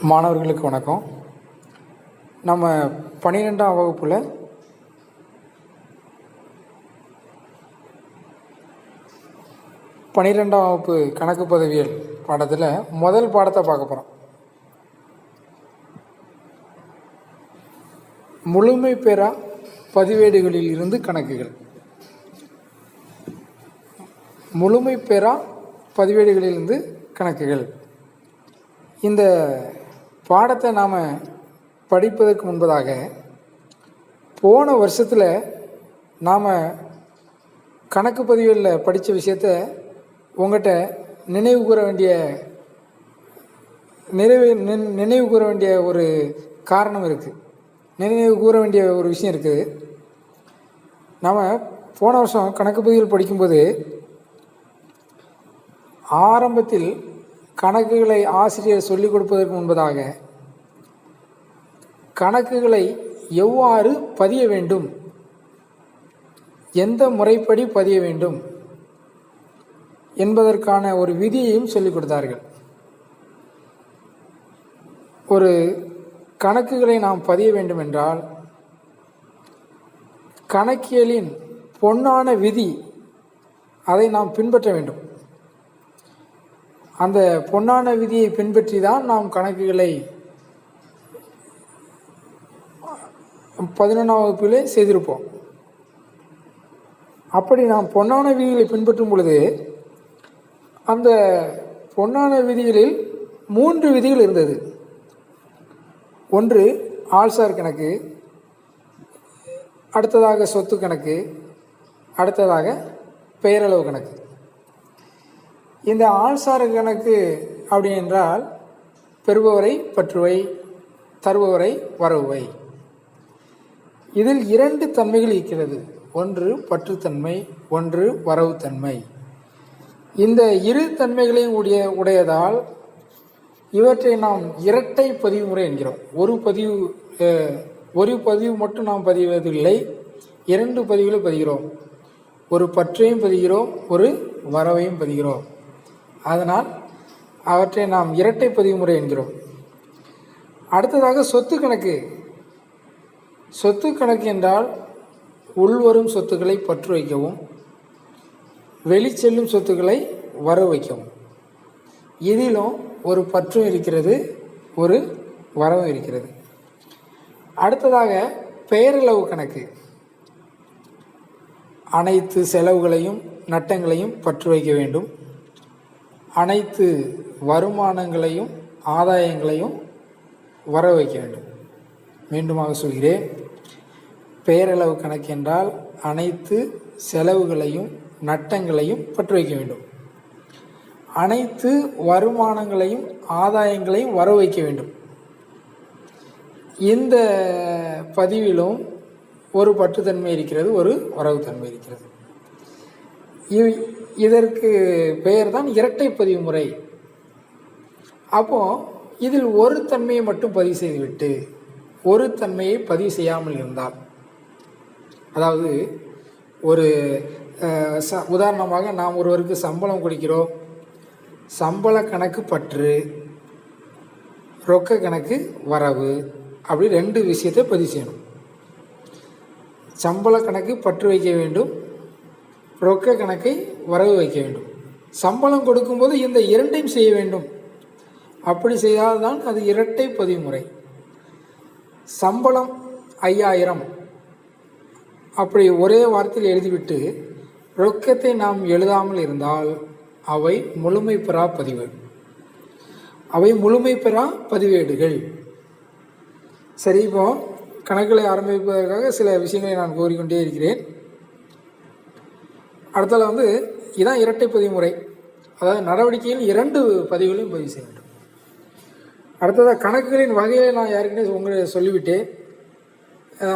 மாணவர்களுக்கு வணக்கம். நம்ம 12ஆம் வகுப்பில் கணக்கு பதவியல் பாடத்தில் முதல் பாடத்தை பார்க்க போகிறோம். முழுமை பெறா பதிவேடுகளில் இருந்து கணக்குகள். முழுமை பெறா பதிவேடுகளிலிருந்து கணக்குகள். இந்த பாடத்தை நாம் படிப்பதற்கு முன்பதாக போன வருஷத்தில் நாம் கணக்கு பதிவுகளில் படித்த விஷயத்தை உங்கள்கிட்ட நினைவு கூற வேண்டிய ஒரு காரணம் இருக்குது, நினைவு கூற வேண்டிய ஒரு விஷயம் இருக்குது. நாம் போன வருஷம் கணக்கு பதிவுகள் படிக்கும்போது ஆரம்பத்தில் கணக்குகளை ஆசிரியர் சொல்லிக் கொடுப்பதற்கு முன்பதாக கணக்குகளை எவ்வாறு பதிய வேண்டும், எந்த முறைப்படி பதிய வேண்டும் என்பதற்கான ஒரு விதியையும் சொல்லிக் கொடுத்தார்கள். ஒரு கணக்குகளை நாம் பதிய வேண்டும் என்றால் கணக்கியலின் பொன்னான விதி அதை நாம் பின்பற்ற வேண்டும். அந்த பொன்னான விதியை பின்பற்றி தான் நாம் கணக்குகளை 11ஆம் வகுப்பிலே செய்திருப்போம். அப்படி நாம் பொன்னான விதிகளை பின்பற்றும் பொழுது அந்த பொன்னான விதிகளில் 3 விதிகள் இருந்தது. ஒன்று ஆள்சார் கணக்கு, அடுத்ததாக சொத்து கணக்கு, அடுத்ததாக பெயரளவு கணக்கு. இந்த ஆள்சார் கணக்கு அப்படி என்றால் பெறுபவரை பற்றுவை, தருபவரை வரவுவை. இதில் 2 தன்மைகள் இருக்கிறது. ஒன்று பற்றுத்தன்மை, ஒன்று வரவுத்தன்மை. இந்த 2 தன்மைகளையும் உடையதால் இவற்றை நாம் இரட்டை பதிவு முறை என்கிறோம். ஒரு பதிவு மட்டும் நாம் பதிவதில்லை, 2 பதிவுகளை பதிகிறோம். ஒரு பற்றையும் பதிகிறோம், ஒரு வரவையும் பதிகிறோம். அதனால் அவற்றை நாம் இரட்டை பதிவு முறை என்கிறோம். அடுத்ததாக சொத்து கணக்கு. சொத்து கணக்கு என்றால் உள்வரும் சொத்துக்களை பற்று வைக்கவும், வெளிச்செல்லும் சொத்துக்களை வரவு வைக்கவும். இதிலும் ஒரு பற்றும் இருக்கிறது, ஒரு வரவும் இருக்கிறது. அடுத்ததாக பெயரளவு கணக்கு. அனைத்து செலவுகளையும் நட்டங்களையும் பற்று வைக்க வேண்டும், அனைத்து வருமானங்களையும் ஆதாயங்களையும் வர வைக்க வேண்டும். மீண்டுமாக சொல்கிறேன், பெயரளவு கணக்கு என்றால் அனைத்து செலவுகளையும் நட்டங்களையும் பற்று வைக்க வேண்டும், அனைத்து வருமானங்களையும் ஆதாயங்களையும் வர வைக்க வேண்டும். இந்த பதிவிலும் ஒரு பற்றுத்தன்மை இருக்கிறது, ஒரு வரவுத்தன்மை இருக்கிறது. இதற்கு பெயர் தான் இரட்டை பதிவு முறை. அப்போ இதில் ஒரு தன்மையை மட்டும் பதிவு செய்துவிட்டு ஒரு தன்மையை பதிவு செய்யாமல் இருந்தால், அதாவது ஒரு உதாரணமாக நாம் ஒருவருக்கு சம்பளம் கொடுக்கிறோம், சம்பள கணக்கு பற்று, ரொக்க கணக்கு வரவு, அப்படி 2 விஷயத்தை பதிவு செய்யணும். சம்பள கணக்கு பற்று வைக்க வேண்டும், ரொக்க கணக்கை வரவு வைக்க வேண்டும். சம்பளம் கொடுக்கும்போது இந்த 2ஐயும் செய்ய வேண்டும். அப்படி செய்தால்தான் அது இரட்டை பதிவு முறை. சம்பளம் 5000 அப்படி ஒரே வார்த்தையில் எழுதிவிட்டு ரொக்கத்தை நாம் எழுதாமல் இருந்தால் அவை முழுமை பெறா பதிவு, அவை முழுமை பெறா பதிவேடுகள். சரி, இப்போ கணக்குகளை ஆரம்பிப்பதற்காக சில விஷயங்களை நான் கூறிக்கொண்டே இருக்கிறேன். அடுத்தது இதான் இரட்டை பதிவு முறை. அதாவது நடவடிக்கையில் 2 பதிவுகளையும் பதிவு செய்ய வேண்டும். அடுத்ததாக கணக்குகளின் வகையை நான் யாருக்குன்னே உங்களுக்கு சொல்லிவிட்டேன்.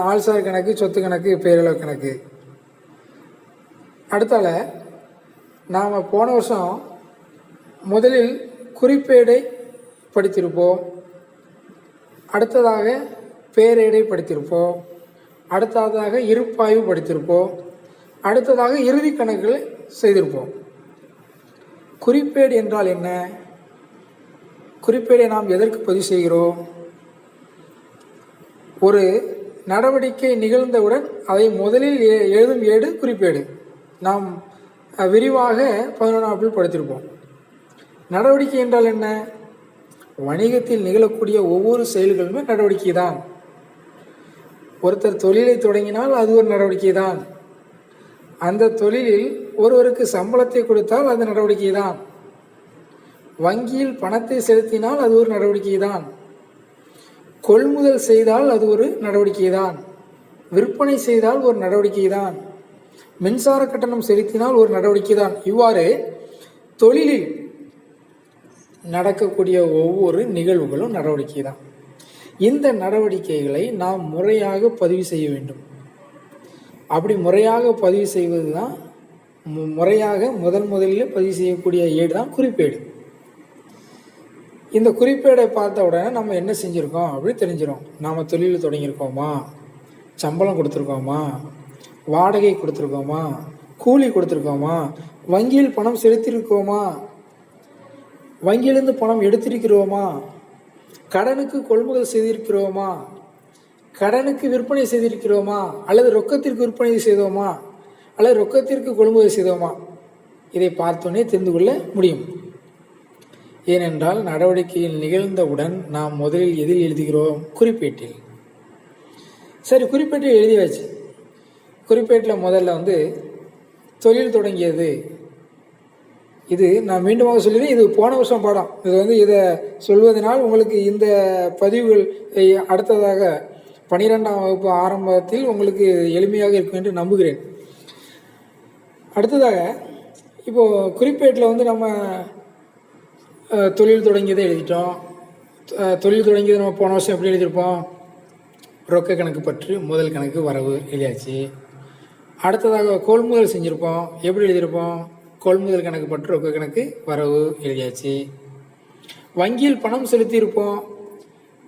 ஆள்சார் கணக்கு, சொத்து கணக்கு, பெயரளவு கணக்கு. அடுத்தால நாம் போன வருஷம் முதலில் குறிப்பேடை படித்திருப்போம், அடுத்ததாக பேரேடை படித்திருப்போம், அடுத்ததாக இருப்பாய்வு படித்திருப்போம், அடுத்ததாக இறுதி கணக்குகளை செய்திருப்போம். குறிப்பேடு என்றால் என்ன? குறிப்பேடை நாம் எதற்கு பதிவு செய்கிறோம்? ஒரு நடவடிக்கை நிகழ்ந்தவுடன் அதை முதலில் எழுதும் ஏடு குறிப்பேடு. நாம் விரிவாக 11ஆம் வகுப்பில் படித்திருப்போம். நடவடிக்கை என்றால் என்ன? வணிகத்தில் நிகழக்கூடிய ஒவ்வொரு செயல்களுமே நடவடிக்கை தான். ஒருத்தர் தொழிலை தொடங்கினால் அது ஒரு நடவடிக்கை தான். அந்த தொழிலில் ஒருவருக்கு சம்பளத்தை கொடுத்தால் அது நடவடிக்கை தான். வங்கியில் பணத்தை செலுத்தினால் அது ஒரு நடவடிக்கை தான். கொள்முதல் செய்தால் அது ஒரு நடவடிக்கை தான். விற்பனை செய்தால் ஒரு நடவடிக்கை தான். மின்சார கட்டணம் செலுத்தினால் ஒரு நடவடிக்கை தான். இவ்வாறு தொழிலில் நடக்கக்கூடிய ஒவ்வொரு நிகழ்வுகளும் நடவடிக்கை தான். இந்த நடவடிக்கைகளை நாம் முறையாக பதிவு செய்ய வேண்டும். அப்படி முறையாக பதிவு செய்வது தான் முறையாக முதலில் பதிவு செய்யக்கூடிய ஏடு தான் குறிப்பேடு. இந்த குறிப்பேடை பார்த்த உடனே நம்ம என்ன செஞ்சுருக்கோம் அப்படின்னு தெரிஞ்சிடும். நாம் தொழில் தொடங்கியிருக்கோமா, சம்பளம் கொடுத்துருக்கோமா, வாடகை கொடுத்துருக்கோமா, கூலி கொடுத்துருக்கோமா, வங்கியில் பணம் செலுத்தியிருக்கோமா, வங்கியிலிருந்து பணம் எடுத்திருக்கிறோமா, கடனுக்கு கொள்முதல் செய்திருக்கிறோமா, கடனுக்கு விற்பனை செய்திருக்கிறோமா, அல்லது ரொக்கத்திற்கு விற்பனை செய்தோமா, அல்லது ரொக்கத்திற்கு கொள்முதல் செய்தோமா, இதை பார்த்தோன்னே தெரிந்து கொள்ள முடியும். ஏனென்றால் நடவடிக்கையில் நிகழ்ந்தவுடன் நாம் முதலில் எதில் எழுதுகிறோம்? குறிப்பேட்டில். சரி, குறிப்பேட்டில் எழுதியாச்சு. குறிப்பேட்டில் முதல்ல தொழில் தொடங்கியது. இது நான் மீண்டுமாக சொல்லுவேன், இது போன வருஷம் பாடம். இதை சொல்வதனால் உங்களுக்கு இந்த பதிவுகள் அடுத்ததாக 12ஆம் வகுப்பு ஆரம்பத்தில் உங்களுக்கு எளிமையாக இருக்கும் என்று நம்புகிறேன். அடுத்ததாக இப்போது குறிப்பேட்டில் நம்ம தொழில் தொடங்கியதை எழுதிட்டோம். தொழில் தொடங்கியது நம்ம போன வருஷம் எப்படி எழுதியிருப்போம்? ரொக்க கணக்கு பற்றி முதல் கணக்கு வரவு எழுதியாச்சு. அடுத்ததாக கொள்முதல் செஞ்சுருப்போம். எப்படி எழுதியிருப்போம்? கொள்முதல் கணக்கு பற்றி ரொக்க கணக்கு வரவு எழுதியாச்சு. வங்கியில் பணம் செலுத்தியிருப்போம்.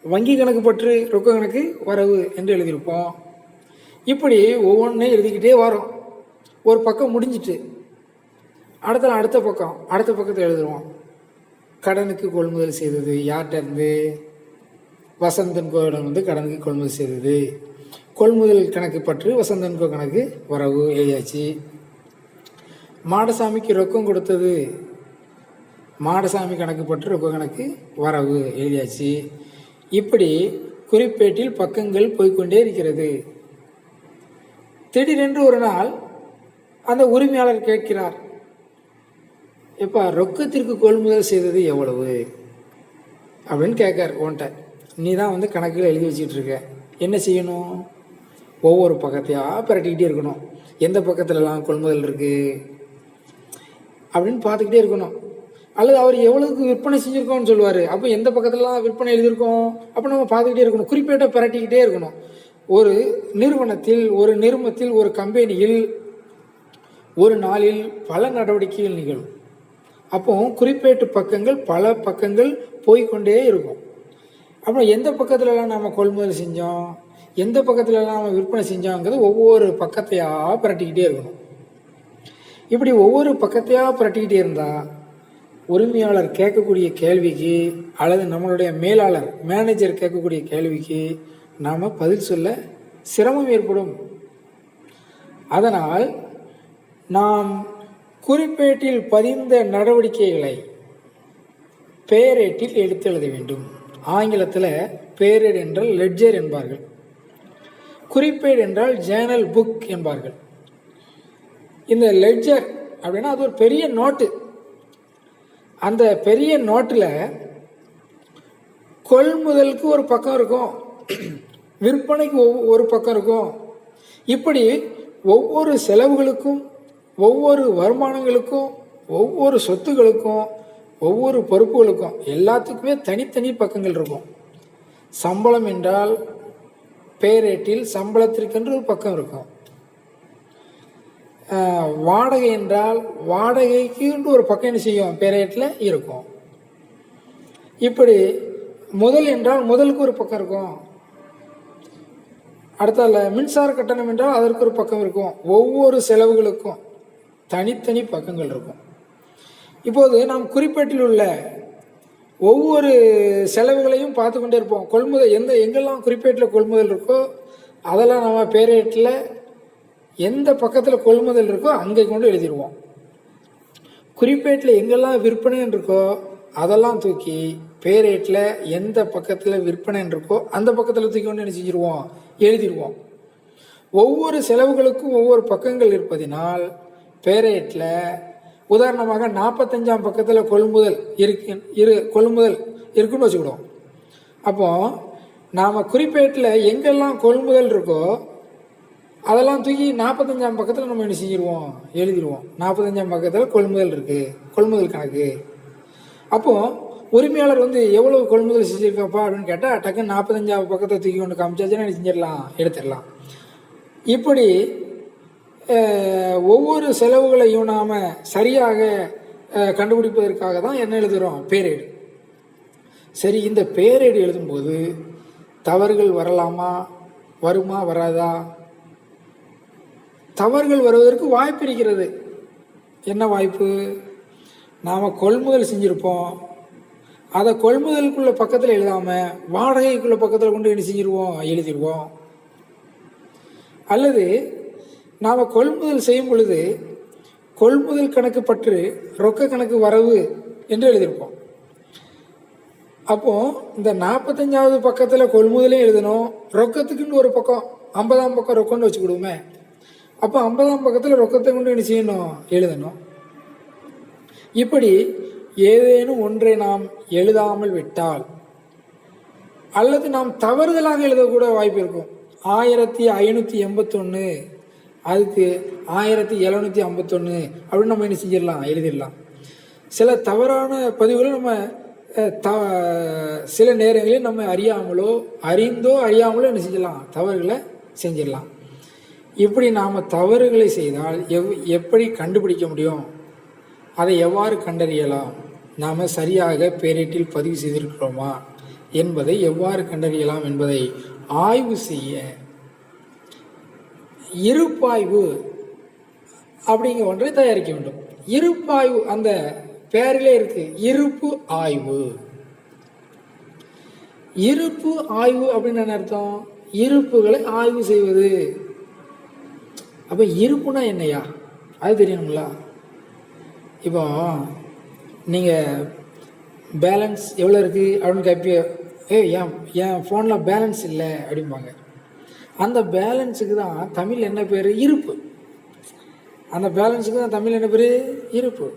வங்கி கணக்கு பற்றி ரொக்க கணக்கு வரவு என்று எழுதியிருப்போம். இப்படி ஒவ்வொன்றையும் எழுதிக்கிட்டே வரோம். ஒரு பக்கம் முடிஞ்சிட்டு அடுத்த பக்கத்தை எழுதுவோம். கடனுக்கு கொள்முதல் செய்தது யார்கிட்ட இருந்து? வசந்தன் கோயிடம் கடனுக்கு கொள்முதல் செய்தது. கொள்முதல் கணக்கு பற்றி வசந்தன் கோ கணக்கு வரவு எழுதியாச்சு. மாடசாமிக்கு ரொக்கம் கொடுத்தது, மாடசாமி கணக்கு பற்றி ரொக்க கணக்கு வரவு எழுதியாச்சு. இப்படி குறிப்பேட்டில் பக்கங்கள் போய்கொண்டே இருக்கிறது. திடீரென்று ஒரு நாள் அந்த உரிமையாளர் கேட்கிறார், எப்பா ரொக்கத்திற்கு கொள்முதல் செய்தது எவ்வளவு அப்படின்னு கேட்கார். உன்ட்ட நீ தான் கணக்குகள் எழுதி வச்சுட்டு இருக்க. என்ன செய்யணும்? ஒவ்வொரு பக்கத்தையாக பிரட்டிக்கிட்டே இருக்கணும். எந்த பக்கத்துலலாம் கொள்முதல் இருக்குது அப்படின்னு பார்த்துக்கிட்டே இருக்கணும். அல்லது அவர் எவ்வளவுக்கு விற்பனை செஞ்சுருக்கோம்னு சொல்லுவார். அப்போ எந்த பக்கத்துலலாம் விற்பனை எழுதியிருக்கோம் அப்போ நம்ம பார்த்துக்கிட்டே இருக்கணும். குறிப்பேட்டை பிரட்டிக்கிட்டே இருக்கணும். ஒரு நிறுவனத்தில், ஒரு நிறுவனத்தில், ஒரு கம்பெனியில் ஒரு நாளில் பல நடவடிக்கைகள் நிகழும். அப்போ குறிப்பேட்டு பக்கங்கள் பல பக்கங்கள் போய்கொண்டே இருக்கும். அப்புறம் எந்த பக்கத்துலலாம் நாம் கொள்முதல் செஞ்சோம், எந்த பக்கத்துலலாம் நாம் விற்பனை செஞ்சோங்கிறது ஒவ்வொரு பக்கத்தையாக பிரட்டிக்கிட்டே இருக்கணும். இப்படி ஒவ்வொரு பக்கத்தையாக பிரட்டிக்கிட்டே இருந்தால் உரிமையாளர் கேட்கக்கூடிய கேள்விக்கு அல்லது நம்மளுடைய மேலாளர் மேனேஜர் கேட்கக்கூடிய கேள்விக்கு நாம் பதில் சொல்ல சிரமம் ஏற்படும். அதனால் நாம் குறிப்பேட்டில் பதிந்த நடவடிக்கைகளை பேரேட்டில் எடுத்து எழுத வேண்டும். ஆங்கிலத்தில் பேரேட் என்றால் லெட்ஜர் என்பார்கள். குறிப்பேடு என்றால் ஜேர்னல் புக் என்பார்கள். இந்த லெட்ஜர் அப்படின்னா அது ஒரு பெரிய நோட்டு. அந்த பெரிய நோட்டில் கொள்முதலுக்கு ஒரு பக்கம் இருக்கும், விற்பனைக்கு ஒரு பக்கம் இருக்கும். இப்படி ஒவ்வொரு செலவுகளுக்கும், ஒவ்வொரு வருமானங்களுக்கும், ஒவ்வொரு சொத்துகளுக்கும், ஒவ்வொரு பொறுப்புகளுக்கும் எல்லாத்துக்குமே தனித்தனி பக்கங்கள் இருக்கும். சம்பளம் என்றால் பேரேட்டில் சம்பளத்திற்கென்று ஒரு பக்கம் இருக்கும். வாடகை என்றால் வாடகைக்கு ஒரு பக்கம் என்ன செய்யும்? பேரேட்டில் இருக்கும். இப்படி முதல் என்றால் முதலுக்கு ஒரு பக்கம் இருக்கும். அடுத்தல மின்சார கட்டணம் என்றால் அதற்கு ஒரு பக்கம் இருக்கும். ஒவ்வொரு செலவுகளுக்கும் தனித்தனி பக்கங்கள் இருக்கும். இப்போது நாம் குறிப்பேட்டில் உள்ள ஒவ்வொரு செலவுகளையும் பார்த்து கொண்டே இருப்போம். கொள்முதல் எங்கெல்லாம் குறிப்பேட்டில் கொள்முதல் இருக்கோ அதெல்லாம் நம்ம பேரேட்டில் எந்த பக்கத்தில் கொள்முதல் இருக்கோ அங்கே கொண்டு எழுதிடுவோம். குறிப்பேட்டில் எங்கெல்லாம் விற்பனை இருக்கோ அதெல்லாம் தூக்கி பேரேட்டில் எந்த பக்கத்தில் விற்பனை இருக்கோ அந்த பக்கத்தில் தூக்கி கொண்டு என்ன செஞ்சிருவோம், எழுதிடுவோம். ஒவ்வொரு செலவுகளுக்கும் ஒவ்வொரு பக்கங்கள் இருப்பதினால் பேரேட்டில் உதாரணமாக 45ஆம் பக்கத்தில் கொள்முதல் கொள்முதல் இருக்குன்னு வச்சுக்கிடுவோம். அப்போ நாம் குறிப்பேட்டில் எங்கெல்லாம் கொள்முதல் இருக்கோ அதெல்லாம் தூக்கி 45ஆம் பக்கத்தில் நம்ம என்ன செஞ்சிருவோம், எழுதிடுவோம். 45ஆம் பக்கத்தில் கொள்முதல் இருக்குது, கொள்முதல் கணக்கு. அப்போது உரிமையாளர் எவ்வளவு கொள்முதல் செஞ்சுருக்கப்பா அப்படின்னு கேட்டால் டக்குன்னு 45ஆம் பக்கத்தை தூக்கி கொண்டு காமிச்சாச்சுன்னா என்ன செஞ்சிடலாம், எடுத்துடலாம். இப்படி ஒவ்வொரு செலவுகளையும் நாம் சரியாக கண்டுபிடிப்பதற்காக தான் என்ன எழுதுகிறோம், பேரேடு. சரி, இந்த பேரேடு எழுதும்போது தவறுகள் வரலாமா, வருமா, வராதா? தவறுகள் வருவதற்கு வாய்ப்பு இருக்கிறது. என்ன வாய்ப்பு? நாம் கொள்முதல் செஞ்சுருப்போம், அதை கொள்முதலுக்குள்ள பக்கத்தில் எழுதாமல் வாடகைக்குள்ள பக்கத்தில் கொண்டு என்ன செஞ்சிருவோம், எழுதிடுவோம். அல்லது நாம் கொள்முதல் செய்யும் பொழுது கொள்முதல் கணக்கு பற்று ரொக்க கணக்கு வரவு என்று எழுதியிருப்போம். அப்போது இந்த 45ஆவது பக்கத்தில் கொள்முதலே எழுதணும், ரொக்கத்துக்குன்னு ஒரு பக்கம் 50ஆம் பக்கம் ரொக்கம்னு வச்சுக்கிடுவோமே. அப்போ 50ஆம் பக்கத்தில் ரொக்கத்தை கொண்டு என்ன செய்யணும், எழுதணும். இப்படி ஏதேனும் ஒன்றை நாம் எழுதாமல் விட்டால் அல்லது நாம் தவறுதலாக எழுதக்கூட வாய்ப்பு இருக்கும். 1581 அதுக்கு 1751 அப்படின்னு நம்ம என்ன செஞ்சிடலாம், எழுதிடலாம். சில தவறான பதிவுகளை நம்ம சில நேரங்களில் நம்ம அறியாமலோ அறிந்தோ அறியாமலோ என்ன செஞ்சிடலாம், தவறுகளை செஞ்சிடலாம். இப்படி நாம் தவறுகளை செய்தால் எப்படி கண்டுபிடிக்க முடியும், அதை எவ்வாறு கண்டறியலாம், நாம் சரியாக பேரேட்டில் பதிவு செய்திருக்கிறோமா என்பதை எவ்வாறு கண்டறியலாம் என்பதை ஆய்வு செய்ய இருப்பாய்வு அப்படிங்கிற ஒன்றை தயாரிக்க வேண்டும். இருப்பாய்வு அந்த பெயரிலே இருக்கு, இருப்பு ஆய்வு. இருப்பு ஆய்வு அப்படின்னு என்ன அர்த்தம், இருப்புகளை ஆய்வு செய்வது. அப்ப இருப்புனா என்னையா அது தெரியணுங்களா? இப்போ நீங்கள் பேலன்ஸ் எவ்வளோ இருக்குது அப்படின்னு கேட்பீங்க. என் ஃபோனில் பேலன்ஸ் இல்லை அப்படிம்பாங்க. அந்த பேலன்ஸுக்கு தான் தமிழ் என்ன பேர், இருப்பு. அந்த பேலன்ஸுக்கு தான் தமிழ் என்ன பேர், இருப்பு.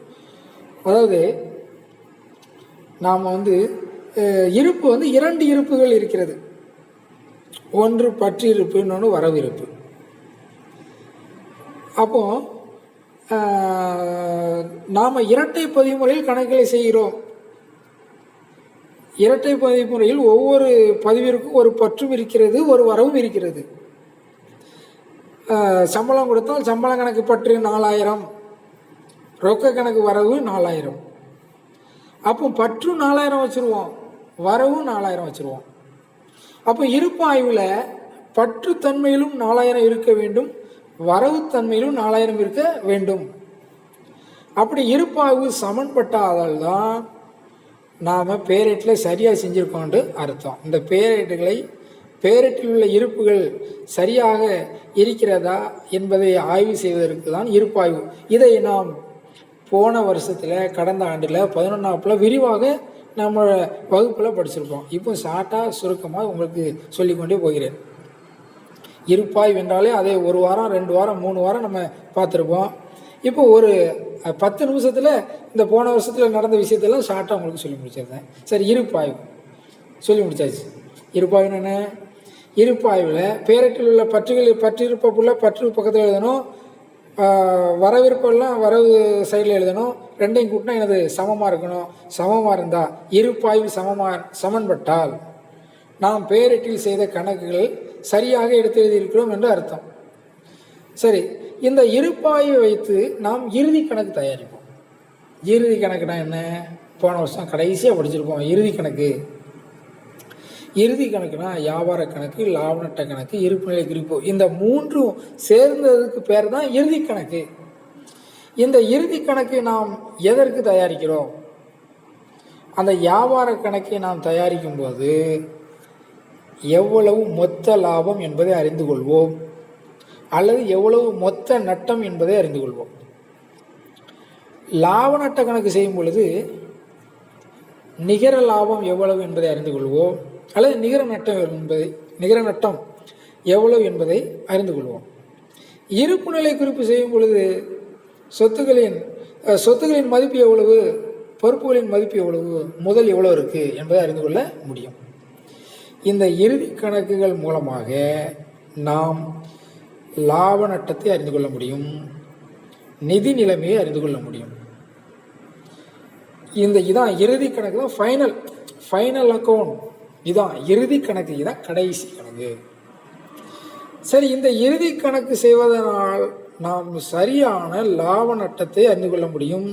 அதாவது நாம் இருப்பு 2 இருப்புகள் இருக்கிறது. ஒன்று பற்று இருப்பு, இன்னொன்று வரவு இருப்பு. அப்போ நாம் இரட்டை பதிவு முறையில் கணக்குகளை செய்கிறோம். இரட்டை பதிவு முறையில் ஒவ்வொரு பதிவிற்கும் ஒரு பற்றும் இருக்கிறது, ஒரு வரவும் இருக்கிறது. சம்பளம் கொடுத்தால் சம்பள கணக்கு பற்று 4000, ரொக்க கணக்கு வரவு 4000. அப்போ பற்றும் 4000 வச்சுருவோம், வரவும் 4000 வச்சுருவோம். அப்போ இருப்பு ஆய்வில் பற்றுத்தன்மையிலும் 4000 இருக்க வேண்டும், வரவு தன்மையிலும் 4000 இருக்க வேண்டும். அப்படி இருப்பாய்வு சமன்பட்டால் தான் நாம் பேரேட்டில் சரியாக செஞ்சுருக்கோண்டு அர்த்தம். இந்த பேரேட்டில் உள்ள இருப்புகள் சரியாக இருக்கிறதா என்பதை ஆய்வு செய்வதற்கு தான் இருப்பாய்வு. இதை நாம் போன வருஷத்தில் கடந்த ஆண்டில் 11ஆம் விரிவாக நம்ம வகுப்பில் படிச்சிருக்கோம். இப்போ ஷார்ட்டாக சுருக்கமாக உங்களுக்கு சொல்லிக்கொண்டே போகிறேன். இருப்பாய்வு என்றாலே அதை 1 வாரம் 2 வாரம் 3 வாரம் நம்ம பார்த்துருப்போம். இப்போ ஒரு 10 நிமிஷத்தில் இந்த போன வருஷத்தில் நடந்த விஷயத்தெல்லாம் ஷார்ட்டாக உங்களுக்கு சொல்லி முடிச்சிருந்தேன். சரி, இருப்பாய்வு சொல்லி முடிச்சாச்சு. இருப்பாய்வு என்ன? இருப்பாய்வில் பேரேட்டில் உள்ள பற்றிருப்புள்ள பற்று பக்கத்தில் எழுதணும், வரவிருப்பெல்லாம் வரவு சைடில் எழுதணும். ரெண்டையும் கூட்டினா எனது சமமாக இருக்கணும். சமமாக இருந்தால் இருப்பாய்வு சமன்பட்டால் நாம் பேரேட்டில் செய்த கணக்குகள் சரியாக எடுத்து எழுதியிருக்கிறோம் என்று அர்த்தம். சரி, இந்த இருப்பாய்வை வைத்து நாம் இறுதி கணக்கு தயாரிப்போம். இறுதி கணக்குனா என்ன? போன வருஷம் கடைசியாக படிச்சிருப்போம். இறுதி கணக்குனா வியாபார கணக்கு, லாப நட்ட கணக்கு, இருப்புநிலை குறிப்பு, இந்த 3ம் சேர்ந்ததுக்கு பேர் தான் இறுதி கணக்கு. இந்த இறுதி கணக்கு நாம் எதற்கு தயாரிக்கிறோம்? அந்த வியாபார கணக்கை நாம் தயாரிக்கும் போது எவ்வளவு மொத்த லாபம் என்பதை அறிந்து கொள்வோம், அல்லது எவ்வளவு மொத்த நட்டம் என்பதை அறிந்து கொள்வோம். லாப நட்ட கணக்கு செய்யும் பொழுது நிகர லாபம் எவ்வளவு என்பதை அறிந்து கொள்வோம், அல்லது நிகர நட்டம் எவ்வளவு என்பதை அறிந்து கொள்வோம். இருப்பு நிலை குறிப்பு செய்யும் பொழுது சொத்துக்களின் மதிப்பு எவ்வளவு, பொறுப்புகளின் மதிப்பு எவ்வளவு, முதல் எவ்வளவு இருக்கு என்பதை அறிந்து கொள்ள முடியும். இந்த இறுதி கணக்குகள் மூலமாக நாம் லாப நட்டத்தை அறிந்து கொள்ள முடியும், நிதி நிலைமையை அறிந்து கொள்ள முடியும். இதான் இறுதி கணக்கு, தான் ஃபைனல் அக்கௌண்ட். இதான் இறுதி கணக்கு, இதான் கடைசி கணக்கு. சரி, இந்த இறுதி கணக்கு செய்வதனால் நாம் சரியான லாப நட்டத்தை அறிந்து கொள்ள முடியும்,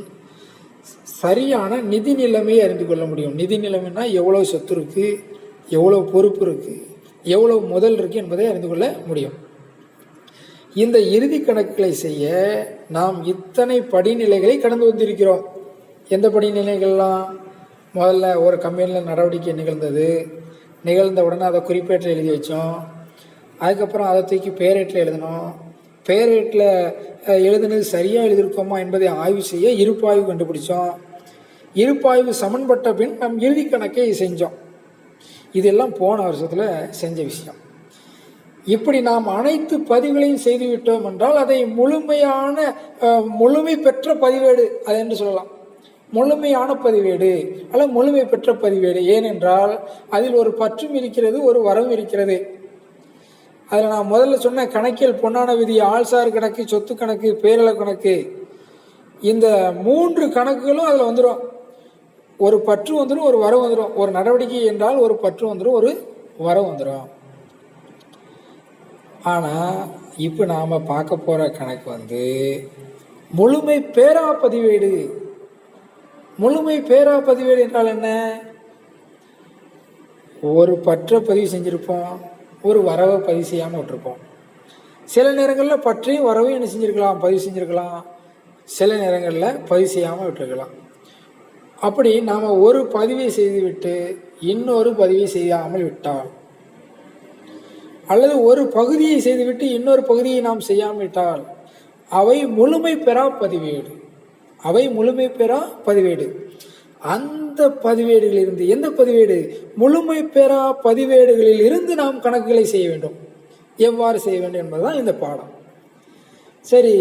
சரியான நிதி நிலைமையை அறிந்து கொள்ள முடியும். நிதி நிலைமைனா எவ்வளவு சொத்து இருக்கு, எவ்வளவு பொறுப்பு இருக்கு, எவ்வளவு முதல் இருக்கு என்பதை அறிந்து கொள்ள முடியும். இந்த இறுதி கணக்குகளை செய்ய நாம் இத்தனை படிநிலைகளை கடந்து வந்திருக்கிறோம். எந்த படிநிலைகள்லாம்? முதல்ல ஒரு கம்பெனியில் நடவடிக்கை நிகழ்ந்த உடனே அதை குறிப்பேட்டில் எழுதி வச்சோம். அதுக்கப்புறம் அதை தூக்கி பேரேட்டில் எழுதணும். பேரேட்டில் எழுதுனது சரியாக எழுதியிருக்கோமா என்பதை ஆய்வு செய்ய இருப்பாய்வு கண்டுபிடிச்சோம். இருப்பாய்வு சமன்பட்ட பின் நம் இறுதி கணக்கை செஞ்சோம். இதெல்லாம் போன வருஷத்தில் செஞ்ச விஷயம். இப்படி நாம் அனைத்து பதிவுகளையும் செய்துவிட்டோம் என்றால் அதை முழுமை பெற்ற பதிவேடு அது என்று சொல்லலாம். முழுமையான பதிவேடு அல்ல முழுமை பெற்ற பதிவேடு. ஏனென்றால் அதில் ஒரு பற்றும் இருக்கிறது, ஒரு வரவும் இருக்கிறது. அதில் நான் முதல்ல சொன்ன கணக்கியல் பொன்னான விதி, ஆள்சார் கணக்கு, சொத்து கணக்கு, பேரள கணக்கு, இந்த 3 கணக்குகளும் அதில் வந்துடும். ஒரு பற்று வந்துடும், ஒரு வரவு வந்துடும். ஒரு நடவடிக்கை என்றால் ஒரு பற்று வந்துடும், ஒரு வரவு வந்துடும். ஆனால் இப்போ நாம் பார்க்க போகிற கணக்கு முழுமை பேரா பதிவேடு. முழுமை பேரா பதிவேடு என்றால் என்ன? ஒரு பற்றை பதிவு செஞ்சுருப்போம், ஒரு வரவை பதிவு செய்யாமல் விட்டுருப்போம். சில நேரங்களில் பற்றையும் வரவையும் என்ன செஞ்சுருக்கலாம், பதிவு செஞ்சுருக்கலாம். சில நேரங்களில் பதிவு செய்யாமல் விட்டுருக்கலாம். அப்படி நாம் ஒரு பதிவை செய்துவிட்டு இன்னொரு பதிவை செய்யாமல் விட்டால், அல்லது ஒரு பகுதியை செய்துவிட்டு இன்னொரு பகுதியை நாம் செய்யாமல் விட்டால் அவை முழுமை பெறா பதிவேடு. அந்த பதிவேடுகளிலிருந்து, எந்த பதிவேடு? முழுமை பெறா பதிவேடுகளில் இருந்து நாம் கணக்குகளை செய்ய வேண்டும். எவ்வாறு செய்ய வேண்டும் என்பதுதான் இந்த பாடம். சரி,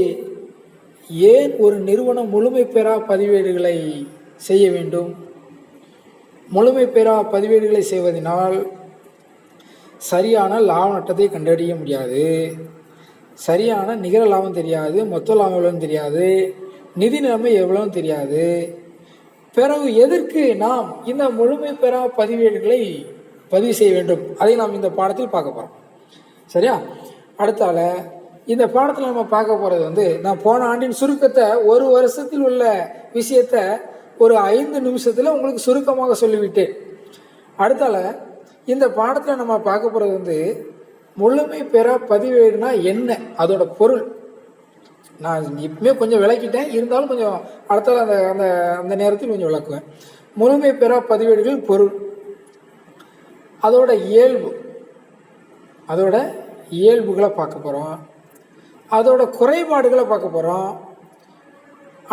ஏன் ஒரு நிறுவனம் முழுமை பெறா பதிவேடுகளை செய்ய வேண்டும்? முழுமை பெறா பதிவேடுகளை செய்வதனால் சரியான லாப நட்டத்தை கண்டறிய முடியாது, சரியான நிகர லாபம் தெரியாது, மொத்த லாபம் எவ்வளோன்னு தெரியாது, நிதி நிலைமை எவ்வளோன்னு தெரியாது. பிறகு எதற்கு நாம் இந்த முழுமை பெறா பதிவேடுகளை பதிவு செய்ய வேண்டும்? அதை நாம் இந்த பாடத்தில் பார்க்க போகிறோம். சரியா? அடுத்தால இந்த பாடத்தில் நம்ம பார்க்க போகிறது நான் போன ஆண்டின் சுருக்கத்தை, ஒரு வருஷத்தில் உள்ள விஷயத்தை ஒரு 5 நிமிஷத்தில் உங்களுக்கு சுருக்கமாக சொல்லிவிட்டேன். அடுத்தால இந்த பாடத்தில் நம்ம பார்க்க போகிறது முழுமை பெறா பதிவேடுனா என்ன, அதோட பொருள். நான் இப்பவுமே கொஞ்சம் விளக்கிட்டேன், இருந்தாலும் கொஞ்சம் அடுத்தால அந்த நேரத்தில் கொஞ்சம் விளக்குவேன். முழுமை பெறா பதிவேடுகள் பொருள், அதோட இயல்புகளை பார்க்க போகிறோம், அதோட குறைபாடுகளை பார்க்க போகிறோம்.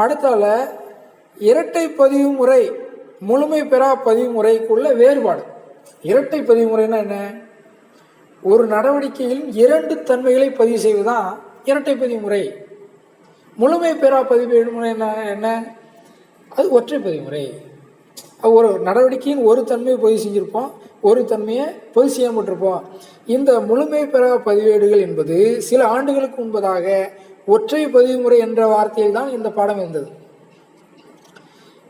அடுத்தால இரட்டை பதிவு முறை, முழுமை பெறா பதிவு முறைக்குள்ள வேறுபாடு. இரட்டை பதிவு முறைன்னா என்ன? ஒரு நடவடிக்கையில் 2 தன்மைகளை பதிவு செய்வதுதான் இரட்டை பதிவு முறை. முழுமை பெறா பதிவேடு முறை என்ன? அது ஒற்றை பதிவு முறை. ஒரு நடவடிக்கையின் ஒரு தன்மையை பதிவு செஞ்சிருப்போம், ஒரு தன்மையை பதிவு செய்யப்பட்டிருப்போம். இந்த முழுமை பெறா பதிவேடுகள் என்பது சில ஆண்டுகளுக்கு முன்பதாக ஒற்றை பதிவு முறை என்ற வார்த்தையில் தான் இந்த பாடம் இருந்தது.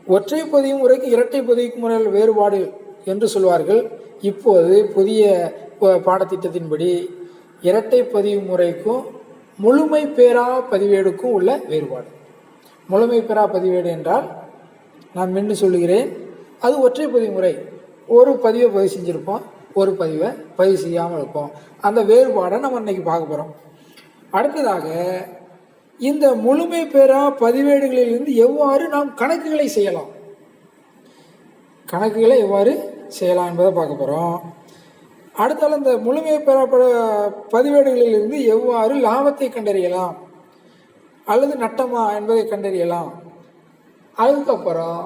ஒற்றை பதிவு முறைக்கு இரட்டை பதிவு முறையில் வேறுபாடு என்று சொல்வார்கள். இப்போது புதிய பாடத்திட்டத்தின்படி இரட்டை பதிவு முறைக்கும் முழுமை பெறா பதிவேடுக்கும் உள்ள வேறுபாடு. முழுமை பெறா பதிவேடு என்றால் நான் முன்னு சொல்லுகிறேன், அது ஒற்றை பதிவு முறை. ஒரு பதிவை பதிவு செஞ்சுருப்போம், ஒரு பதிவை பதிவு செய்யாமல் இருப்போம். அந்த வேறுபாடை நம்ம இன்னைக்கு பார்க்க போகிறோம். அடுத்ததாக இந்த முழுமை பெறா பதிவேடுகளிலிருந்து எவ்வாறு நாம் கணக்குகளை செய்யலாம். கணக்குகளை எவ்வாறு செய்யலாம் என்பதை பார்க்க போகிறோம். அடுத்தால இந்த முழுமை பெறப்பட பதிவேடுகளிலிருந்து எவ்வாறு லாபத்தை கண்டறியலாம் அல்லது நட்டமா என்பதை கண்டறியலாம். அதுக்கப்புறம்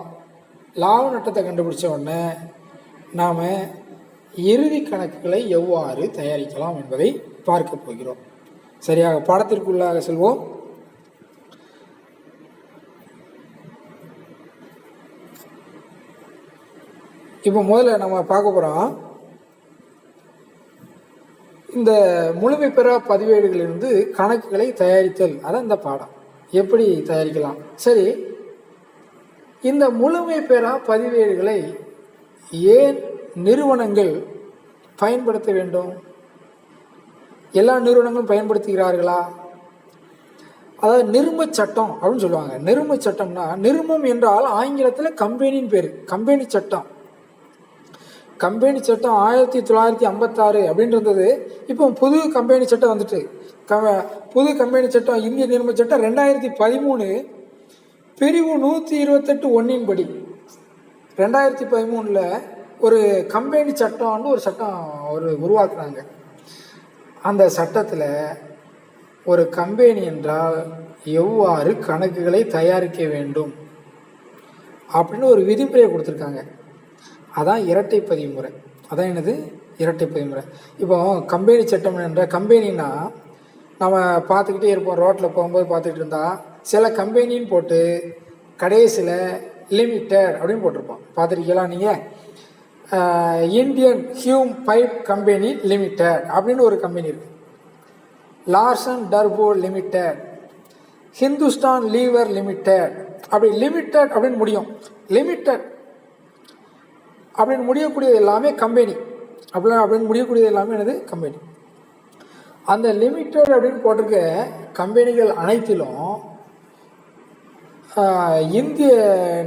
லாப நட்டத்தை கண்டுபிடிச்ச உடனே நாம் இறுதி கணக்குகளை எவ்வாறு தயாரிக்கலாம் என்பதை பார்க்க போகிறோம். சரியாக பாடத்திற்குள்ளாக செல்வோம். இப்போ முதல்ல நம்ம பார்க்க போகிறோம் இந்த முழுமை பெற பதிவேடுகளிலிருந்து கணக்குகளை தயாரித்தல். அதான் இந்த பாடம் எப்படி தயாரிக்கலாம். சரி, இந்த முழுமை பெற பதிவேடுகளை ஏன் நிறுவனங்கள் பயன்படுத்த வேண்டும்? எல்லா நிறுவனங்களும் பயன்படுத்துகிறார்களா? அதாவது நிறும சட்டம் அப்படின்னு சொல்லுவாங்க. நிறும சட்டம்னா, நிறுமம் என்றால் ஆங்கிலத்தில் கம்பெனின்னு பேர். கம்பெனி சட்டம். கம்பெனி சட்டம் 1956 அப்படின்னு இருந்தது. இப்போ புது கம்பெனி சட்டம் வந்துட்டு. புது கம்பெனி சட்டம் இந்திய நிறும சட்டம் 2013 பிரிவு 128(1) படி 2013 ஒரு கம்பெனி சட்டம்னு ஒரு சட்டம் உருவாக்குறாங்க. அந்த சட்டத்தில் ஒரு கம்பெனி என்றால் எவ்வாறு கணக்குகளை தயாரிக்க வேண்டும் அப்படின்னு ஒரு விதிமுறையை கொடுத்துருக்காங்க. அதான் இரட்டை பதிவு முறை. அதான் என்னது? இரட்டை பதிவு முறை. இப்போ கம்பெனி சட்டம் என்ற கம்பெனின்னா நம்ம பார்த்துக்கிட்டே இருப்போம். ரோட்டில் போகும்போது பார்த்துக்கிட்டு இருந்தால் சில கம்பெனின்னு போட்டு கடைசியில் லிமிட்டட் அப்படின்னு போட்டிருப்போம். பார்த்துருக்கீங்களா நீங்கள்? Indian Hume pipe company limited அப்படின்னு ஒரு கம்பெனி இருக்குது. Larson turbo limited, Hindustan lever limited, அப்படி லிமிட்டட் அப்படின்னு முடியும். லிமிட்டட் அப்படின்னு முடியக்கூடியது எல்லாமே கம்பெனி. அப்படின்னு முடியக்கூடியது எல்லாமே என்னது? கம்பெனி. அந்த லிமிட்டட் அப்படின்னு போட்டிருக்க கம்பெனிகள் அனைத்திலும் இந்திய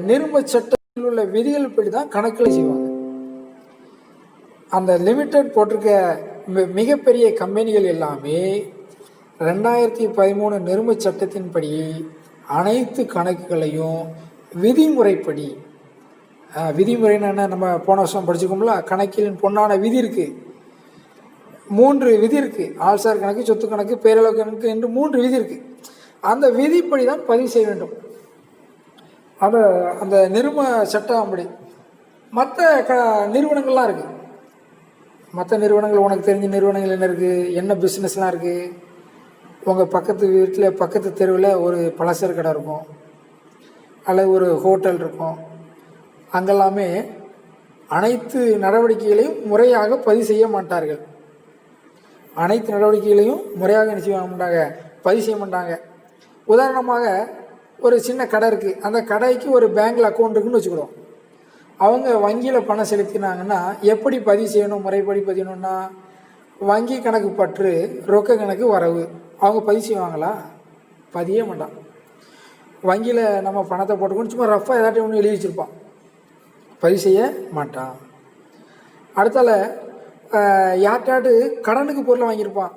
நிறும சட்டத்தில் உள்ள விதிகள் படி தான் கணக்குகளை செய்வாங்க. அந்த லிமிட்டட் போட்டிருக்க மிகப்பெரிய கம்பெனிகள் எல்லாமே 2013 நிறும சட்டத்தின்படி அனைத்து கணக்குகளையும் விதிமுறைப்படி, விதிமுறைன்னு என்ன, நம்ம போன வருஷம் படிச்சுக்கோம்ல, கணக்கில் பொன்னான விதி இருக்குது. 3 விதி இருக்குது. ஆள்சார் கணக்கு, சொத்து கணக்கு, பேரளவு கணக்கு என்று 3 விதி இருக்குது. அந்த விதிப்படி தான் பதிவு செய்ய வேண்டும். அந்த நிறும சட்டம் அப்படி. மற்ற நிறுவனங்கள்லாம் இருக்குது. மற்ற நிறுவனங்கள், உனக்கு தெரிஞ்ச நிறுவனங்கள் என்ன இருக்குது? என்ன பிஸ்னஸ்லாம் இருக்குது? உங்கள் பக்கத்து வீட்டில் பக்கத்து தெருவில் ஒரு பலசர கடை இருக்கும், அல்லது ஒரு ஹோட்டல் இருக்கும். அங்கெல்லாமே அனைத்து நடவடிக்கைகளையும் முறையாக பதிவு செய்ய மாட்டார்கள். அனைத்து நடவடிக்கைகளையும் முறையாக என்ன செய்ய மாட்டாங்க? பதிவு செய்ய மாட்டாங்க. உதாரணமாக ஒரு சின்ன கடை இருக்குது. அந்த கடைக்கு ஒரு பேங்க்கில் அக்கௌண்ட் இருக்குன்னு வச்சுக்கிறோம். அவங்க வங்கியில் பணம் செலுத்தினாங்கன்னா எப்படி பதிவு செய்யணும்? முறைப்படி பதியணும்னா வங்கி கணக்கு பற்று, ரொக்க கணக்கு வரவு. அவங்க பதிவு செய்வாங்களா? பதிய மாட்டான். வங்கியில் நம்ம பணத்தை போட்டுக்கணும் சும்மா ரஃபாக ஏதாட்டும் ஒன்று எழுதி வச்சுருப்பான், பதிவு செய்ய மாட்டான். அடுத்தால யார்ட்டாட்டு கடனுக்கு பொருளை வாங்கியிருப்பான்.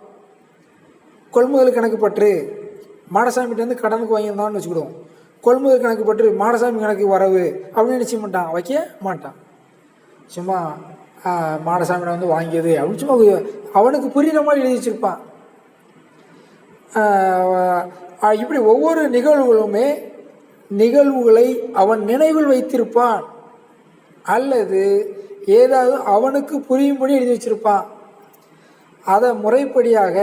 கொள்முதல் கணக்கு பற்று, மாடசாமிகிட்டேருந்து கடனுக்கு வாங்கியிருந்தான்னு வச்சுக்கிடுவோம். கொள்முதல் கணக்கு பற்று, மாடசாமி கணக்கு வரவு அப்படின்னு நினச்சி மாட்டான், வைக்க மாட்டான். சும்மா மாடசாமியை வந்து வாங்கியது அப்படின்னு சும்மா அவனுக்கு புரிகிற மாதிரி எழுதி வச்சுருப்பான். இப்படி ஒவ்வொரு நிகழ்வுகளை அவன் நினைவில் வைத்திருப்பான், அல்லது ஏதாவது அவனுக்கு புரியும்படி எழுதி வச்சிருப்பான். அதை முறைப்படியாக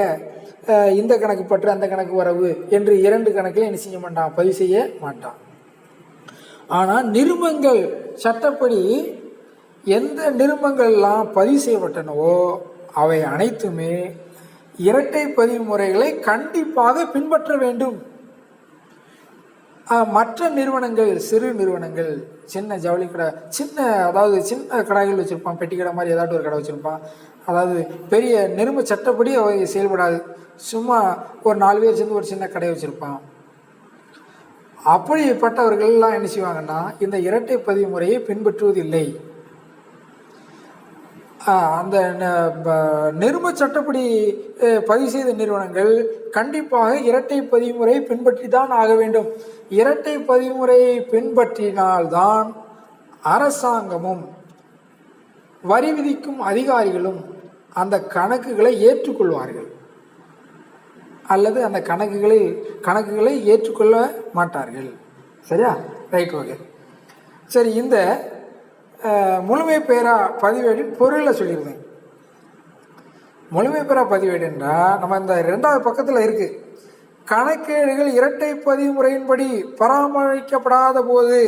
இந்த கணக்கு பற்று, அந்த கணக்கு வரவு என்று 2 கணக்கில் என்ன செய்ய மாட்டான்? பதிவு செய்ய மாட்டான். ஆனால் நிருபங்கள் சட்டப்படி எந்த நிருபங்கள்லாம் பதிவு செய்யப்பட்டனவோ அவை அனைத்துமே இரட்டை பதிவு முறைகளை கண்டிப்பாக பின்பற்ற வேண்டும். மற்ற நிறுவனங்கள், சிறு நிறுவனங்கள், சின்ன ஜவுளி கடை, அதாவது சின்ன கடைகள் வச்சுருப்பான், பெட்டி கடை மாதிரி ஏதாட்டும் ஒரு கடை வச்சுருப்பான். அதாவது பெரிய நிறும சட்டப்படி அவை செயல்படாது. சும்மா ஒரு 4 பேர் சேர்ந்து ஒரு சின்ன கடை வச்சுருப்பான். அப்படிப்பட்டவர்கள்லாம் என்ன செய்வாங்கன்னா இந்த இரட்டை பதிவு முறையை பின்பற்றுவதில்லை. அந்த நிறும சட்டப்படி பதிவு செய்த நிறுவனங்கள் கண்டிப்பாக இரட்டை பதிவுமுறையை பின்பற்றி தான் ஆக வேண்டும். இரட்டை பதிவுமுறையை பின்பற்றினால்தான் அரசாங்கமும் வரி விதிக்கும் அதிகாரிகளும் அந்த கணக்குகளை ஏற்றுக்கொள்வார்கள் அல்லது அந்த கணக்குகளை ஏற்றுக்கொள்ள மாட்டார்கள். சரியா? Right, okay. சரி, இந்த முழுமை பெறா பதிவேடின் பொருளை சொல்லியிருந்தேன். முழுமை பெறா பதிவேடு என்றால் நம்ம இந்த 2வது பக்கத்தில் இருக்கு, கணக்கேடுகள் இரட்டை பதிவு முறையின்படி பராமரிக்கப்படாத போது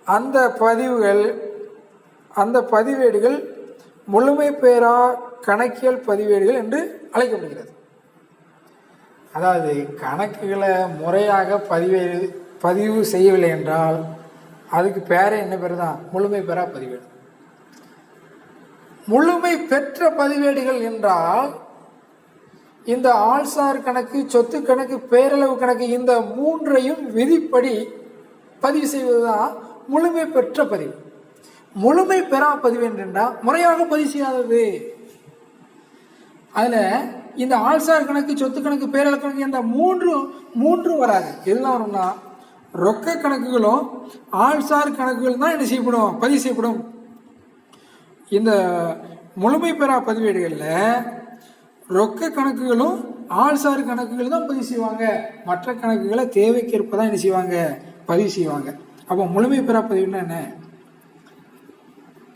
அந்த பதிவேடுகள் முழுமை பெறா கணக்கியல் பதிவேடுகள் என்று அழைக்கப்படுகிறது. அதாவது கணக்குகளை முறையாக பதிவு செய்யவில்லை என்றால் அதுக்கு பேரே என்ன பேர் தான்? முழுமை பெறா பதிவேடு. முழுமை பெற்ற பதிவேடுகள் என்றால் இந்த ஆள்சார் கணக்கு, சொத்து கணக்கு, பேரளவு கணக்கு, இந்த 3ஐயும் விதிப்படி பதிவு செய்வதுதான் முழுமை பெற்ற பதிவு. முழுமை பெறா பதிவு என்றால் முறையாக பதிவு செய்யாதது. அதில் இந்த ஆள்சார் கணக்கு, சொத்து கணக்கு, பேரளவு கணக்கு, இந்த மூன்றும் வராது. எதுலாம் வரும்னா ரொக்க கணக்குகளும் ஆள்சார் கணக்குகள் தான் என்ன செய்யப்படும்? பதிவு செய்யப்படும். இந்த முழுமை பெறா பதிவேடுகளில் ரொக்க கணக்குகளும் ஆள்சார் கணக்குகள் தான் பதிவு செய்வாங்க. மற்ற கணக்குகளை தேவைக்கேற்ப தான் என்ன செய்வாங்க? பதிவு செய்வாங்க. அப்போ முழுமை பெறா பதிவுன்னா என்ன?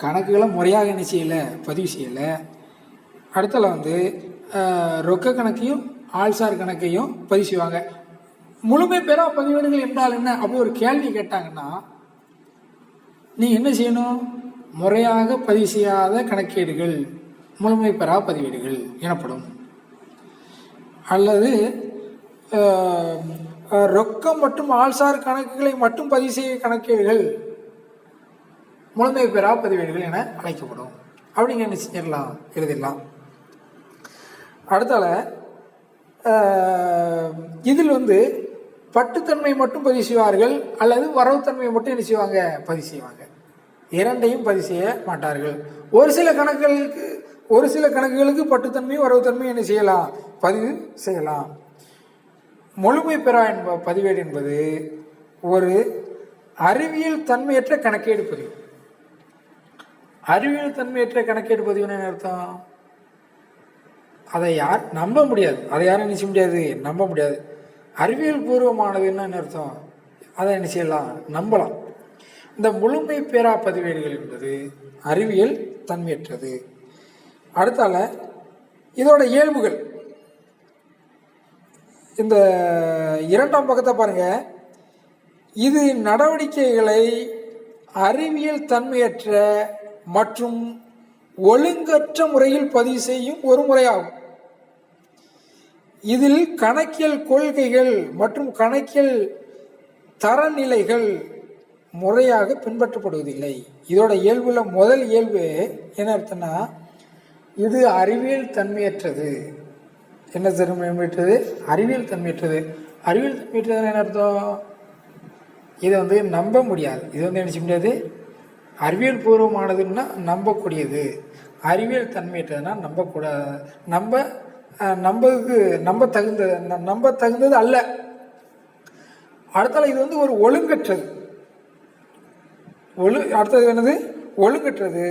கணக்குகளை முறையாக என்ன செய்யலை? பதிவு செய்யலை. அடுத்தல ரொக்க கணக்கையும் ஆள்சார் கணக்கையும் பதிவு செய்வாங்க. முழுமை பெறா பதிவேடுகள் என்றால் என்ன? அப்படி ஒரு கேள்வி கேட்டாங்கன்னா நீ என்ன செய்யணும்? முறையாக பதிவு செய்யாத கணக்கேடுகள் முழுமை பெறா பதிவேடுகள் எனப்படும். அல்லது ரொக்கம் மற்றும் ஆள்சார் கணக்குகளை மட்டும் பதிவு செய்ய கணக்கேடுகள் முழுமை பெறா பதிவேடுகள் என அழைக்கப்படும். அப்படிங்க என்ன செஞ்சிடலாம்? எழுதிடலாம். அடுத்தால இதில் பட்டுத்தன்மை மட்டும் பதிவு செய்வார்கள் அல்லது வரவுத்தன்மை மட்டும் என்ன செய்வாங்க? பதிவு செய்வாங்க. இரண்டையும் பதிவு செய்ய மாட்டார்கள். ஒரு சில கணக்குகளுக்கு பட்டுத்தன்மையும் வரவுத்தன்மையும் என்ன செய்யலாம்? பதிவு செய்யலாம். முழுமை பெறா பதிவேடு என்பது ஒரு அறிவியல் தன்மையற்ற கணக்கேடு பதிவு. அறிவியல் தன்மையற்ற கணக்கேடு பதிவுன்னு என்ன அர்த்தம்? அதை நம்ப முடியாது. அதை யாரும் நினைச்ச முடியாது, நம்ப முடியாது. அறிவியல் பூர்வமானது என்ன அர்த்தம்? அதை என்ன செய்யலாம்? நம்பலாம். இந்த முழுமை பெறா பதிவேடுகள் என்பது அறிவியல் தன்மையற்றது. அடுத்தால இதோட இயல்புகள். இந்த 2ஆம் பக்கத்தை பாருங்க. இது நடவடிக்கைகளை அறிவியல் தன்மையற்ற மற்றும் ஒழுங்கற்ற முறையில் பதிவு செய்யும் ஒரு முறையாகும். இதில் கணக்கியல் கொள்கைகள் மற்றும் கணக்கியல் தரநிலைகள் முறையாக பின்பற்றப்படுவதில்லை. இதோட இயல்புல முதல் இயல்பு என்ன அர்த்தம்னா, இது அறிவியல் தன்மையற்றது. என்ன தன்மையற்றது? அறிவியல் தன்மையற்றது. அறிவியல் தன்மையற்றது என்ன அர்த்தம்? இதை நம்ப முடியாது. இது நினைச்ச முடியாது. அறிவியல் பூர்வமானதுன்னா நம்பக்கூடியது. அறிவியல் தன்மையற்றதுன்னா நம்பக்கூடாது, நம்ப தகுந்தது அல்ல. அடுத்தால இது ஒரு ஒழுங்கற்றது. அடுத்தது என்னது? ஒழுங்கற்றது.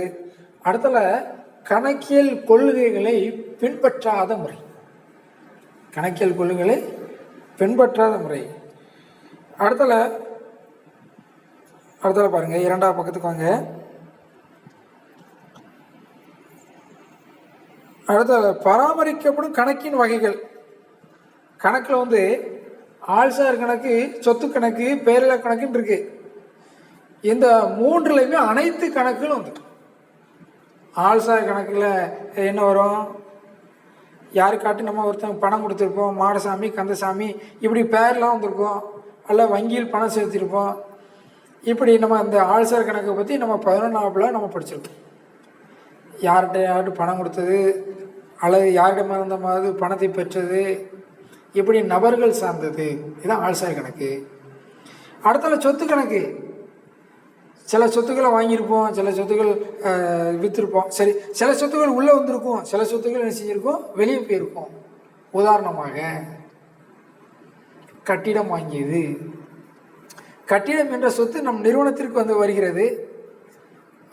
அடுத்தால கணக்கியல் கொள்கைகளை பின்பற்றாத முறை. கணக்கியல் கொள்கைகளை பின்பற்றாத முறை. அடுத்தால பாருங்க, 2ஆம் பக்கத்துக்கு வாங்க. அடுத்த பராமரிக்கப்படும் கணக்கின் வகைகள். கணக்கில் ஆள்சார் கணக்கு, சொத்து கணக்கு, பேரளவு கணக்குன்னு இருக்கு. இந்த 3லையுமே அனைத்து கணக்குகளும் ஆள்சார் கணக்கில் என்ன வரும்? யாருக்காட்டு நம்ம ஒருத்தங்க பணம் கொடுத்துருப்போம், மாடசாமி, கந்தசாமி, இப்படி பேர்லாம் வந்திருக்கோம். அல்ல வங்கியில் பணம் செலுத்தியிருப்போம். இப்படி நம்ம அந்த ஆள்சார் கணக்கை பற்றி நம்ம 11ஆம் நம்ம படிச்சிருக்கோம். யார்கிட்ட பணம் கொடுத்தது அல்லது யாரிடமா இருந்த மாதிரி பணத்தை பெற்றது, இப்படி நபர்கள் சார்ந்தது. இதுதான் ஆள்சார் கணக்கு. அடுத்தால சொத்து கணக்கு. சில சொத்துக்களை வாங்கியிருப்போம், சில சொத்துக்கள் விற்றுருப்போம். சரி, சில சொத்துக்கள் உள்ளே வந்திருக்கும், சில சொத்துக்கள் என்ன செஞ்சுருக்கோம்? வெளியே போயிருக்கும். உதாரணமாக கட்டிடம் வாங்கியது. கட்டிடம் என்ற சொத்து நம் நிறுவனத்திற்கு வருகிறது.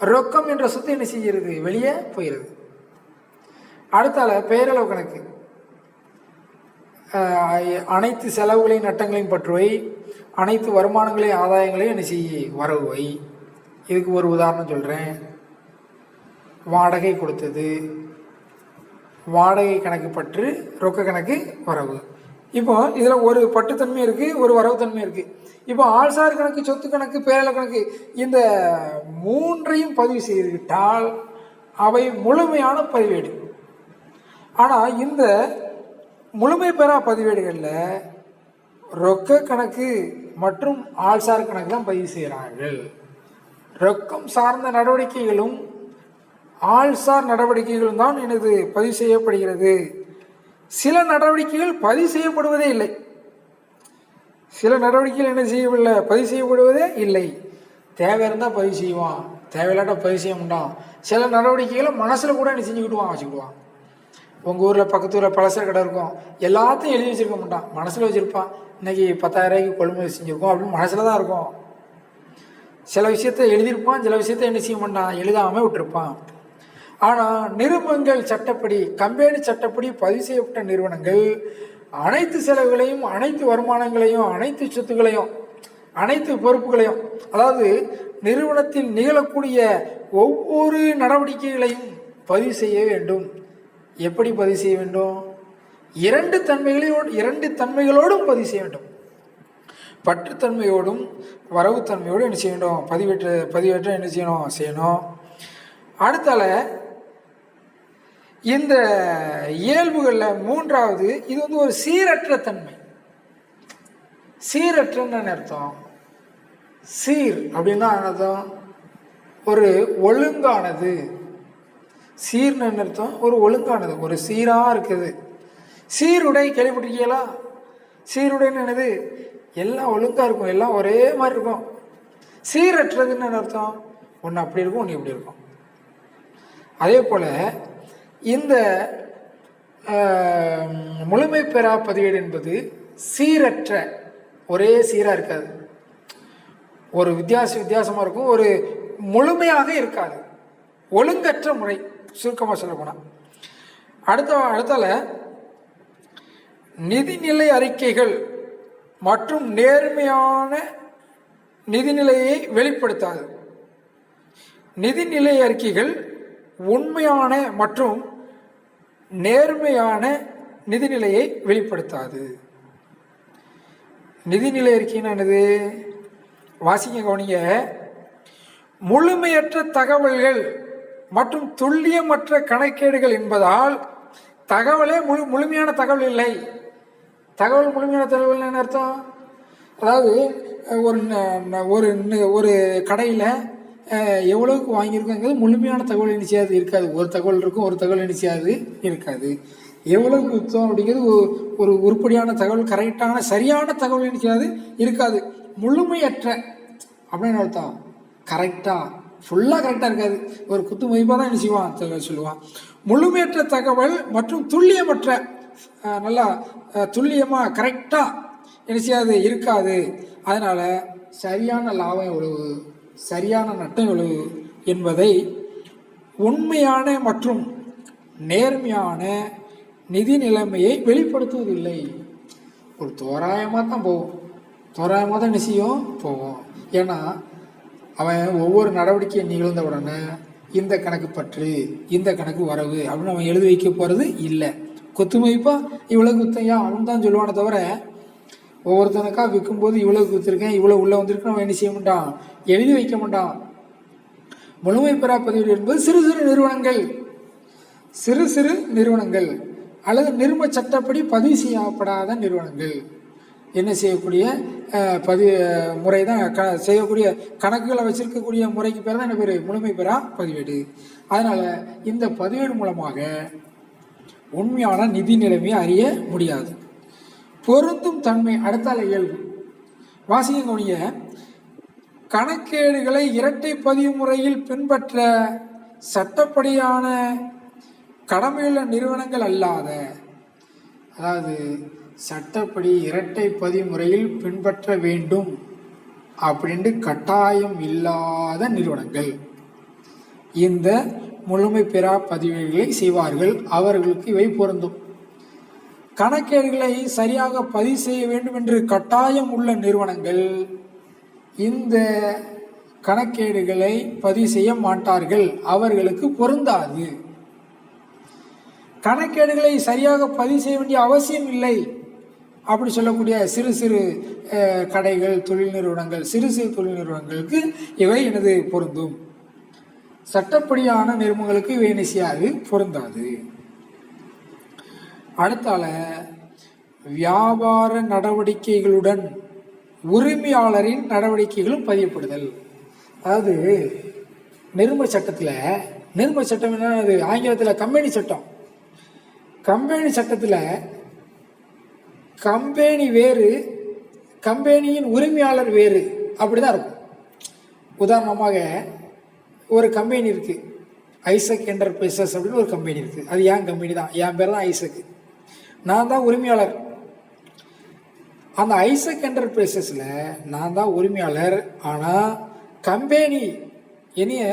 ரொக்கம் என்ற சொத்து என்ன செய்கிறது, வெளியே போயிடுது. அடுத்தால பெயரளவு கணக்கு. அனைத்து செலவுகளையும் நட்டங்களையும் பற்றுவை, அனைத்து வருமானங்களையும் ஆதாயங்களையும் என்ன செய்ய வரவுவை. இதுக்கு ஒரு உதாரணம் சொல்கிறேன். வாடகை கொடுத்தது, வாடகை கணக்கு பற்று, ரொக்க கணக்கு வரவு. இப்போ இதில் ஒரு பட்டுத்தன்மை இருக்குது, ஒரு வரவுத்தன்மை இருக்குது. இப்போ ஆள்சார் கணக்கு, சொத்து கணக்கு, பேரளவு கணக்கு, இந்த மூன்றையும் பதிவு செய்துவிட்டால் அவை முழுமையான பதிவேடு. ஆனால் இந்த முழுமை பெறா பதிவேடுகளில் ரொக்க கணக்கு மற்றும் ஆள்சார் கணக்கு தான் பதிவு செய்கிறார்கள். ரொக்கம் சார்ந்த நடவடிக்கைகளும் ஆள்சார் நடவடிக்கைகளும் தான் எனது பதிவு செய்யப்படுகிறது. சில நடவடிக்கைகள் பதிவு செய்யப்படுவதே இல்லை. சில நடவடிக்கைகள் என்ன செய்யவில்லை, பதிவு செய்யப்படுவதே இல்லை. தேவை இருந்தால் பதிவு செய்வான், தேவையில்லாட்ட பதிவு செய்ய மாட்டான். சில நடவடிக்கைகளை மனசில் கூட என்ன செஞ்சுக்கிட்டுவான், வச்சுக்கிடுவான். உங்கள் ஊரில் பக்கத்து ஊரில் பலசர கடை இருக்கும், எல்லாத்தையும் எழுதி வச்சுருக்க மாட்டான், மனசில் வச்சுருப்பான். இன்றைக்கி 10,000 ரூபாய்க்கு கொள்முதல் செஞ்சுருக்கோம் அப்படின்னு மனசில் தான் இருக்கும். சில விஷயத்தை எழுதியிருப்பான், சில விஷயத்தை என்ன செய்ய மாட்டான், எழுதாமல் விட்டுருப்பான். ஆனால் நிறுவனங்கள் சட்டப்படி, கம்பெனி சட்டப்படி பதிவு செய்யப்பட்ட நிறுவனங்கள் அனைத்து செலவுகளையும், அனைத்து வருமானங்களையும், அனைத்து சொத்துக்களையும், அனைத்து பொறுப்புகளையும், அதாவது நிறுவனத்தில் நிகழக்கூடிய ஒவ்வொரு நடவடிக்கைகளையும் பதிவு செய்ய வேண்டும். எப்படி பதிவு செய்ய வேண்டும்? இரண்டு தன்மைகளோடும் பதிவு செய்ய வேண்டும். பற்றுத்தன்மையோடும் வரவுத்தன்மையோடும் என்ன செய்ய வேண்டும், பதிவேற்ற என்ன செய்யணும். அடுத்தால இந்த இயல்புகளில் மூன்றாவது, இது வந்து ஒரு சீரற்ற தன்மை. சீரற்றன்னு அர்த்தம். சீர் அப்படின்னா அர்த்தம் ஒரு ஒழுங்கானது. சீர்னு அர்த்தம் ஒரு ஒழுங்கானது, ஒரு சீராக இருக்குது. சீருடை கேள்விப்பட்டிருக்கீங்களா? சீருடைன்னு என்னது, எல்லாம் ஒழுங்காக இருக்கும், எல்லாம் ஒரே மாதிரி இருக்கும். சீரற்றதுன்னு அர்த்தம் ஒன்று அப்படி இருக்கும், ஒன்று இப்படி இருக்கும். அதே போல் இந்த முழுமை பெறா பதிவேடு என்பது சீரற்ற, ஒரே சீராக இருக்காது, ஒரு வித்தியாசமாக இருக்கும், ஒரு முழுமையாக இருக்காது, ஒழுங்கற்ற முறை, சுருக்கமாக சொல்ல போனால். அடுத்தால நிதிநிலை அறிக்கைகள் மற்றும் நேர்மையான நிதிநிலையை வெளிப்படுத்தாது. நிதிநிலை அறிக்கைகள் உண்மையான மற்றும் நேர்மையான நிதிநிலையை வெளிப்படுத்தாது. நிதிநிலை அறிக்கைன்னா என்னது? வாசிக்க கவனிங்க. முழுமையற்ற தகவல்கள் மற்றும் துல்லியமற்ற கணக்கேடுகள் என்பதால் தகவலே முழுமையான தகவல் இல்லை. தகவல் முழுமையான தகவல் என்ன அர்த்தம்? அதாவது ஒரு கடையில் எவ்வளவுக்கு வாங்கியிருக்கோங்கிறது முழுமையான தகவல் நிச்சயாது இருக்காது. ஒரு தகவல் இருக்கும், ஒரு தகவல் நிச்சயாது இருக்காது. எவ்வளவுக்கு விற்றோம் அப்படிங்கிறது ஒரு உருப்படியான தகவல், கரெக்டான சரியான தகவல் நிச்சயாது இருக்காது. முழுமையற்ற அப்படின்னு அர்த்தம், கரெக்டாக ஃபுல்லாக கரெக்டாக இருக்காது, ஒரு குத்து மதிப்பாக தான் என்ன செய்வான் சொல்லுவான். முழுமையற்ற தகவல் மற்றும் துல்லியமற்ற, நல்லா துல்லியமாக கரெக்டாக என்ன செய்யாது இருக்காது. அதனால் சரியான லாபம் எவ்வளவு, சரியான நட்டம் எவ்வளவு என்பதை உண்மையான மற்றும் நேர்மையான நிதி நிலைமையை வெளிப்படுத்துவதில்லை. ஒரு தோராயமாக தான் போகும், தோராயமாக தான் நிச்சயம் போகும். ஏன்னா அவன் ஒவ்வொரு நடவடிக்கையை நிகழ்ந்த உடனே இந்த கணக்கு பற்று, இந்த கணக்கு வரவு அப்படின்னு அவன் எழுதி வைக்க போகிறது இல்லை. குத்து மதிப்பாக இவ்வளோ குத்தையா அப்படின்னு தான் சொல்லுவானே தவிர, ஒவ்வொருத்தனுக்கா விற்கும்போது இவ்வளோ குத்திருக்கேன், இவ்வளோ உள்ளே வந்திருக்கேன் அவன் என்ன செய்ய மாட்டான், எழுதி வைக்க மாட்டான். முழுமை பெறா பதிவு என்பது சிறு சிறு நிறுவனங்கள் அல்லது நிறுவன சட்டப்படி பதிவு செய்யப்படாத நிறுவனங்கள் என்ன செய்யக்கூடிய முறை தான், செய்யக்கூடிய கணக்குகளை வச்சிருக்கக்கூடிய முறைக்கு பேர் தான் என்ன பேர், முழுமை பெறா பதிவேடு. அதனால் இந்த பதிவேடு மூலமாக உண்மையான நிதி நிலைமையை அறிய முடியாது. பொருந்தும் தன்மை. அடுத்தால இயல்பு. வாசிக்க கவனிய. கணக்கேடுகளை இரட்டை பதிவு முறையில் பின்பற்ற சட்டப்படியான கடமையுள்ள நிறுவனங்கள் அல்லாத, அதாவது சட்டப்படி இரட்டை பதிவு முறையில் பின்பற்ற வேண்டும் அப்படின்ட்டு கட்டாயம் இல்லாத நிறுவனங்கள். இந்த முழுமை பெறா பதிவேடுகளை செய்வார்கள். அவர்களுக்கு இவை பொருந்தும். கணக்கேடுகளை சரியாக பதிவு செய்ய வேண்டும் என்று கட்டாயம் உள்ள நிறுவனங்கள் இந்த கணக்கேடுகளை பதிவு செய்ய மாட்டார்கள். அவர்களுக்கு பொருந்தாது. கணக்கேடுகளை சரியாக பதிவு செய்ய வேண்டிய அவசியம் இல்லை அப்படி சொல்லக்கூடிய சிறு சிறு கடைகள், தொழில் நிறுவனங்கள், சிறு சிறு தொழில் நிறுவனங்களுக்கு இவை எனது பொருந்தும். சட்டப்படியான நிறுவனங்களுக்கு இவை என்ன செய்யாது, பொருந்தாது. அடுத்தால வியாபார நடவடிக்கைகளுடன் உரிமையாளரின் நடவடிக்கைகளும் பதியப்படுதல். அதாவது நிறுவன சட்டத்தில், நிறுவன சட்டம் என்ன, அது ஆங்கிலத்தில் கம்பெனி சட்டம். கம்பெனி சட்டத்தில் கம்பெனி வேறு, கம்பெனியின் உரிமையாளர் வேறு, அப்படிதான் இருக்கும். உதாரணமாக ஒரு கம்பெனி இருக்கு, ஐசக் என்டர்பிரைசஸ் அப்படின்னு ஒரு கம்பெனி இருக்கு. அது என் கம்பெனி தான், என் பேர் தான் ஐசக், நான் தான் உரிமையாளர். அந்த ஐசக் என்டர்பிரைசஸ்ல நான் தான் உரிமையாளர். ஆனால் கம்பெனி என்னைய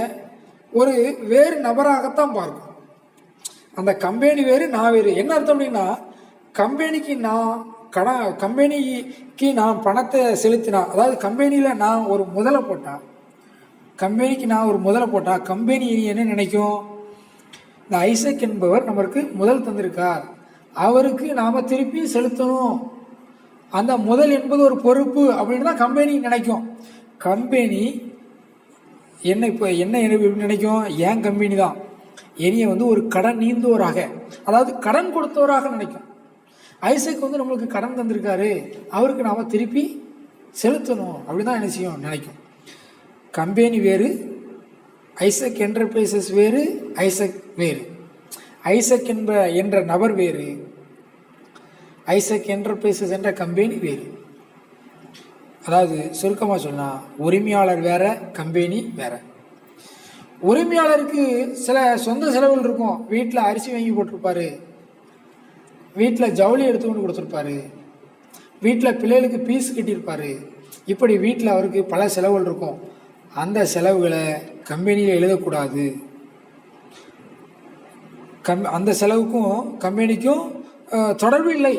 ஒரு வேறு நபராகத்தான் பார்க்கும். அந்த கம்பெனி வேறு, நான் வேறு. என்ன அர்த்தம் அப்படின்னா, கம்பெனிக்கு நான் கம்பெனிக்கு நான் பணத்தை செலுத்தினா, அதாவது கம்பெனியில் நான் ஒரு முதலை போட்டேன், கம்பெனிக்கு நான் ஒரு முதலை போட்டால் கம்பெனி என்ன நினைக்கும், இந்த ஐசக் என்பவர் நமக்கு முதல் தந்திருக்கார், அவருக்கு நாம் திருப்பி செலுத்தணும், அந்த முதல் என்பது ஒரு பொறுப்பு அப்படின்னு தான் கம்பெனி நினைக்கும். கம்பெனி என்ன இப்போ என்ன நினைக்கும், ஏன் கம்பெனி தான் என்னைய ஒரு கடன் நீந்தோராக, அதாவது கடன் கொடுத்தவராக நினைக்கும். ஐசக் நம்மளுக்கு கடன் தந்திருக்காரு, அவருக்கு நாம் திருப்பி செலுத்தணும் அப்படிதான் என்ன செய்யும், நினைக்கும். கம்பெனி வேறு, ஐசக் என்டர்பிரைசஸ் வேறு, ஐசக் வேறு. ஐசக் என்ற நபர் வேறு, ஐசக் என்டர்பிரைசஸ் என்ற கம்பெனி வேறு. அதாவது சுருக்கமாக சொன்னால் உரிமையாளர் வேற, கம்பெனி வேற. உரிமையாளருக்கு சில சொந்த செலவுகள் இருக்கும். வீட்டில் அரிசி வாங்கி போட்டிருப்பாரு, வீட்டில் ஜவுளி எடுத்து கொண்டு கொடுத்துருப்பாரு, வீட்டில் பிள்ளைகளுக்கு பீஸ் கட்டியிருப்பாரு. இப்படி வீட்டில் அவருக்கு பல செலவுகள் இருக்கும். அந்த செலவுகளை கம்பெனியில் எழுதக்கூடாது. அந்த செலவுக்கும் கம்பெனிக்கும் தொடர்பு இல்லை.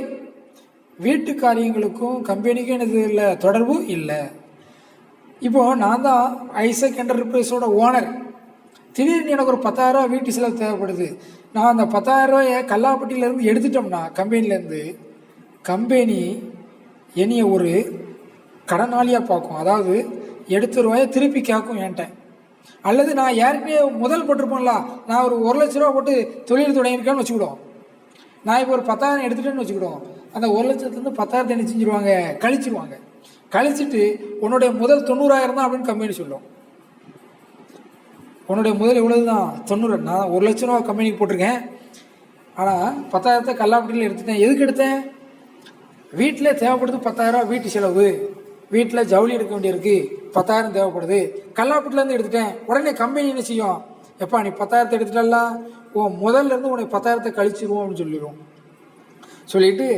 வீட்டு காரியங்களுக்கும் கம்பெனிக்கும் எனது இல்லை, தொடர்பு இல்லை. இப்போது நான் தான் ஐசக் என்டர்பிரைஸோட ஓனர். திடீர்னு எனக்கு ஒரு 10,000 வீட்டு செலவு தேவைப்படுது. நான் அந்த 10,000 கல்லாப்பட்டியிலேருந்து எடுத்துட்டோம்னா, கம்பெனிலேருந்து, கம்பெனி என்னைய ஒரு கடனாளியாக பார்க்கும். அதாவது எடுத்த ரூபாயை திருப்பி கேட்கும் என்கிட்ட. அல்லது நான் யாருக்குமே முதல் போட்டிருப்போம்ல, நான் ஒரு 1,00,000 ரூபா போட்டு தொழில் தொடங்கியிருக்கேன்னு வச்சுக்கிடுவோம். நான் இப்போ ஒரு 10,000 எடுத்துட்டேன்னு வச்சுக்கிடுவோம். அந்த 1,00,000 10,000 என்ன செஞ்சிருவாங்க, கழிச்சிருவாங்க. கழிச்சிட்டு உன்னுடைய முதல் 90,000 தான் அப்படின்னு கம்பெனி சொல்லும். உன்னுடைய முதல் எவ்வளவு தான், 90. நான் 1,00,000 ரூபா கம்பெனிக்கு போட்டிருக்கேன், ஆனால் 10,000 கல்லாப்பட்டியில் எடுத்துட்டேன். எதுக்கு எடுத்தேன், வீட்டில் தேவைப்படுது 10,000 வீட்டு செலவு, வீட்டில் ஜவுளி எடுக்க வேண்டியிருக்கு, 10,000 தேவைப்படுது, கல்லாப்பட்டிலேருந்து எடுத்துட்டேன். உடனே கம்பெனி என்ன செய்யும், எப்பா நீ 10,000 எடுத்துட்டலாம், முதல்லேருந்து உனக்கு 10,000 கழிச்சிருவோம் அப்படின்னு சொல்லிடுவோம். சொல்லிட்டு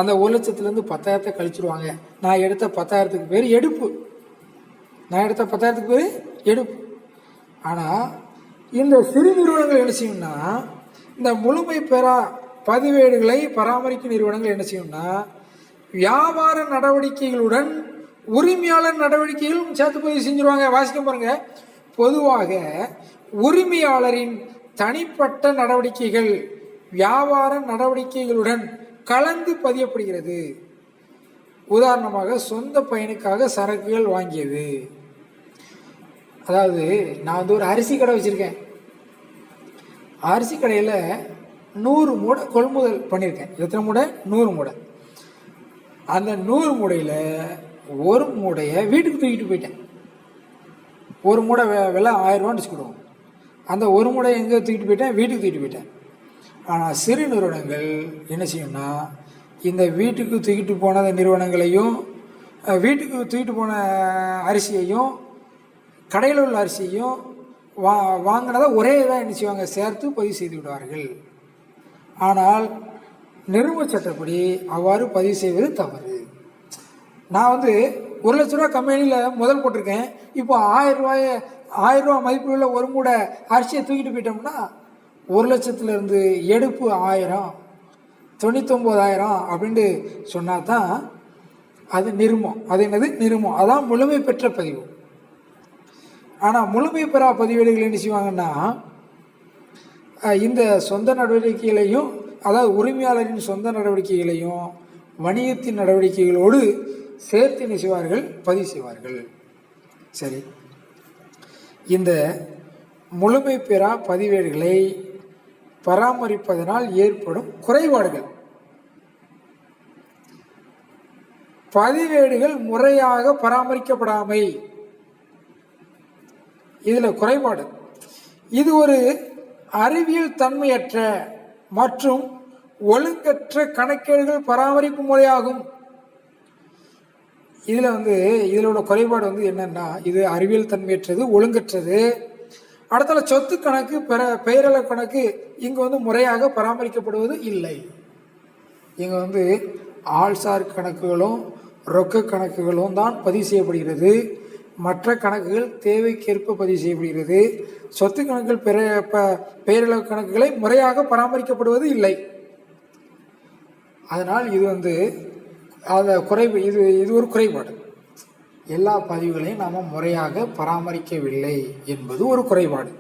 அந்த 1,00,000 10,000 கழிச்சிருவாங்க. நான் எடுத்த 10,000 பேர் எடுப்பு, நான் எடுத்த 10,000 பேர் எடுப்பு. ஆனால் இந்த சிறு நிறுவனங்கள் என்ன செய்யும்னா, இந்த முழுமை பெறா பதிவேடுகளை பராமரிக்கும் நிறுவனங்கள் என்ன செய்யும்னா, வியாபார நடவடிக்கைகளுடன் உரிமையாளர் நடவடிக்கைகளும் சேர்த்து பதிவு செஞ்சிருவாங்க. வாசிக்க பாருங்க. பொதுவாக உரிமையாளரின் தனிப்பட்ட நடவடிக்கைகள் வியாபார நடவடிக்கைகளுடன் கலந்து பதியப்படுகிறது. உதாரணமாக சொந்த பயனுக்காக சரக்குகள் வாங்கியது. அதாவது நான் ஒரு அரிசி கடை வச்சுருக்கேன். அரிசி கடையில் 100 மூடை கொள்முதல் பண்ணியிருக்கேன். எத்தனை மூடை, 100 மூடை. அந்த 100 மூடையில் ஒரு மூடையை வீட்டுக்கு தூக்கிட்டு போயிட்டேன். ஒரு மூடை விலை 1000 ரூபான்னு வச்சுக்கிடுவோம். அந்த ஒரு மூடையை எங்கே தூக்கிட்டு போயிட்டேன், வீட்டுக்கு தூக்கிட்டு போயிட்டேன். ஆனால் சிறு நிறுவனங்கள் என்ன செய்யும்னா, இந்த வீட்டுக்கு தூக்கிட்டு போன நிறுவனங்களையும், வீட்டுக்கு தூக்கிட்டு போன அரிசியையும், கடையில் உள்ள அரிசியையும் வாங்கினதை ஒரே இதாக என்ன செய்வாங்க, சேர்த்து பதிவு செய்து விடுவார்கள். ஆனால் நிறுவன சட்டப்படி அவ்வாறு பதிவு செய்வது தவறு. நான் 1,00,000 ரூபா கம்பெனியில் முதல் போட்டிருக்கேன். இப்போ 1000 ரூபாயை 1000 ரூபா மதிப்புள்ள ஒரு மூடை அரிசியை தூக்கிட்டு போயிட்டோம்னா 1,00,000 எடுப்பு 1000, 99,000 அப்படின்ட்டு சொன்னால் தான் அது நிருமம். அது என்னது? நிருமம். அதான் முழுமை பெற்ற பதிவு. ஆனால் முழுமை பெறா பதிவேடுகள் என்ன செய்வாங்கன்னா, இந்த சொந்த நடவடிக்கைகளையும், அதாவது உரிமையாளரின் சொந்த நடவடிக்கைகளையும் வணிகத்தின் நடவடிக்கைகளோடு சேர்த்து என்ன செய்வார்கள்? பதிவு செய்வார்கள். சரி, இந்த முழுமை பெறா பதிவேடுகளை பராமரிப்பதனால் ஏற்படும் குறைபாடுகள். பதிவேடுகள் முறையாக பராமரிக்கப்படாமை, இதில் குறைபாடு. இது ஒரு அறிவியல் தன்மையற்ற மற்றும் ஒழுங்கற்ற கணக்கேடுகள் பராமரிப்பு முறையாகும். இதோட குறைபாடு என்னன்னா, இது அறிவியல் தன்மையற்றது, ஒழுங்கற்றது. அடுத்தால சொத்து கணக்கு, பெயரளவு கணக்கு இங்கு முறையாக பராமரிக்கப்படுவது இல்லை. இங்க ஆள்சார் கணக்குகளும் ரொக்க கணக்குகளும் தான் பதிவு செய்யப்படுகிறது. மற்ற கணக்குகள் தேவைக்கேற்ப பதிவு செய்யப்படுகிறது. சொத்து கணக்குகள், பெயரளவு கணக்குகளை முறையாக பராமரிக்கப்படுவது இல்லை. அதனால் இது இது ஒரு குறைபாடு. எல்லா பதிவுகளையும் நாம் முறையாக பராமரிக்கவில்லை என்பது ஒரு குறைபாடு.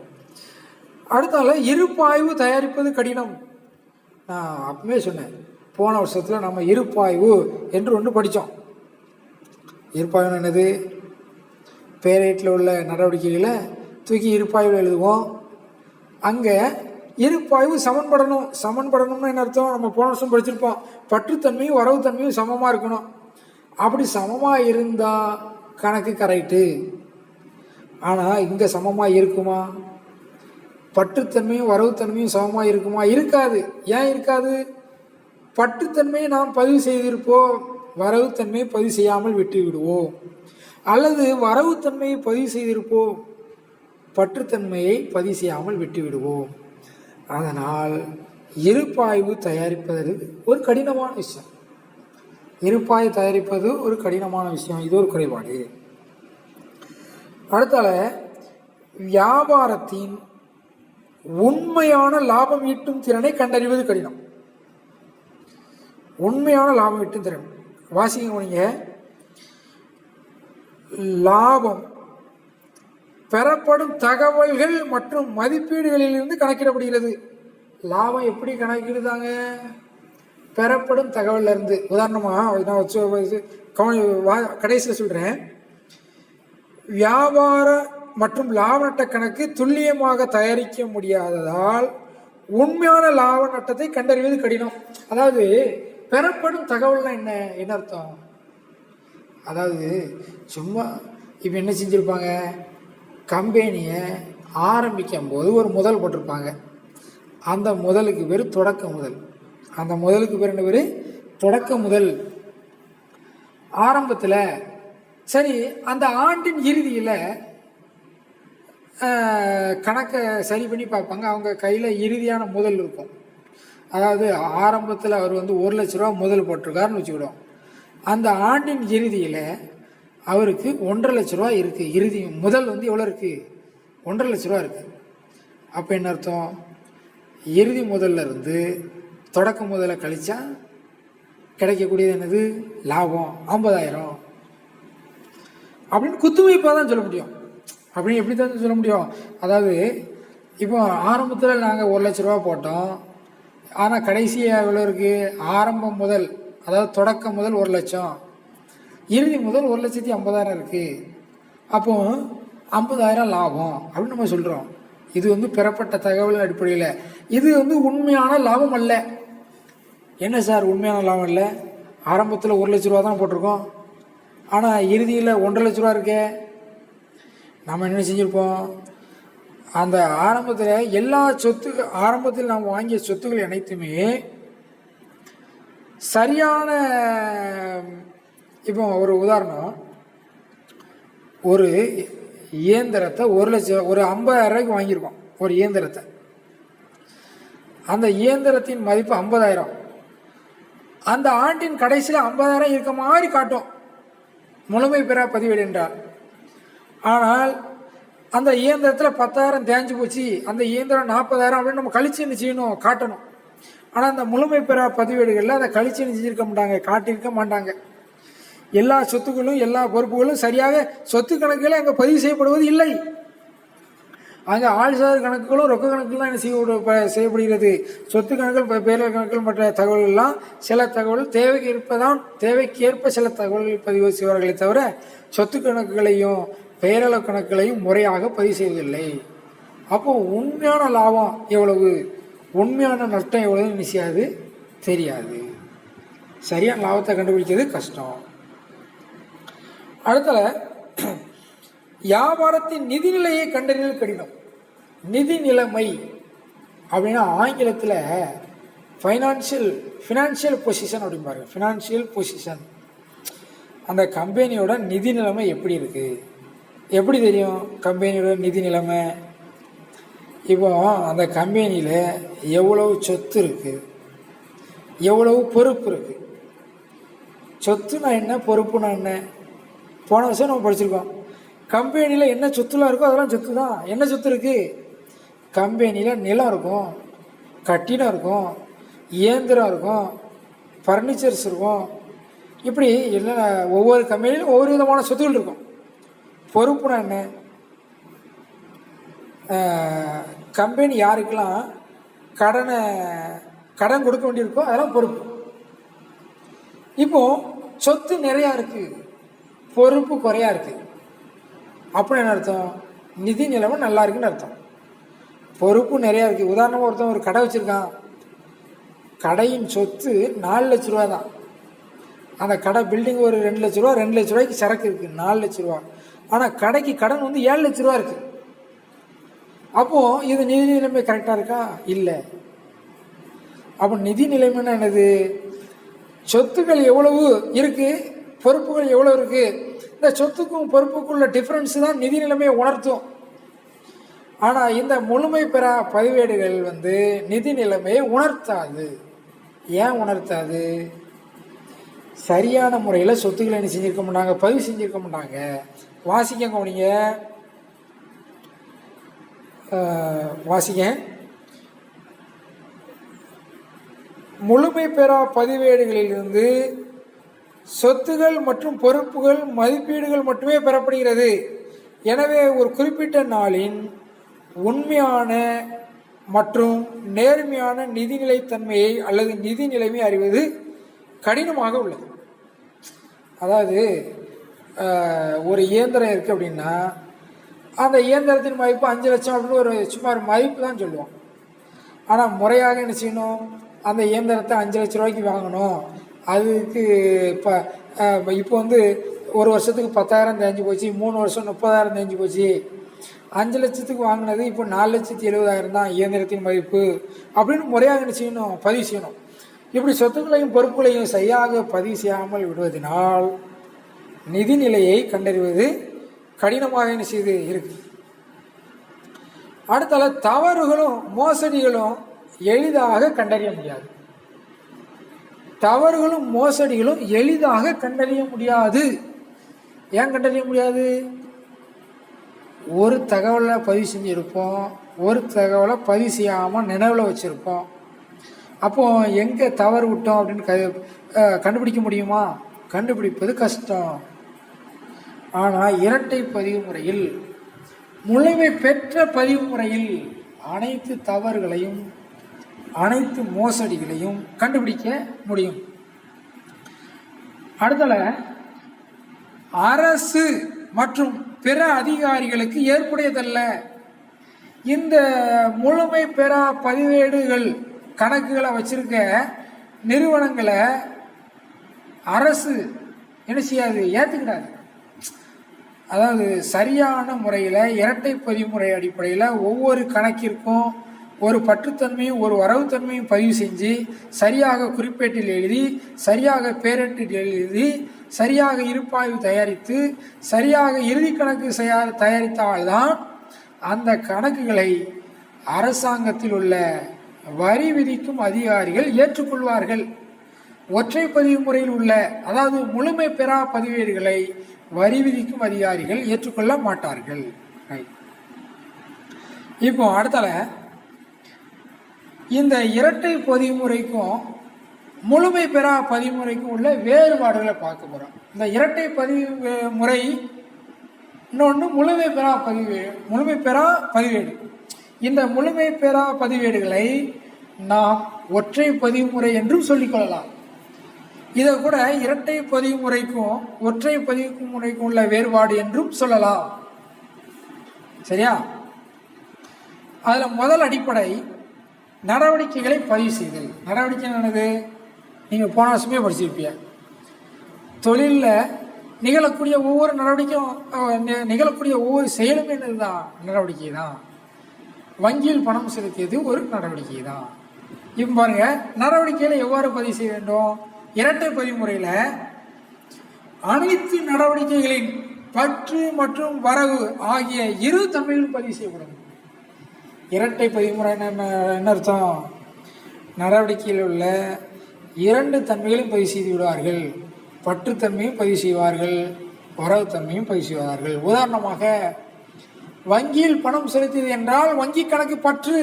அடுத்தால இருப்பாய்வு தயாரிப்பது கடினம். நான் அப்பவே சொன்னேன், போன வருஷத்தில் நம்ம இருப்பாய்வு என்று ஒன்று படித்தோம். இருப்பாய்வு என்னது? பேரேட்டில் உள்ள நடவடிக்கைகளை தூக்கி இருப்பாய்வில் எழுதுவோம். அங்கே இருப்பாய்வு சமன்படணும்னு என்ன அர்த்தம்? நம்ம போன வருஷம் படிச்சிருப்போம், பற்றுத்தன்மையும் வரவுத்தன்மையும் சமமாக இருக்கணும். அப்படி சமமாக இருந்தால் கணக்கு கரெக்டு. ஆனால் இங்கே சமமாக இருக்குமா? பற்றுத்தன்மையும் வரவுத்தன்மையும் சமமாக இருக்குமா? இருக்காது. ஏன் இருக்காது? பற்றுத்தன்மையை நாம் பதிவு செய்திருப்போம், வரவுத்தன்மையை பதிவு செய்யாமல் விட்டு விடுவோம். அல்லது வரவுத்தன்மையை பதிவு செய்திருப்போம், பற்றுத்தன்மையை பதிவு செய்யாமல் விட்டு விடுவோம். அதனால் இருப்பாய்வு தயாரிப்பது ஒரு கடினமான விஷயம். இருப்பாய்வு தயாரிப்பது ஒரு கடினமான விஷயம். இது ஒரு குறைபாடு. அடுத்தால வியாபாரத்தின் உண்மையான லாபம் ஈட்டும் திறனை கண்டறிவது கடினம். உண்மையான லாபம் ஈட்டும் திறன் வாசிங்க. லாபம் பெறப்படும் தகவல்கள் மற்றும் மதிப்பீடுகளிலிருந்து கணக்கிடப்படுகிறது. லாபம் எப்படி கணக்கிடுதாங்க? பெறப்படும் தகவல்ல இருந்து. உதாரணமாக நான் கடைசியில் சொல்கிறேன், வியாபார மற்றும் லாப நட்ட கணக்கு துல்லியமாக தயாரிக்க முடியாததால் உண்மையான லாப நட்டத்தை கண்டறிவது கடினம். அதாவது பெறப்படும் தகவல்னா என்ன அர்த்தம்? அதாவது சும்மா இப்போ என்ன செஞ்சுருப்பாங்க, கம்பெனியை ஆரம்பிக்கும் போது ஒரு முதல் போட்டிருப்பாங்க. அந்த முதலுக்கு பேர் தொடக்க முதல். அந்த முதலுக்கு பேர் என்ன பேர்? தொடக்க முதல். ஆரம்பத்தில் சரி, அந்த ஆண்டின் இறுதியில் கணக்கை சரி பண்ணி பார்ப்பாங்க. அவங்க கையில் இறுதியான முதல் இருக்கும். அதாவது ஆரம்பத்தில் அவர் 1,00,000 ரூபா முதல் போட்டிருக்காருன்னு வச்சுக்கிடுவோம். அந்த ஆண்டின் இறுதியில் அவருக்கு 1,50,000 ரூபா இருக்குது. இறுதி முதல் எவ்வளோ இருக்குது? 1,50,000 ரூபா இருக்குது. அப்போ என்ன அர்த்தம்? இறுதி முதல்ல இருந்து தொடக்க முதல்ல கழிச்சா கிடைக்கக்கூடியது என்னது? லாபம் 50,000 அப்படின்னு குத்துமைப்பாக தான் சொல்ல முடியும். அப்படின்னு எப்படி தான் சொல்ல முடியும்? அதாவது இப்போ ஆரம்பத்தில் நாங்கள் 1,00,000 ரூபா போட்டோம், ஆனால் கடைசியாக எவ்வளோ இருக்குது? ஆரம்பம் முதல், அதாவது தொடக்க முதல் 1,00,000, இறுதி முதல் 1,50,000 இருக்குது. அப்போ 50,000 லாபம் அப்படின்னு நம்ம சொல்கிறோம். இது பெறப்பட்ட தகவல் அடிப்படையில். இது உண்மையான லாபம் அல்ல. என்ன சார் உண்மையான லாபம் இல்லை? ஆரம்பத்தில் 1,00,000 ரூபா தான் போட்டிருக்கோம், ஆனால் இறுதியில் 1,50,000 ரூபா இருக்கே. நம்ம என்ன செஞ்சுருப்போம்? அந்த ஆரம்பத்தில் எல்லா ஆரம்பத்தில் நாம் வாங்கிய சொத்துக்கள் அனைத்துமே சரியான. இப்போ ஒரு உதாரணம், ஒரு இயந்திரத்தை 1,00,000 ஒரு 50,000 ரூபாய்க்கு வாங்கியிருக்கோம். ஒரு இயந்திரத்தை, அந்த இயந்திரத்தின் மதிப்பு 50,000. அந்த ஆண்டின் கடைசியில் 50,000 இருக்க மாதிரி காட்டும் முழுமை பெறா பதிவேடு என்றால். ஆனால் அந்த இயந்திரத்தில் 10,000 தேஞ்சு போச்சு, அந்த இயந்திரம் 40,000 அப்படின்னு நம்ம கழிச்சு என்ன செய்யணும், காட்டணும். ஆனால் அந்த முழுமை பெறா பதிவேடுகளில் அதை கழிச்சு என்ன செஞ்சிருக்க மாட்டாங்க, காட்டியிருக்க மாட்டாங்க. எல்லா சொத்துக்களும் எல்லா பொறுப்புகளும் சரியாக சொத்து கணக்குகளை அங்கே பதிவு செய்யப்படுவது இல்லை. அங்கே ஆள்சார் கணக்குகளும் ரொக்க கணக்குலாம் என்ன செய்யப்படுகிறது. சொத்து கணக்குகள், பேரல் கணக்குகள், மற்ற தகவல்கள்லாம் சில தகவல் தேவைக்கேற்ப சில தகவல்கள் பதிவு செய்வார்களே தவிர சொத்து கணக்குகளையும் பெயரள கணக்குகளையும் முறையாக பதிவு செய்வதில்லை. அப்போ உண்மையான லாபம் எவ்வளவு, உண்மையான நஷ்டம் எவ்வளவு நிச்சயாது தெரியாது. சரியான லாபத்தை கண்டுபிடிக்கிறது கஷ்டம். அடுத்தல வியாபாரத்தின் நிதிநிலையை கண்டறிதல் கடினம். நிதி நிலைமை அப்படின்னா ஆங்கிலத்தில் ஃபினான்ஷியல் பொசிஷன் அப்படிம்பாரு. ஃபினான்ஷியல் பொசிஷன், அந்த கம்பெனியோட நிதி நிலைமை எப்படி இருக்கு, எப்படி தெரியும் கம்பெனியோட நிதி நிலைமை? இப்போ அந்த கம்பெனியில் எவ்வளவு சொத்து இருக்குது, எவ்வளவு பொறுப்பு இருக்குது. சொத்துனா என்ன, பொறுப்புனா என்ன, போன வருஷம் நம்ம படிச்சிருக்கோம். கம்பெனியில் என்ன சொத்துலாம் இருக்கோ அதெல்லாம் சொத்து தான். என்ன சொத்து இருக்குது, கம்பெனியில் நிலம் இருக்கும், கட்டிடம் இருக்கும், இயந்திரம் இருக்கும், ஃபர்னிச்சர்ஸ் இருக்கும். இப்படி என்ன, ஒவ்வொரு கம்பெனியிலும் ஒவ்வொரு விதமான சொத்துக்கள் இருக்கும். பொறுப்புனா என்ன, கம்பெனி யாருக்கெல்லாம் கடன் கொடுக்க வேண்டியிருக்கோ அதெல்லாம் பொறுப்பு. இப்போ சொத்து நிறையா இருக்குது, பொறுப்பு குறையா இருக்குது அப்படின்னு என்ன அர்த்தம், நிதி நிலைமை நல்லா இருக்குன்னு அர்த்தம். பொறுப்பு நிறையா இருக்குது. உதாரணமாக ஒருத்தன் ஒரு கடை வச்சுருக்கான், கடையின் சொத்து 4 லட்ச ரூபா தான். அந்த கடை பில்டிங் ஒரு 2 லட்ச ரூபா, 2 லட்ச ரூபாய்க்கு சரக்கு இருக்குது, 4 லட்ச ரூபா. ஆனால் கடைக்கு கடன் வந்து 7 லட்ச ரூபா இருக்குது. அப்போது இது நிதி நிலைமை கரெக்டாக இருக்கா, இல்லை. அப்போ நிதி நிலைமைன்னா என்னது, சொத்துக்கள் எவ்வளவு இருக்குது, பொறுப்புகள் எவ்வளோ இருக்குது. இந்த சொத்துக்கும் பொறுப்புக்குள்ள டிஃப்ரென்ஸ் தான் நிதி நிலைமையை உணர்த்தும். ஆனால் இந்த முழுமை பெறா பதிவேடுகள் வந்து நிதி நிலைமையை உணர்த்தாது. ஏன் உணர்த்தாது, சரியான முறையில் சொத்துக்களை என்ன செஞ்சிருக்க மாட்டாங்க, பதிவு செஞ்சிருக்க மாட்டாங்க. வாசிக்க கவனிங்க, வாசிக்க. முழுமை பெறா பதிவேடுகளிலிருந்து சொத்துகள் மற்றும் பொறுப்புகள் மதிப்பீடுகள் மட்டுமே பெறப்படுகிறது. எனவே ஒரு குறிப்பிட்ட நாளின் உண்மையான மற்றும் நேர்மையான நிதிநிலைத்தன்மையை அல்லது நிதி நிலைமை அறிவது கடினமாக உள்ளது. அதாவது ஒரு இயந்திரம் இருக்குது அப்படின்னா அந்த இயந்திரத்தின் மதிப்பு 5 லட்சம் அப்படின்னு ஒரு சுமார் மதிப்பு தான் சொல்லுவோம். ஆனால் முறையாக என்ன செய்யணும், அந்த இயந்திரத்தை 5 லட்ச ரூபாய்க்கு வாங்கணும். அதுக்கு இப்போ வந்து ஒரு வருஷத்துக்கு 10,000 தேஞ்சு போச்சு, 3 வருஷம் 30,000 தேஞ்சு போச்சு. 5 லட்சத்துக்கு வாங்கினது இப்போ 4,70,000 தான் இயந்திரத்தின் மதிப்பு அப்படின்னு முறையாக என்ன செய்யணும், பதிவு செய்யணும். இப்படி சொத்துக்களையும் பொறுப்புகளையும் சரியாக பதிவு செய்யாமல் விடுவதனால் நிதிநிலையை கண்டறிவது கடினமாக என்ன செய்து இருக்கு. அடுத்தால தவறுகளும் மோசடிகளும் எளிதாக கண்டறிய முடியாது. தவறுகளும் மோசடிகளும் எளிதாக கண்டறிய முடியாது. ஏன் கண்டறிய முடியாது, ஒரு தகவலை பதிவு செஞ்சுருப்போம், ஒரு தகவலை பதிவு செய்யாமல் நினைவில் வச்சுருப்போம். அப்போ எங்கே தவறு விட்டோம் அப்படின்னு கண்டுபிடிக்க முடியுமா, கண்டுபிடிப்பது கஷ்டம். ஆனால் இரட்டை பதிவு முறையில், முழுமை பெற்ற பதிவு முறையில் அனைத்து தவறுகளையும் அனைத்து மோசடிகளையும் கண்டுபிடிக்க முடியும். அடுத்தல அரசு மற்றும் பிற அதிகாரிகளுக்கு ஏற்புடையதல்ல. இந்த முழுமை பெறா பதிவேடுகள் கணக்குகளை வச்சிருக்க நிறுவனங்களை அரசு என்ன செய்யாது, ஏற்றுக்கிடாது. அதாவது சரியான முறையில் இரட்டை பதிவு முறை அடிப்படையில் ஒவ்வொரு கணக்கிற்கும் ஒரு பற்றுத்தன்மையும் ஒரு வரவுத்தன்மையும் பதிவு செஞ்சு சரியாக குறிப்பேட்டில் எழுதி சரியாக பேரட்டில் எழுதி சரியாக இருப்பாய்வு தயாரித்து சரியாக இறுதி கணக்கு தயாரித்தால்தான் அந்த கணக்குகளை அரசாங்கத்தில் உள்ள வரி விதிக்கும் அதிகாரிகள் ஏற்றுக்கொள்வார்கள். ஒற்றை பதிவு முறையில் உள்ள, அதாவது முழுமை பெறா பதிவேடுகளை வரி விதிக்கும் அதிகாரிகள் ஏற்றுக்கொள்ள மாட்டார்கள். இப்போ அடுத்தால இந்த இரட்டை பதிவுமுறைக்கும் முழுமை பெறா பதிவுமுறைக்கும் உள்ள வேறுபாடுகளை பார்க்க போகிறோம். இந்த இரட்டை பதிவு முறை இன்னொன்று முழுமை பெறா பதிவேடு. இந்த முழுமை பெறா பதிவேடுகளை நாம் ஒற்றை பதிவுமுறை என்றும் சொல்லிக்கொள்ளலாம். இதை கூட இரட்டை பதிவுமுறைக்கும் ஒற்றை பதிவு முறைக்கும் உள்ள வேறுபாடு என்றும் சொல்லலாம். சரியா? அதில் முதல் அடிப்படை நடவடிக்கைகளை பதிவு செய்தல். நடவடிக்கை என்னது? நீங்கள் போன வருஷமே படிச்சிருப்பீங்க. தொழிலில் நிகழக்கூடிய ஒவ்வொரு நடவடிக்கையும் நிகழக்கூடிய ஒவ்வொரு செயலும் என்னதுதான்? நடவடிக்கை தான். வங்கியில் பணம் செலுத்தியது ஒரு நடவடிக்கை தான். இப்போ பாருங்க, நடவடிக்கைகளை எவ்வாறு பதிவு செய்ய வேண்டும்? இரட்டை பதிவுமுறையில் அனைத்து நடவடிக்கைகளின் பற்று மற்றும் வரவு ஆகிய இரு தன்மைகளும் பதிவு செய்யப்படும். இரட்டை பதிவுமுறை என்ன அர்த்தம்? நடவடிக்கையில் உள்ள இரண்டு தன்மைகளையும் பதிவு செய்து விடுவார்கள். பற்றுத்தன்மையும் பதிவு செய்வார்கள், வரவுத்தன்மையும் பதிவு செய்வார்கள். உதாரணமாக, வங்கியில் பணம் செலுத்தியது என்றால் வங்கி கணக்கு பற்று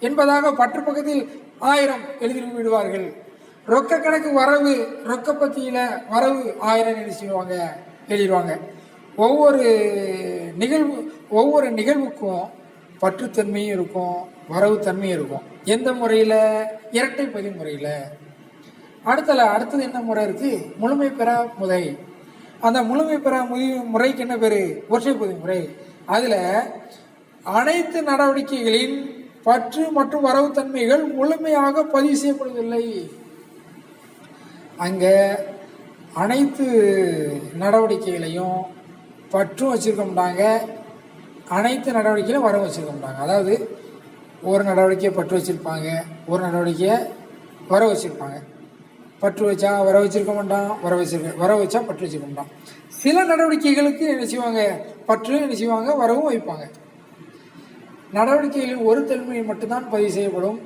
என்பதாக பற்று பக்கத்தில் 1000 எழுதி விடுவார்கள். ரொக்க கணக்கு வரவு, ரொக்க பத்தியில வரவு 1000 எழுதிடுவாங்க. ஒவ்வொரு நிகழ்வுக்கும் பற்றுத்தன்மையும் இருக்கும், வரவுத்தன்மையும் இருக்கும். எந்த முறையில்? இரட்டை பதிவு முறையில். அடுத்தது என்ன முறை இருக்கு? முழுமை பெறா முறை. அந்த முழுமை பெறா முறைக்கு என்ன பேரு? ஒற்றை பதிவு முறை. அதில் அனைத்து நடவடிக்கைகளின் பற்று மற்றும் வரவுத்தன்மைகள் முழுமையாக பதிவு செய்யப்படுவதில்லை. அங்கே அனைத்து நடவடிக்கைகளையும் பற்றும் வச்சுருக்க மாட்டாங்க, அனைத்து நடவடிக்கையிலும் வரவு வச்சுருக்க மாட்டாங்க. அதாவது ஒரு நடவடிக்கையை பற்று வச்சுருப்பாங்க, ஒரு நடவடிக்கையை வர வச்சுருப்பாங்க. பற்று வச்சா வர வச்சுருக்க மாட்டான், வர வச்சா பற்று வச்சுருக்க மாட்டான். சில நடவடிக்கைகளுக்கு என்ன செய்வாங்க? பற்று என்ன செய்வாங்க? வரவும் வைப்பாங்க. நடவடிக்கைகளின் ஒரு தன்மை மட்டும்தான் பதிவு செய்யப்படும்.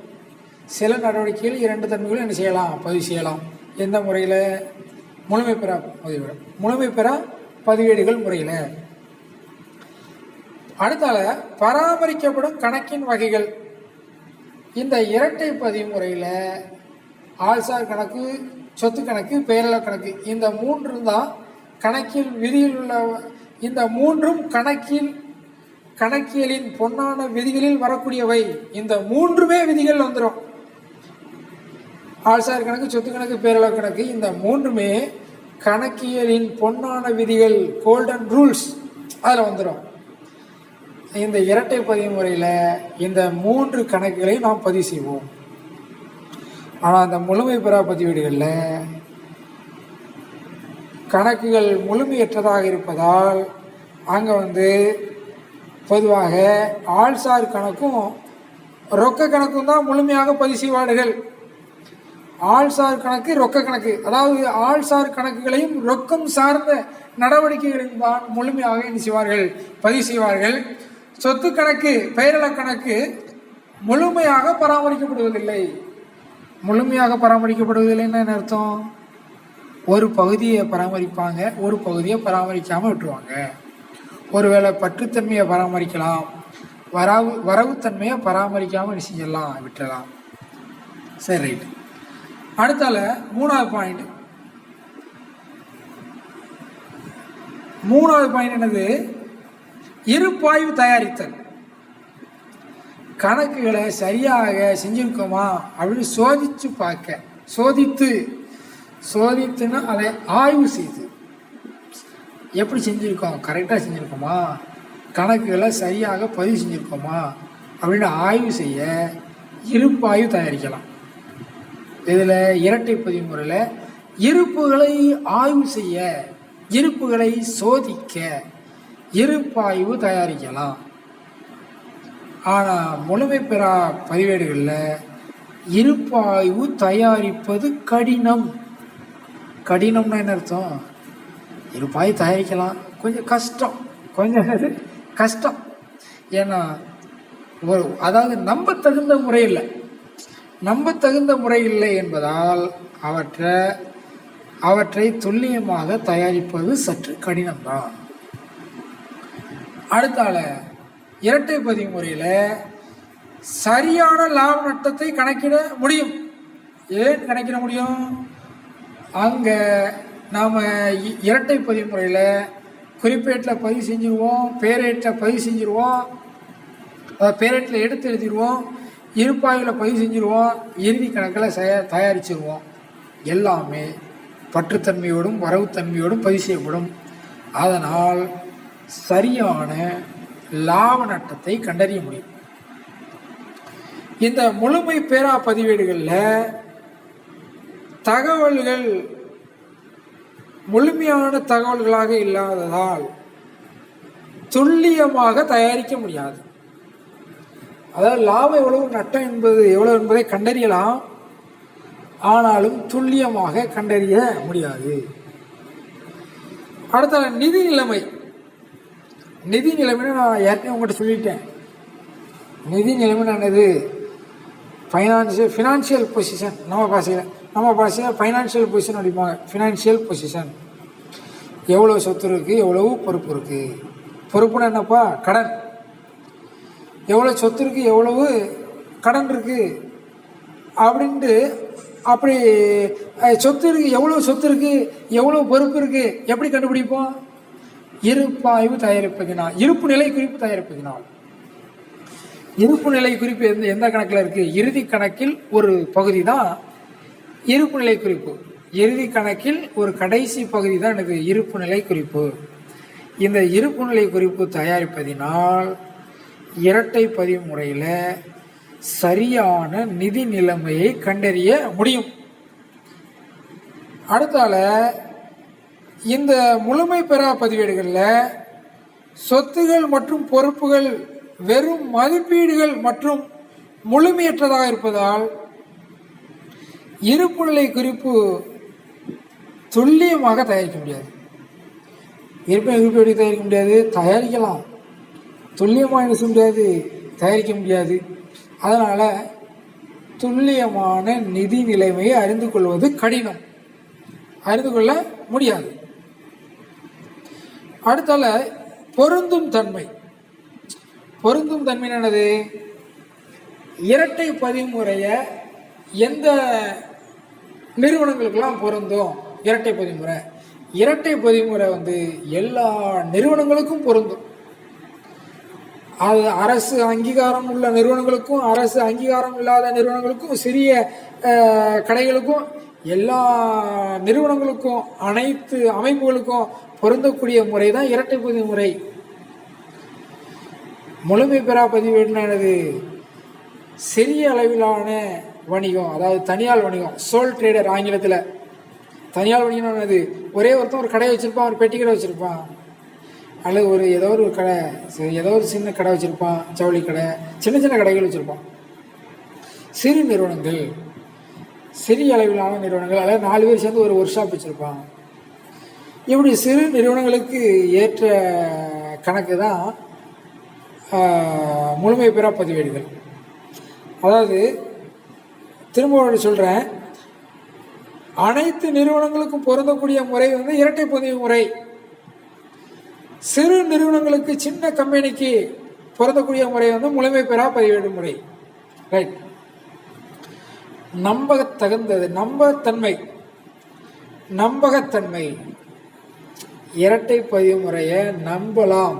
சில நடவடிக்கைகள் இரண்டு தன்மைகளும் என்ன செய்யலாம்? பதிவு செய்யலாம். எந்த முறையில்? முழுமை பெறா பதிவேடு, முழுமை பெறா பதிவேடுகள் முறையில். அடுத்தால பராமரிக்கப்படும் கணக்கின் வகைகள். இந்த இரட்டை பதிவு முறையில் ஆள்சார் கணக்கு, சொத்து கணக்கு, பெயரள கணக்கு, இந்த மூன்று தான் கணக்கில் விதியில் உள்ள. இந்த மூன்றும் கணக்கியலின் பொன்னான விதிகளில் வரக்கூடியவை. இந்த மூன்றுமே விதிகள் வந்துடும். ஆள்சார் கணக்கு, சொத்து கணக்கு, பெயரள கணக்கு, இந்த மூன்றுமே கணக்கியலின் பொன்னான விதிகள், கோல்டன் ரூல்ஸ், அதில் வந்துடும். இந்த இரட்டை பதிவு முறையில் இந்த மூன்று கணக்குகளையும் நாம் பதிவு செய்வோம். ஆனால் அந்த முழுமை பெறா பதிவேடுகளில் கணக்குகள் முழுமையற்றதாக இருப்பதால் அங்கே பொதுவாக ஆள்சார் கணக்கும் ரொக்க கணக்கும் தான் முழுமையாக பதிவு செய்வார்கள். ஆள்சார் கணக்கு, ரொக்க கணக்கு, அதாவது ஆள்சார் கணக்குகளையும் ரொக்கம் சார்ந்த நடவடிக்கைகளையும் தான் முழுமையாக என்ன செய்வார்கள்? பதிவு செய்வார்கள். சொத்து கணக்கு, பெயரள கணக்கு முழுமையாக பராமரிக்கப்படுவதில்லை. முழுமையாக பராமரிக்கப்படுவதில்லைன்னு என்ன அர்த்தம்? ஒரு பகுதியை பராமரிப்பாங்க, ஒரு பகுதியை பராமரிக்காமல் விட்டுருவாங்க. ஒருவேளை பற்றுத்தன்மையை பராமரிக்கலாம், வரவுத்தன்மையை பராமரிக்காமல் செஞ்சலாம், விட்டுறலாம். சரி, ரைட். அடுத்தால மூணாவது பாயிண்ட் என்னது? இருப்பாய்வு தயாரித்தல். கணக்குகளை சரியாக செஞ்சிருக்கோமா அப்படின்னு சோதித்து பார்க்க. சோதித்துன்னா அதை ஆய்வு செய்து எப்படி செஞ்சுருக்கோம், கரெக்டாக செஞ்சுருக்கோமா, கணக்குகளை சரியாக பதிவு செஞ்சுருக்கோமா அப்படின்னு ஆய்வு செய்ய இருப்பாய்வு தயாரிக்கலாம். இதில் இரட்டை பதிவு முறையில் இருப்புகளை ஆய்வு செய்ய, இருப்புகளை சோதிக்க இருப்பாய்வு தயாரிக்கலாம். ஆனால் முழுமை பெறா பதிவேடுகளில் இருப்பாய்வு தயாரிப்பது கடினம். கடினம்னா என்ன அர்த்தம்? இருப்பாய்வு தயாரிக்கலாம், கொஞ்சம் கஷ்டம். ஏன்னா அதாவது நம்பத்தகுந்த முறை இல்லை என்பதால் அவற்றை துல்லியமாக தயாரிப்பது சற்று கடினம்தான். அடுத்தால இரட்டை பதிவு முறையில் சரியான லாப நட்டத்தை கணக்கிட முடியும். ஏன் கணக்கிட முடியும்? அங்கே நாம் இரட்டை பதிவு முறையில் குறிப்பேட்டில் பதிவு செஞ்சுருவோம், பேரேட்டில் பதிவு செஞ்சுருவோம், பேரேட்டில் எடுத்து எழுதிடுவோம், இருப்பாயில் பதிவு செஞ்சுருவோம், இறுதி கணக்கில் தயாரிச்சிருவோம். எல்லாமே பற்றுத்தன்மையோடும் வரவுத்தன்மையோடும் பதிவு செய்யப்படும். அதனால் சரியான லாப நட்டத்தை கண்டறிய முடியும். இந்த முழுமை பெறா பதிவேடுகளில் தகவல்கள் முழுமையான தகவல்களாக இல்லாததால் துல்லியமாக தயாரிக்க முடியாது. அதாவது லாபம் எவ்வளவு நட்டம் எவ்வளவு என்பதை கண்டறியலாம், ஆனாலும் துல்லியமாக கண்டறிய முடியாது. அடுத்த நிதி நிலைமை. நிதி நிலைமைன்னு நான் ஏற்கனவே உங்கள்கிட்ட சொல்லிட்டேன். நிதி நிலைமைன்னு என்னது? Financial position. நம்ம பாஷையில் ஃபைனான்ஷியல் பொசிஷன் அடிப்பாங்க. ஃபினான்ஷியல் பொசிஷன், எவ்வளோ சொத்து இருக்குது, எவ்வளவு பொறுப்பு இருக்குது. பொறுப்புன்னா என்னப்பா? கடன். எவ்வளோ சொத்து இருக்குது, எவ்வளவு கடன் இருக்குது அப்படின்ட்டு, அப்படி சொத்து இருக்குது, எவ்வளோ சொத்து இருக்குது, எவ்வளோ பொறுப்பு இருக்குது எப்படி கண்டுபிடிப்போம்? இருப்பாய்வு தயாரிப்பதினால், இருப்பு நிலை குறிப்பு தயாரிப்பதினால். இருப்பு நிலை குறிப்பு எந்த கணக்கில் இருக்குது? இறுதி கணக்கில் ஒரு பகுதி தான் இருப்பு நிலை குறிப்பு. இறுதி கணக்கில் ஒரு கடைசி பகுதி தான் எனக்கு இருப்பு நிலை குறிப்பு. இந்த இருப்பு நிலை குறிப்பு தயாரிப்பதினால் இரட்டை பதிவு முறையில் சரியான நிதி நிலைமையை கண்டறிய முடியும். அடுத்தால இந்த முழுமை பெறா பதிவேடுகளில் சொத்துகள் மற்றும் பொறுப்புகள் வெறும் மதிப்பீடுகள் மற்றும் முழுமையற்றதாக இருப்பதால் இருப்பு நிலை குறிப்பு துல்லியமாக தயாரிக்க முடியாது. இருப்பு நிலை குறிப்பு எப்படி தயாரிக்க முடியாது? தயாரிக்கலாம், துல்லியமாக என்ன செய்ய முடியாது? தயாரிக்க முடியாது. அதனால் துல்லியமான நிதி நிலைமையை அறிந்து கொள்வது கடினம், அறிந்து கொள்ள முடியாது. அடுத்தால பொருந்தும் தன்மை. பொருந்தும் தன்மை என்னது? இரட்டை பதிவு முறையை எந்த நிறுவனங்களுக்கெல்லாம் பொருந்தும்? இரட்டை பதிவு முறை. இரட்டை பதிவு முறை எல்லா நிறுவனங்களுக்கும் பொருந்தும். அது அரசு அங்கீகாரம் உள்ள நிறுவனங்களுக்கும், அரசு அங்கீகாரம் இல்லாத நிறுவனங்களுக்கும், சிறிய கடைகளுக்கும், எல்லா நிறுவனங்களுக்கும், அனைத்து அமைப்புகளுக்கும் பொருந்தக்கூடிய முறை தான் இரட்டை பதிவு முறை. முழுமை பெறா பதிவேடுனானது சிறிய அளவிலான வணிகம், அதாவது தனியார் வணிகம், சோல் ட்ரேடர் ஆங்கிலத்தில். தனியார் வணிகம்னானது ஒரே ஒருத்தன் ஒரு கடையை வச்சுருப்பான், ஒரு பெட்டி கடை வச்சுருப்பான், அல்லது ஏதோ ஒரு கடை, ஏதோ ஒரு சின்ன கடை வச்சுருப்பான், ஜவுளி கடை, சின்ன சின்ன கடைகள் வச்சுருப்பான். சிறு நிறுவனங்கள், சிறிய அளவிலான நிறுவனங்கள், அல்லது 4 பேர் சேர்ந்து ஒரு ஒர்க் ஷாப் வச்சுருப்பான். இப்படி சிறு நிறுவனங்களுக்கு ஏற்ற கணக்கு தான் முழுமை பெறா பதிவேடுகள். அதாவது திரும்ப சொல்கிறேன், அனைத்து நிறுவனங்களுக்கும் பொருந்தக்கூடிய முறை இரட்டை பதிவு முறை. சிறு நிறுவனங்களுக்கு, சின்ன கம்பெனிக்கு பொருந்தக்கூடிய முறை முழுமை பெறா பதிவேடு முறை. ரைட். நம்பகத்தகுந்தது, நம்பகத்தன்மை. இரட்டை பதிவு முறையை நம்பலாம்,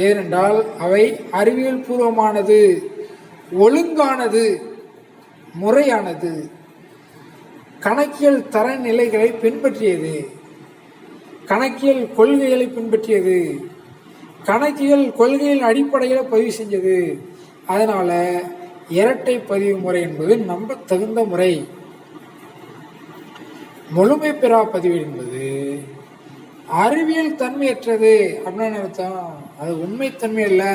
ஏனென்றால் அவை அறிவியல் பூர்வமானது, ஒழுங்கானது, முறையானது, கணக்கியல் தரநிலைகளை பின்பற்றியது, கணக்கியல் கொள்கைகளை பின்பற்றியது, கணக்கியல் கொள்கையின் அடிப்படையில் பதிவு செஞ்சது. அதனால இரட்டை பதிவு முறை என்பது நம்ப தகுந்த முறை. முழுமை பெறா பதிவு என்பது அறிவியல் தன்மையற்றது அப்படின்னு அர்த்தம். அது உண்மைத்தன்மை இல்லை.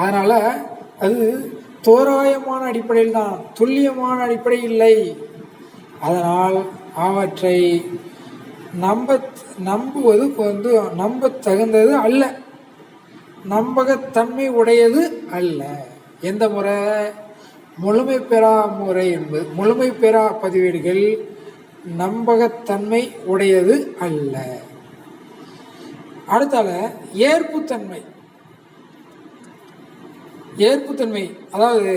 அதனால அது தோராயமான அடிப்படையில் தான், துல்லியமான அடிப்படை இல்லை. அதனால் அவற்றை நம்புவது நம்ப தகுந்தது அல்ல, நம்பகத்தன்மை உடையது அல்ல. எந்த முறை? முழுமை பெறா முறை என்பது, முழுமை பெறா பதிவேடுகள் நம்பகத்தன்மை உடையது அல்ல. அடுத்தால ஏற்புத்தன்மை. ஏற்புத்தன்மை, அதாவது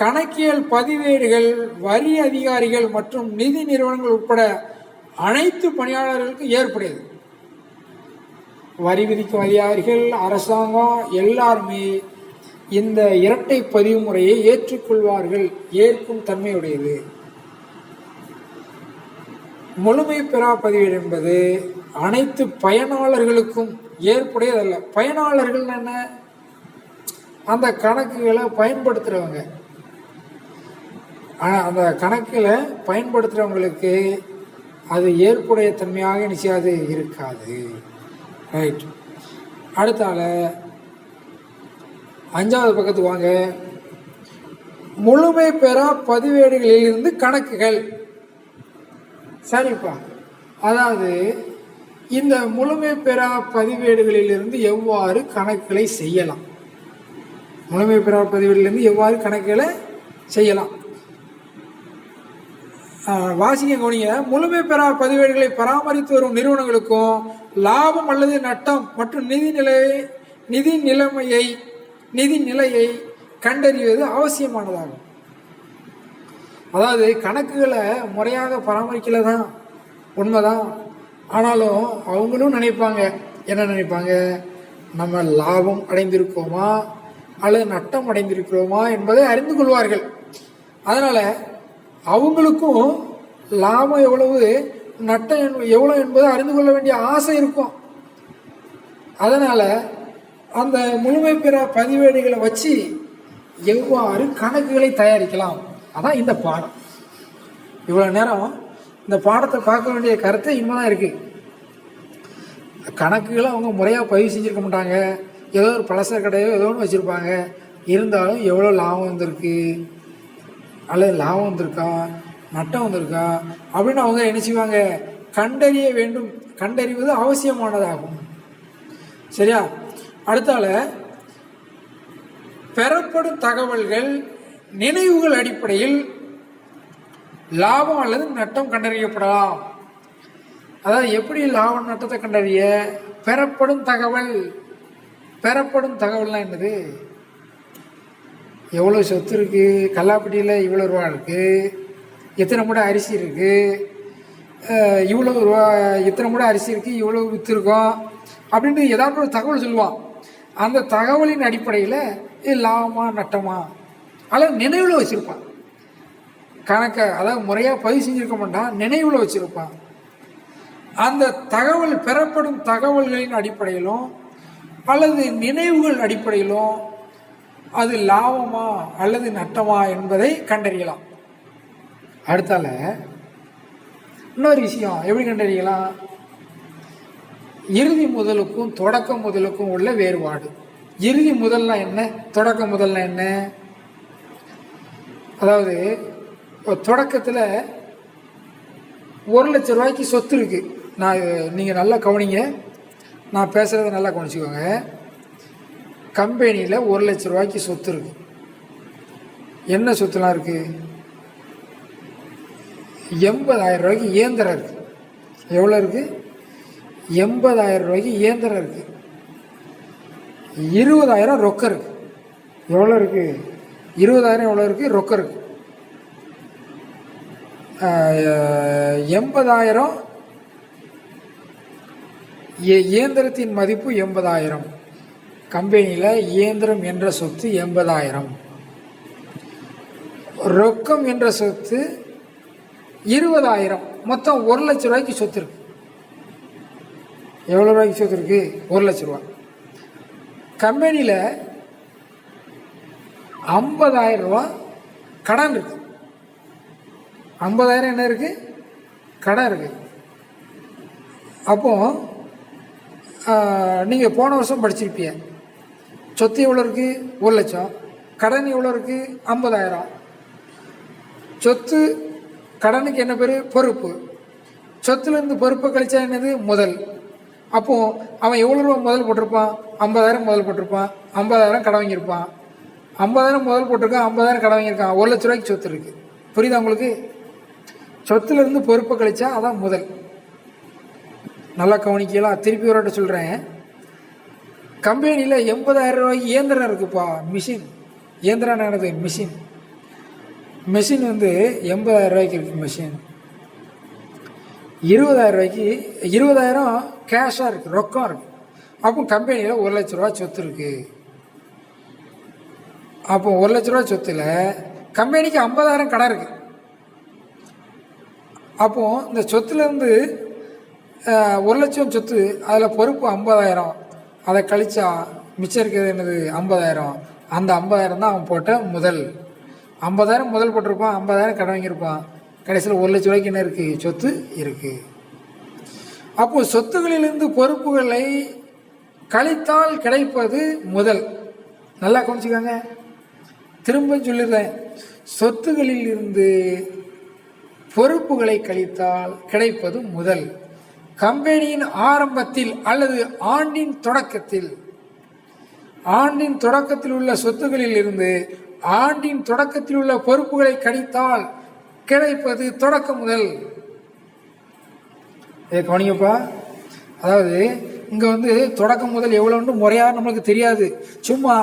கணக்கியல் பதிவேடுகள் வரி அதிகாரிகள் மற்றும் நிதி நிறுவனங்கள் உட்பட அனைத்து பணியாளர்களுக்கும் ஏற்புடையது. வரி விதிக்கும் அதிகாரிகள், அரசாங்கம் எல்லாருமே இந்த இரட்டை பதிவு முறையை ஏற்றுக்கொள்வார்கள், ஏற்கும் தன்மையுடையது. முழுமை பெறா பதிவேடு என்பது அனைத்து பயனாளர்களுக்கும் ஏற்புடையதல்ல. பயனாளர்கள் என்ன? அந்த கணக்குகளை பயன்படுத்துகிறவங்க. அந்த கணக்கில் பயன்படுத்துகிறவங்களுக்கு அது ஏற்புடைய தன்மையாக நிச்சயாது இருக்காது. ரைட். அடுத்தால 5வது பக்கத்துக்கு வாங்க. முழுமை பெறா பதிவேடுகளில் இருந்து கணக்குகள். சரிப்பா, அதாவது இந்த முழுமை பெறா பதிவேடுகளிலிருந்து எவ்வாறு கணக்குகளை செய்யலாம், முழுமை பெறா பதிவேடிலிருந்து எவ்வாறு கணக்குகளை செய்யலாம் வாசிக்க கவனிங்க. முழுமை பெறா பதிவேடுகளை பராமரித்து வரும் நிறுவனங்களுக்கும் லாபம் அல்லது நட்டம் மற்றும் நிதி நிலையை கண்டறிவது அவசியமானதாகும். அதாவது கணக்குகளை முறையாக பராமரிக்கல தான் உண்மைதான். ஆனாலும் அவங்களும் நினைப்பாங்க, என்ன நினைப்பாங்க, நம்ம லாபம் அடைந்திருக்கோமா அல்லது நட்டம் அடைந்திருக்கிறோமா என்பதை அறிந்து கொள்வார்கள். அதனால் அவங்களுக்கும் லாபம் எவ்வளவு நட்டம் எவ்வளோ என்பதை அறிந்து கொள்ள வேண்டிய ஆசை இருக்கும். அதனால் அந்த முழுமை பெற பதிவேடுகளை வச்சு எவ்வாறு கணக்குகளை தயாரிக்கலாம், அதான் இந்த பாடம். இவ்வளோ நேரம் இந்த பாடத்தை பார்க்க வேண்டிய கருத்தை இன்னும் தான் இருக்குது. கணக்குகளை அவங்க முறையாக பதிவு செஞ்சுருக்க மாட்டாங்க. ஏதோ ஒரு பலசர கடையோ ஏதோ ஒன்று வச்சுருப்பாங்க. இருந்தாலும் எவ்வளோ லாபம் வந்திருக்கு அல்லது லாபம் வந்திருக்கா நட்டம் வந்திருக்கா அப்படின்னு அவங்க என்ன செய்வாங்க, கண்டறிய வேண்டும். கண்டறிவது அவசியமானதாகும். சரியா? அடுத்தால பெறப்படும் தகவல்கள் நினைவுகள் அடிப்படையில் லாபம் அல்லது நட்டம் கண்டறியப்படலாம். அதாவது எப்படி லாபம் நட்டத்தை கண்டறிய? பெறப்படும் தகவல்னா என்னது? எவ்வளோ சொத்து இருக்குது, கல்லாப்பட்டியில் இவ்வளோ ரூபா இருக்குது, எத்தனை மூடை அரிசி இருக்குது, இவ்வளோ ரூபா, எத்தனை மூடை அரிசி இருக்குது, இவ்வளோ விற்றுருக்கோம் அப்படின்ட்டு ஏதாவது ஒரு தகவல் சொல்லுவான். அந்த தகவலின் அடிப்படையில் இது லாபமா நட்டமா அல்லது நினைவில் வச்சுருப்பான். கணக்கை அதாவது முறையாக பதிவு செஞ்சுருக்க மாட்டான், நினைவில் வச்சுருப்பான். அந்த தகவல் பெறப்படும் தகவல்களின் அடிப்படையிலும் அல்லது நினைவுகள் அடிப்படையிலும் அது லாபமா அல்லது நட்டமா என்பதை கண்டறியலாம். அடுத்தால இன்னொரு விஷயம், எப்படி கண்டறியலாம்? இறுதி முதலுக்கும் தொடக்க முதலுக்கும் உள்ள வேறுபாடு. இறுதி முதல்னா என்ன, தொடக்க முதல்னா என்ன? அதாவது தொடக்கத்தில் 1 லட்ச ரூபாய்க்கு சொத்து இருக்குது. நீங்கள் நல்லா கவனிங்க, நான் பேசுகிறத நல்லா கவனிச்சுக்கோங்க. கம்பெனியில் 1 லட்ச ரூபாய்க்கு சொத்து இருக்குது. என்ன சொத்துலாம் இருக்குது? 80,000 ரூபாய்க்கு இயந்திரம் இருக்குது. எவ்வளோ இருக்குது? 80,000 ரூபாய்க்கு இயந்திரம் இருக்குது. 20,000 ரொக்கம் இருக்குது. எவ்வளோ இருக்குது? 20,000 எவ்வளோ இருக்குது? ரொக்கம் இருக்குது. 80,000 இயந்திரத்தின் மதிப்பு 80,000. கம்பெனியில் இயந்திரம் என்ற சொத்து 80,000. ரொக்கம் என்ற சொத்து 20,000. மொத்தம் 1 லட்ச ரூபாய்க்கு சொத்து இருக்கு. எவ்வளோ ரூபாய்க்கு சொத்து இருக்கு? 1 லட்ச ரூபா. கம்பெனியில் 50,000 ரூபா கடன் இருக்கு. 50,000 என்ன இருக்கு? கடன் இருக்கு. அப்போ நீங்கள் போன வருஷம் படிச்சிருப்பீங்க. சொத்து எவ்வளோ இருக்குது? 1 லட்சம். கடன் எவ்வளோ இருக்குது? 50,000. சொத்து கடனுக்கு என்ன பேர்? பொறுப்பு. சொத்துலேருந்து பொறுப்பை கழிச்சா என்னது? முதல். அப்போது அவன் எவ்வளோ ரூபா முதல் போட்டிருப்பான்? 50,000 முதல் போட்டிருப்பான். 50,000 கடன் வாங்கியிருப்பான். 50,000 முதல் போட்டிருக்கான், 50,000 கடன் வாங்கியிருக்கான். 1 லட்ச ரூபாய்க்கு சொத்து இருக்குது. புரியுதா உங்களுக்கு? சொத்துலேருந்து பொறுப்பை கழிச்சா அதான் முதல். நல்லா கவனிக்கலாம். திருப்பி ஒரு சொல்கிறேன். கம்பெனியில் 80,000 ரூபாய்க்கு இயந்திரம் இருக்குப்பா, மிஷின். இயந்திரனானது மிஷின். மிஷின் வந்து 80,000 ரூபாய்க்கு இருக்குது. மிஷின் 20,000 ரூபாய்க்கு, 20,000 கேஷாக இருக்குது, ரொக்கம் இருக்குது. அப்போ கம்பெனியில் 1 லட்ச ரூபா சொத்து இருக்குது. அப்போ 1 லட்ச ரூபா சொத்தில் கம்பெனிக்கு 50,000 கடன் இருக்குது. அப்போது இந்த சொத்துலேருந்து 1 லட்சம் சொத்து, அதில் பொறுப்பு 50,000, அதை கழிச்சா மிச்சம் இருக்கிறது என்னது 50,000. அந்த 50,000 தான் அவன் போட்ட முதல். 50,000 முதல் போட்டிருப்பான், 50,000 கடன் வாங்கியிருப்பான். கடைசியில் 1 லட்ச ரூபாய்க்கு என்ன இருக்குது? சொத்து இருக்குது. அப்போது சொத்துகளிலிருந்து பொறுப்புகளை கழித்தால் கிடைப்பது முதல். நல்லா கவனிச்சுக்காங்க, திரும்ப சொல்லிடுறேன். சொத்துகளில் இருந்து பொறுப்புகளை கழித்தால் கிடைப்பது முதல். கம்பெனியின் ஆரம்பத்தில் அல்லது ஆண்டின் தொடக்கத்தில் உள்ள சொத்துகளில் இருந்து ஆண்டின் தொடக்கத்தில் உள்ள பொறுப்புகளை கழித்தால் கிடைப்பது தொடக்க முதல். கவனிங்கப்பா, அதாவது இங்கே வந்து தொடக்க முதல் எவ்வளோன்னு முறையாக நம்மளுக்கு தெரியாது. சும்மா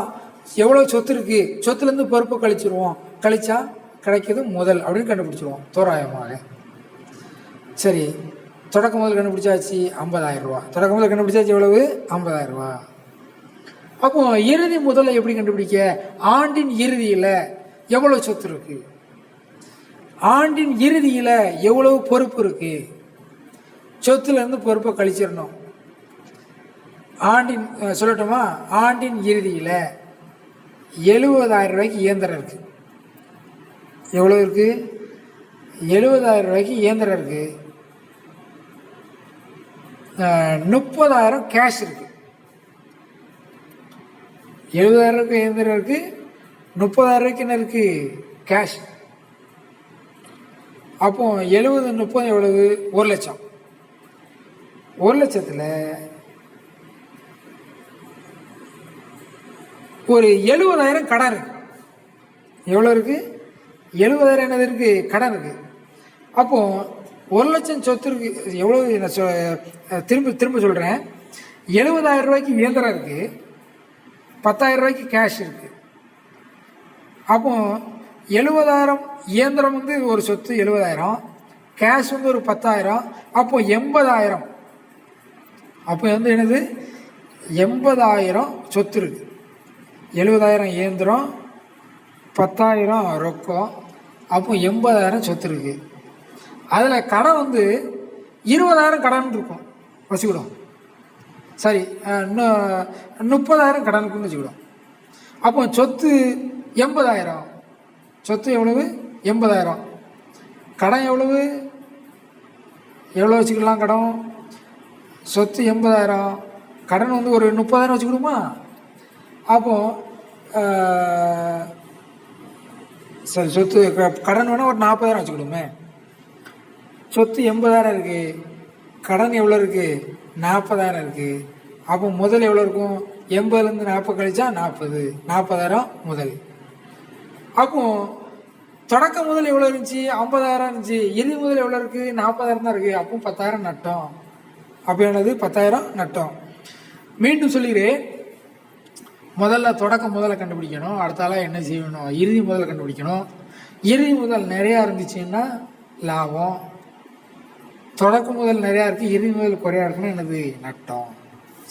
எவ்வளோ சொத்து இருக்குது, சொத்துலேருந்து பொறுப்பு கழிச்சிருவோம், கழிச்சா கிடைக்கிறது முதல் அப்படின்னு கண்டுபிடிச்சிருவோம் தோராயமாக. சரி, தொடக்க முதல் கண்டுபிடிச்சாச்சு 50,000 ரூபா. தொடக்க முதல் கண்டுபிடிச்சாச்சு எவ்வளவு? 50,000 ரூபா. அப்போ இறுதி முதலை எப்படி கண்டுபிடிக்க? ஆண்டின் இறுதியில் எவ்வளோ சொத்து இருக்கு, ஆண்டின் இறுதியில் எவ்வளவு பொறுப்பு இருக்கு, சொத்துலேருந்து பொறுப்பை கழிச்சிடணும். ஆண்டின் சொல்லட்டுமா? ஆண்டின் இறுதியில் 70,000 ரூபாய்க்கு இயந்திரம் இருக்கு. எவ்வளோ இருக்கு? 70,000 ரூபாய்க்கு இயந்திரம் இருக்கு. 30,000 கேஷ் இருக்கு. 70,000 ரூபாய்க்கு இயந்திரம் இருக்கு, 30,000 ரூபாய்க்கு என்ன இருக்கு? கேஷ். அப்போ 70 30 எவ்வளவு? 1 லட்சம். 1 லட்சத்தில் ஒரு 70,000 கடன் இருக்கு. எவ்வளோ இருக்கு? 70,000 என்னது இருக்கு? கடன் இருக்கு. அப்போ 1 லட்சம் சொத்து இருக்கு. எவ்வளவு? நான் திரும்ப சொல்றேன். 70,000 ரூபாய்க்கு இயந்திரம் இருக்கு, 10,000 ரூபாய்க்கு கேஷ் இருக்கு. அப்போ 70,000 இயந்திரம் வந்து ஒரு சொத்து 70,000, கேஷ் வந்து ஒரு 10,000, அப்போ 80,000. அப்போ வந்து என்னது? 80,000 சொத்து இருக்கு. 70,000 இயந்திரம், 10,000 ரொக்கம், அப்போ 80,000 சொத்து இருக்கு. அதில் கடன் வந்து 20,000 கடன் இருக்கும் வச்சுக்கிடும். சரி, 30,000 கடன் இருக்குன்னு வச்சுக்கிடும். அப்போ சொத்து 80,000. சொத்து எவ்வளவு? 80,000. கடன் எவ்வளவு? எவ்வளோ வச்சுக்கலாம் கடன்? சொத்து 80,000, கடன் வந்து ஒரு 30,000 வச்சுக்கிடுமா? அப்போ சரி, சொத்து கடன் வேணால் ஒரு 40,000 வச்சுக்கிடுமே. சொத்து 80,000 இருக்குது, கடன் எவ்வளோ இருக்குது? 40,000 இருக்குது. அப்போ முதல் எவ்வளோ இருக்கும்? 80லேருந்து 40 கழிச்சா 40,000 முதல். அப்போ தொடக்க முதல் எவ்வளோ இருந்துச்சு? 50,000 இருந்துச்சு. இறுதி முதல் எவ்வளோ இருக்குது? 40,000 தான் இருக்குது. அப்போ 10,000 நட்டம். அப்போ என்னது? 10,000 நட்டம். மீண்டும் சொல்லிக்கிறேன், முதல்ல தொடக்க முதல்ல கண்டுபிடிக்கணும். அடுத்தால என்ன செய்யணும்? இறுதி முதல்ல கண்டுபிடிக்கணும். இறுதி முதல் நிறையா இருந்துச்சுன்னா லாபம், தொடக்க முதல் நிறையா இருக்குது, இறுதி முதல் குறையா இருக்குன்னா என்னது? நட்டம்.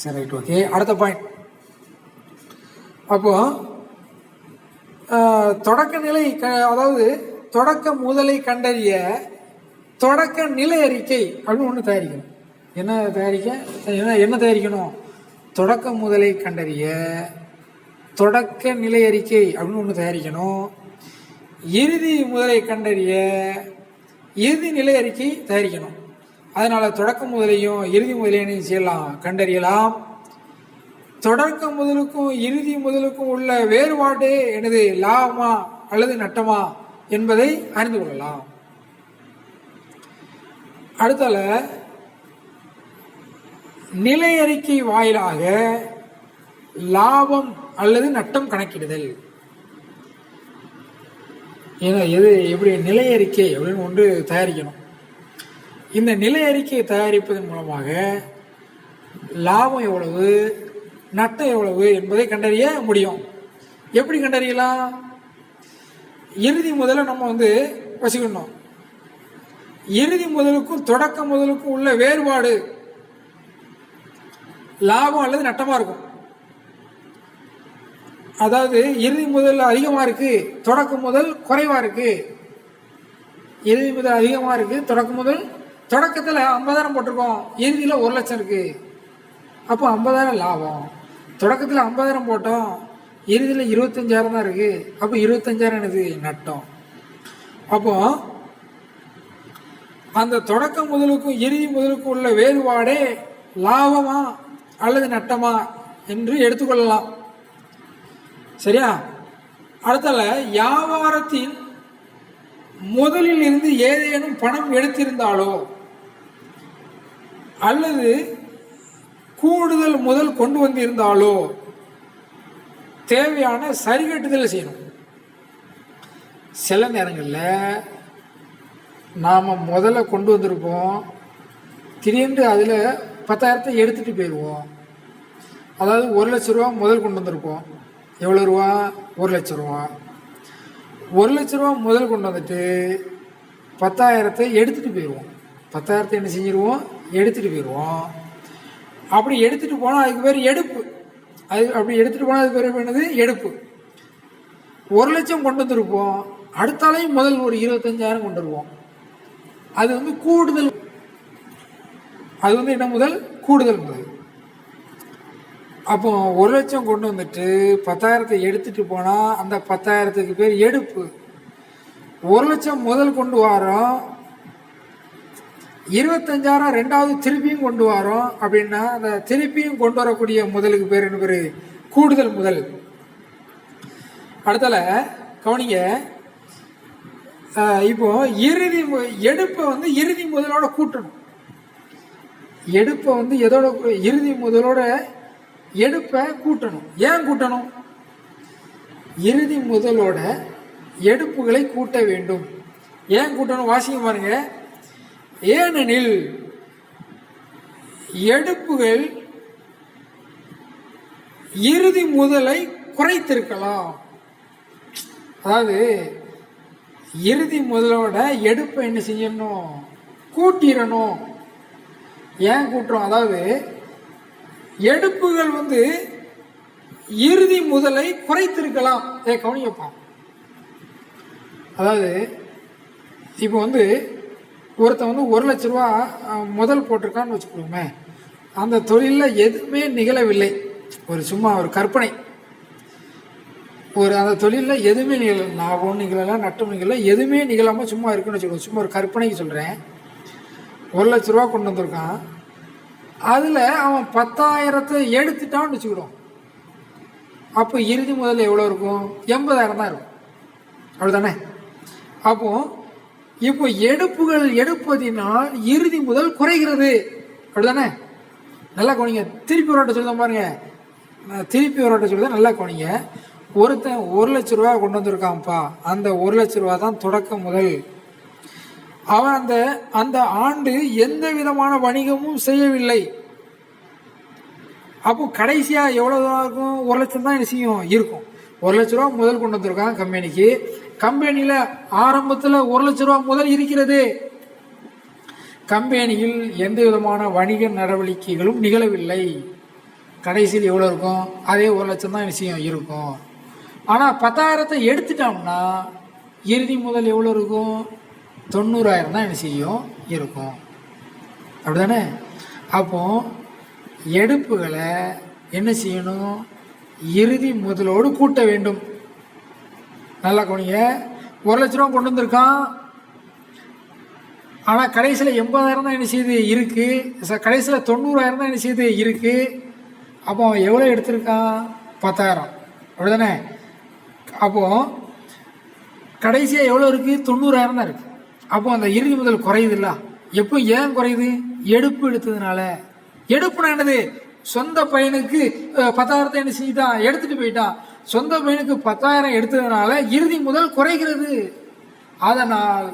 சரி, ரைட், ஓகே. அடுத்த பாயிண்ட். அப்போ தொடக்க நிலை அதாவது தொடக்க முதலை கண்டறிய தொடக்க நிலை அறிக்கை அப்படின்னு ஒன்று தயாரிக்கணும். என்ன தயாரிக்கணும்? தொடக்க முதலை கண்டறிய தொடக்க நிலை அறிக்கை அப்படின்னு ஒன்று தயாரிக்கணும். இறுதி முதலை கண்டறிய இறுதி நிலை அறிக்கை தயாரிக்கணும். அதனால தொடக்க முதலையும் இறுதி முதலையும் செய்யலாம், கண்டறியலாம். தொடக்க முதலுக்கும் இறுதி முதலுக்கும் உள்ள வேறுபாடு எனது லாபமா அல்லது நட்டமா என்பதை அறிந்து கொள்ளலாம். அடுத்தால நிலை அறிக்கை வாயிலாக லாபம் அல்லது நட்டம் கணக்கிடுதல். ஏன்னா எப்படி நிலை அறிக்கை அப்படின்னு ஒன்று தயாரிக்கணும். இந்த நிலை அறிக்கையை தயாரிப்பதன் மூலமாக லாபம் எவ்வளவு, நட்டம் எவ்வளவு என்பதை கண்டறிய முடியும். எப்படி கண்டறியலாம்? இறுதி முதலை நம்ம வச்சுக்கணும். இறுதி முதலுக்கும் தொடக்க முதலுக்கும் உள்ள வேறுபாடு லாபம் அல்லது நட்டமா இருக்கும். அதாவது இறுதி முதல் அதிகமா இருக்கு, தொடக்க முதல் குறைவா இருக்கு. இறுதி முதல் அதிகமா இருக்கு, தொடக்க முதல் தொடக்கத்துல 50,000 போட்டிருக்கோம், இறுதியில 1,00,000 இருக்கு. அப்போ 50,000 லாபம். தொடக்கத்துல 50,000 போட்டோம், இறுதியில 25,000 தான் இருக்கு. அப்போ 25,000 என்னது? நட்டம். அப்போ அந்த தொடக்க முதலுக்கும் இறுதி முதலுக்கும் உள்ள வேறுபாடே லாபமா அல்லது நட்டமா என்று எடுத்துக்கொள்ளலாம். சரியா? அடுத்தால, வியாபாரத்தின் முதலில் இருந்து ஏதேனும் பணம் எடுத்திருந்தாலோ அல்லது கூடுதல் முதல் கொண்டு வந்திருந்தாலோ தேவையான சரிகட்டுதல் செய்யணும். சில நேரங்களில் நாம் முதல்ல கொண்டு வந்திருப்போம், திடீர்னு அதில் 10,000 எடுத்துகிட்டு போயிடுவோம். அதாவது 1,00,000 ரூபா முதல் கொண்டு வந்திருப்போம். எவ்வளோ ரூபா? 1,00,000 ரூபா. 1,00,000 ரூபா முதல் கொண்டு வந்துட்டு 10,000 எடுத்துகிட்டு போயிடுவோம். 10,000 என்ன செஞ்சிருவோம்? எடுத்துகிட்டு போயிடுவோம். அப்படி எடுத்துகிட்டு போனால் அதுக்கு பேர் எடுப்பு. அப்படி எடுத்துகிட்டு போனால் அதுக்கு பேர் என்னது? எடுப்பு. 1,00,000 கொண்டு வந்துருப்போம், அடுத்தாலையும் முதல் ஒரு 25,000 கொண்டு வருவோம். அது கூடுதல். அது என்ன முதல்? கூடுதல் முதல். அப்போ 1,00,000 கொண்டு வந்துட்டு 10,000 எடுத்துட்டு போனா அந்த 10,000க்கு பேர் எடுப்பு. 1,00,000 முதல் கொண்டு வரோம், 25,000 ரெண்டாவது திருப்பியும் கொண்டு வரோம் அப்படின்னா அந்த திருப்பியும் கொண்டு வரக்கூடிய முதலுக்கு பேர் என்ன பேரு? கூடுதல் முதல். அடுத்தால கவனிங்க, இப்போ இறுதி எடுப்பை இறுதி முதலோட கூட்டணும். எடுப்பை எதோட? இறுதி முதலோட எடுப்பை கூட்டணும். ஏன் கூட்டணும்? இறுதி முதலோட எடுப்புகளை கூட்ட வேண்டும். ஏன் கூட்டணும்? வாசிங்க பாருங்க. ஏனெனில் எடுப்புகள் இறுதி முதலை குறைத்திருக்கலாம். அதாவது இறுதி முதலோட எடுப்பை என்ன செய்யணும்? கூட்டிடணும். ஏன் கூட்டுறோம்? அதாவது எடுப்புகள் இறுதி முதலை குறைத்திருக்கலாம். கவனிப்பா. அதாவது இப்போ ஒருத்தன் 1,00,000 ரூபா முதல் போட்டிருக்கான்னு வச்சுக்கோமே, அந்த தொழிலில் எதுவுமே நிகழவில்லை, சும்மா ஒரு கற்பனை. அந்த தொழிலில் எதுவுமே நிகழ, லாபம் நிகழலாம், நட்டம் நிகழல, எதுவுமே நிகழாமல் சும்மா இருக்குன்னு வச்சுக்கோங்க. சும்மா ஒரு கற்பனைக்கு சொல்கிறேன். 1,00,000 ரூபா கொண்டு வந்திருக்கான், அதில் அவன் 10,000 எடுத்துட்டான்னு வச்சுக்கிடும். அப்போ இறுதி முதல்ல எவ்வளோ இருக்கும்? 80,000 தான் இருக்கும். அப்படிதானே? அப்போ இப்போ எடுப்புகள் எடுப்பதினால் இறுதி முதல் குறைகிறது. அப்படிதானே? நல்லா கவனிங்க. திருப்பி ஒரு வாட்ட சொல்லுதான் பாருங்க. திருப்பி ஒரு வாட்ட சொல்லுதான் நல்லா கவனிங்க. ஒருத்தன் 1,00,000 ரூபா கொண்டு வந்திருக்கான்ப்பா, அந்த 1,00,000 ரூபா தான் தொடக்க முதல். அவன் அந்த ஆண்டு எந்த விதமான வணிகமும் செய்யவில்லை. அப்போ கடைசியா எவ்வளவு இருக்கும்? 1,00,000 தான் என்ன செய்யும்? இருக்கும். 1,00,000 ரூபா முதல் கொண்டு வந்திருக்கான் கம்பெனிக்கு. கம்பெனியில ஆரம்பத்தில் 1,00,000 ரூபா முதல் இருக்கிறது. கம்பெனியில் எந்த விதமான வணிக நடவடிக்கைகளும் நிகழவில்லை. கடைசியில் எவ்வளவு இருக்கும்? அதே 1,00,000 தான் என்ன செய்யும்? இருக்கும். ஆனா 10,000 எடுத்துட்டோம்னா இறுதி முதல் எவ்வளவு இருக்கும்? 90,000 தான் என்ன செய்யும்? இருக்கும். அப்படிதானே? அப்போ எடுப்புகளை என்ன செய்யணும்? இறுதி முதலோடு கூட்ட வேண்டும். நல்லா கவனிங்க. 1,00,000 ரூபா கொண்டு வந்திருக்கான், ஆனால் கடைசியில் 80,000 தான் என்ன செய்யுது? இருக்கு. கடைசியில் 90,000 தான் என்ன செய்யுது? இருக்கு. அப்போ அவன் எவ்வளோ எடுத்திருக்கான்? 10,000. அப்படிதானே? அப்போ கடைசியாக எவ்வளோ இருக்கு? 90,000 தான் இருக்கு. அப்போ அந்த இறுதி முதல் குறையுது இல்ல? எப்போ? ஏன் குறையுது? எடுப்பு எடுத்ததுனால. எடுப்புனா என்னது? சொந்த பையனுக்கு 10,000 என்ன செய்தான்? எடுத்துட்டு போயிட்டான். சொந்த பையனுக்கு 10,000 எடுத்ததுனால இறுதி முதல் குறைகிறது. அதனால்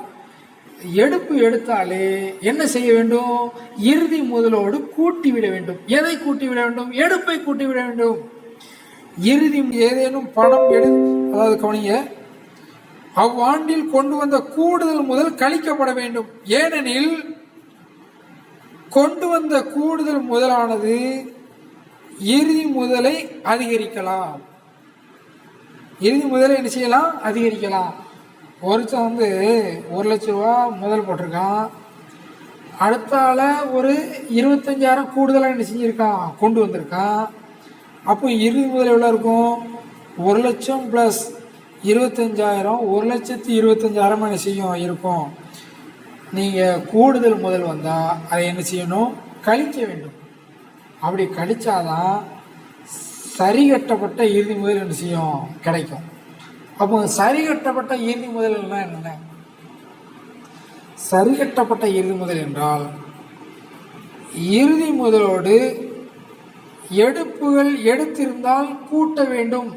எடுப்பு எடுத்தாலே என்ன செய்ய வேண்டும்? இறுதி முதலோடு கூட்டி விட வேண்டும். எதை கூட்டி விட வேண்டும்? எடுப்பை கூட்டி விட வேண்டும். இறுதி ஏதேனும் பணம் அதாவது கவனிங்க, அவ்வாண்டில் கொண்டு வந்த கூடுதல் முதல் கழிக்கப்பட வேண்டும். ஏனெனில் கொண்டு வந்த கூடுதல் முதலானது இறுதி முதலை அதிகரிக்கலாம். இறுதி முதலை என்ன செய்யலாம்? அதிகரிக்கலாம். ஒருத்தன் 1,00,000 ரூபா முதல் போட்டிருக்கான், அடுத்தால ஒரு 25,000 கூடுதலாக என்ன செஞ்சிருக்கான்? கொண்டு வந்திருக்கான். அப்போ இறுதி முதல் எவ்வளோ இருக்கும்? 1,00,000 + 25,000, 1,25,000 என்ன செய்யும்? இருக்கும். நீங்கள் கூடுதல் முதல் வந்தால் அதை என்ன செய்யணும்? கழிக்க வேண்டும். அப்படி கழிச்சாதான் சரி கட்டப்பட்ட இறுதி முதல் என்ன செய்யும்? கிடைக்கும். அப்போ சரி கட்டப்பட்ட இறுதி முதல் என்ன? சரி கட்டப்பட்ட இறுதி முதல் என்றால் இறுதி முதலோடு எடுப்புகள் எடுத்திருந்தால் கூட்ட வேண்டும்,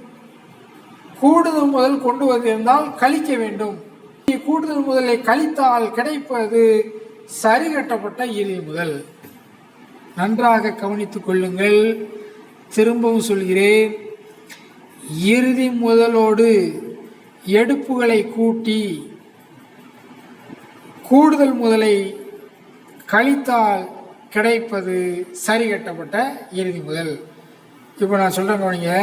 கூடுதல் முதல் கொண்டு வந்திருந்தால் கழிக்க வேண்டும். கூடுதல் முதலை கழித்தால் கிடைப்பது சரி கட்டப்பட்ட இறுதி முதல். நன்றாக கவனித்துக் கொள்ளுங்கள். திரும்பவும் சொல்கிறேன், இறுதி முதலோடு எடுப்புகளை கூட்டி கூடுதல் முதலை கழித்தால் கிடைப்பது சரி கட்டப்பட்ட இறுதி முதல். இப்போ நான் சொல்கிறேன் கவனிங்க,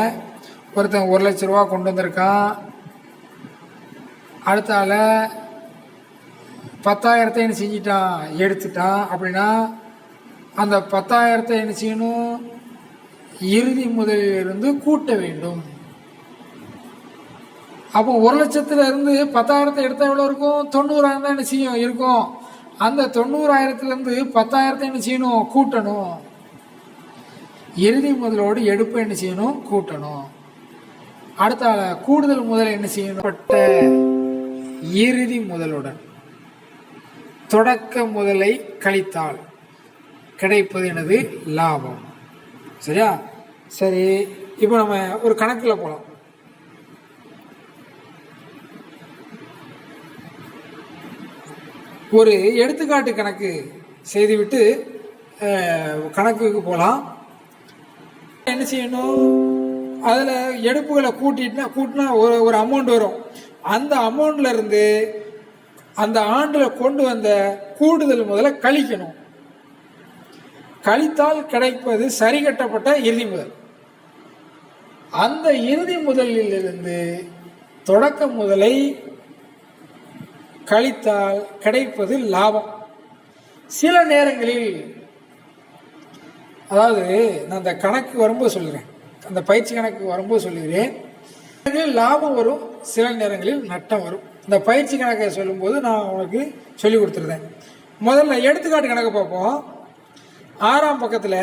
ஒருத்தன் 1,00,000 ரூபா கொண்டு வந்திருக்கான், அடுத்தால 10,000 என்ன செஞ்சிட்டான்? எடுத்துட்டான். அப்படின்னா அந்த 10,000 என்ன செய்யணும்? இறுதி முதலிலிருந்து கூட்ட வேண்டும். அப்போ 1,00,000 இருந்து 10,000 எடுத்தால் எவ்வளோ இருக்கும்? 90,000 தான் என்ன செய்யும்? இருக்கும். அந்த 90,000 10,000 என்ன செய்யணும்? கூட்டணும். இறுதி முதலோடு எடுப்பு என்ன செய்யணும்? கூட்டணும். அடுத்தால கூடுதல் முதல் என்ன செய்யணும்? இறுதி முதலுடன் தொடக்க முதலை கழித்தால் கிடைப்பது எனது லாபம். சரியா? சரி, இப்போ நம்ம ஒரு கணக்கில் போகலாம். ஒரு எடுத்துக்காட்டு கணக்கு செய்துவிட்டு கணக்குக்கு போகலாம். என்ன செய்யணும்? அதில் எடுப்புகளை கூட்டினா ஒரு அமௌண்ட் வரும். அந்த அமௌண்ட்ல இருந்து அந்த ஆண்டில் கொண்டு வந்த கூடுதல் முதல்ல கழிக்கணும். கழித்தால் கிடைப்பது சரி கட்டப்பட்ட இறுதி முதல். அந்த இறுதி முதலிலிருந்து தொடக்க முதலை கழித்தால் கிடைப்பது லாபம். சில நேரங்களில், அதாவது நான் அந்த கணக்கு வரும்போது சொல்லுறேன், அந்த பயிற்சி கணக்கு வரும்போது சொல்லுகிறேன், லாபம் வரும், சில நேரங்களில் நட்டம் வரும். இந்த பயிற்சி கணக்கை சொல்லும்போது நான் உனக்கு சொல்லி கொடுத்துருந்தேன். முதல்ல எடுத்துக்காட்டு கணக்கு பார்ப்போம். 6ஆம் பக்கத்தில்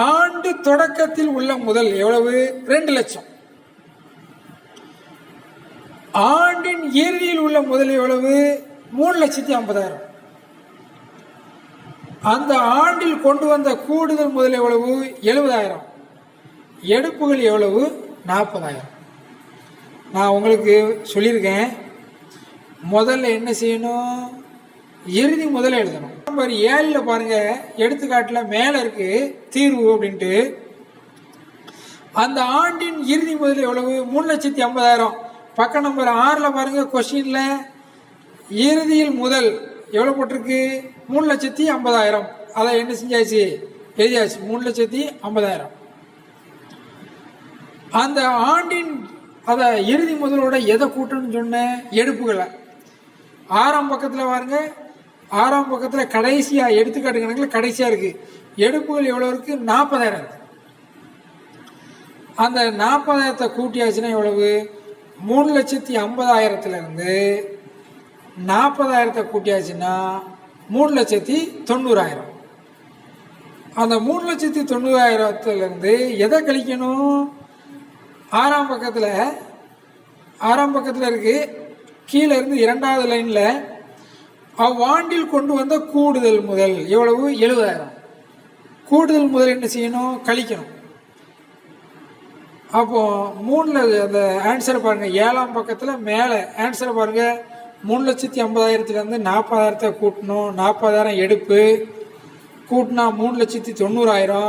ஆண்டு தொடக்கத்தில் உள்ள முதல் எவ்வளவு? 2,00,000. ஆண்டின் இறுதியில் உள்ள முதல் எவ்வளவு? 3,50,000. அந்த ஆண்டில் கொண்டு வந்த கூடுதல் முதல் எவ்வளவு? 70,000. எடுப்புகள் எவ்வளவு? 40,000. நான் உங்களுக்கு சொல்லியிருக்கேன், முதல்ல என்ன செய்யணும்? இறுதி முதல்ல எழுதணும். நம்பர் 7 பாருங்க, எடுத்துக்காட்டில் மேலே இருக்கு தீர்வு அப்படின்ட்டு. அந்த ஆண்டின் இறுதி முதல் எவ்வளவு? 3,50,000. பக்கம் நம்பர் 6 பாருங்க, கொஸ்டின்ல இறுதியில் முதல் எவ்வளவு போட்டிருக்கு? 3,50,000. அதை என்ன செஞ்சாச்சு? எழுதியாச்சு. 3,50,000. அந்த ஆண்டின் அதை இறுதி முதலோட எதை கூட்டணும்னு சொன்னேன்? எடுப்புகளை. 6ஆம் பக்கத்தில் பாருங்க, 6ஆம் பக்கத்தில் கடைசியா எடுத்துக்காட்டு கணக்கில் கடைசியா இருக்கு. எடுப்புகள் எவ்வளவு இருக்கு? 40,000 இருக்கு. அந்த 40,000 கூட்டியாச்சுன்னா எவ்வளவு? 3,50,000 40,000 கூட்டியாச்சுன்னா 3,90,000. அந்த 3,90,000 எதை கழிக்கணும்? 6ஆம் பக்கத்தில் இருக்கு, கீழே இருந்து 2வது லைன்ல அவ்வாண்டில் கொண்டு வந்த கூடுதல் முதல் எவ்வளவு? 70,000. கூடுதல் முதல் என்ன செய்யணும்? கழிக்கணும். அப்போ 3ல் அந்த ஆன்சர் பாருங்க, 7ஆம் பக்கத்தில் மேலே ஆன்சரை பாருங்க. 3,50,000 40,000 கூட்டணும். 40,000 எடுப்பு கூட்டினா 3,90,000.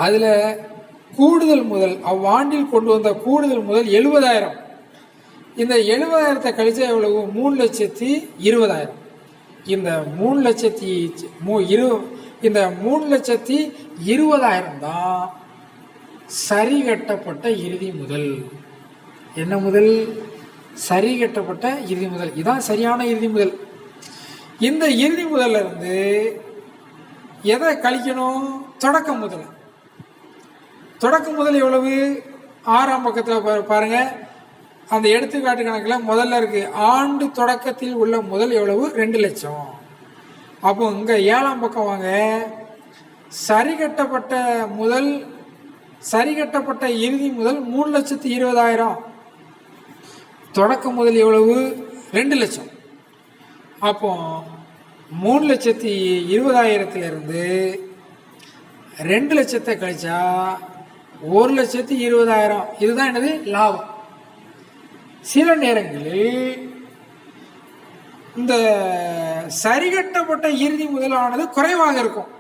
அதில் கூடுதல் முதல் அவ்வாண்டில் கொண்டு வந்த கூடுதல் முதல் 70,000. இந்த 70,000 கழிச்சா எவ்வளவு? 3,20,000. இந்த 3,20,000 தான் சரி கட்டப்பட்ட இறுதி முதல். என்ன முதல்? சரி கட்டப்பட்ட இறுதி முதல். இதான் சரியான இறுதி முதல். இந்த இறுதி முதல்ல இருந்து எதை கழிக்கணும்? தொடக்க முதல். தொடக்க முதல் எவ்வளவு? 6ஆம் பக்கத்தில் பாருங்க, அந்த எடுத்துக்காட்டு கணக்கில் முதல்ல இருக்கு ஆண்டு தொடக்கத்தில் உள்ள முதல் எவ்வளவு? 2 லட்சம். அப்போ இங்க 7ஆம் பக்கம் வாங்க, சரி கட்டப்பட்ட முதல், சரி கட்டப்பட்ட இறுதி முதல் 3,20,000. தொடக்க முதல் எவ்வளவு? 2 லட்சம். அப்போ 3,20,000 2 லட்சத்தை கழிச்சா 1,20,000. இதுதான் என்னது? லாபம். சில நேரங்களில் இந்த சரிகட்டப்பட்ட இறுதி முதலானது குறைவாக இருக்கும்.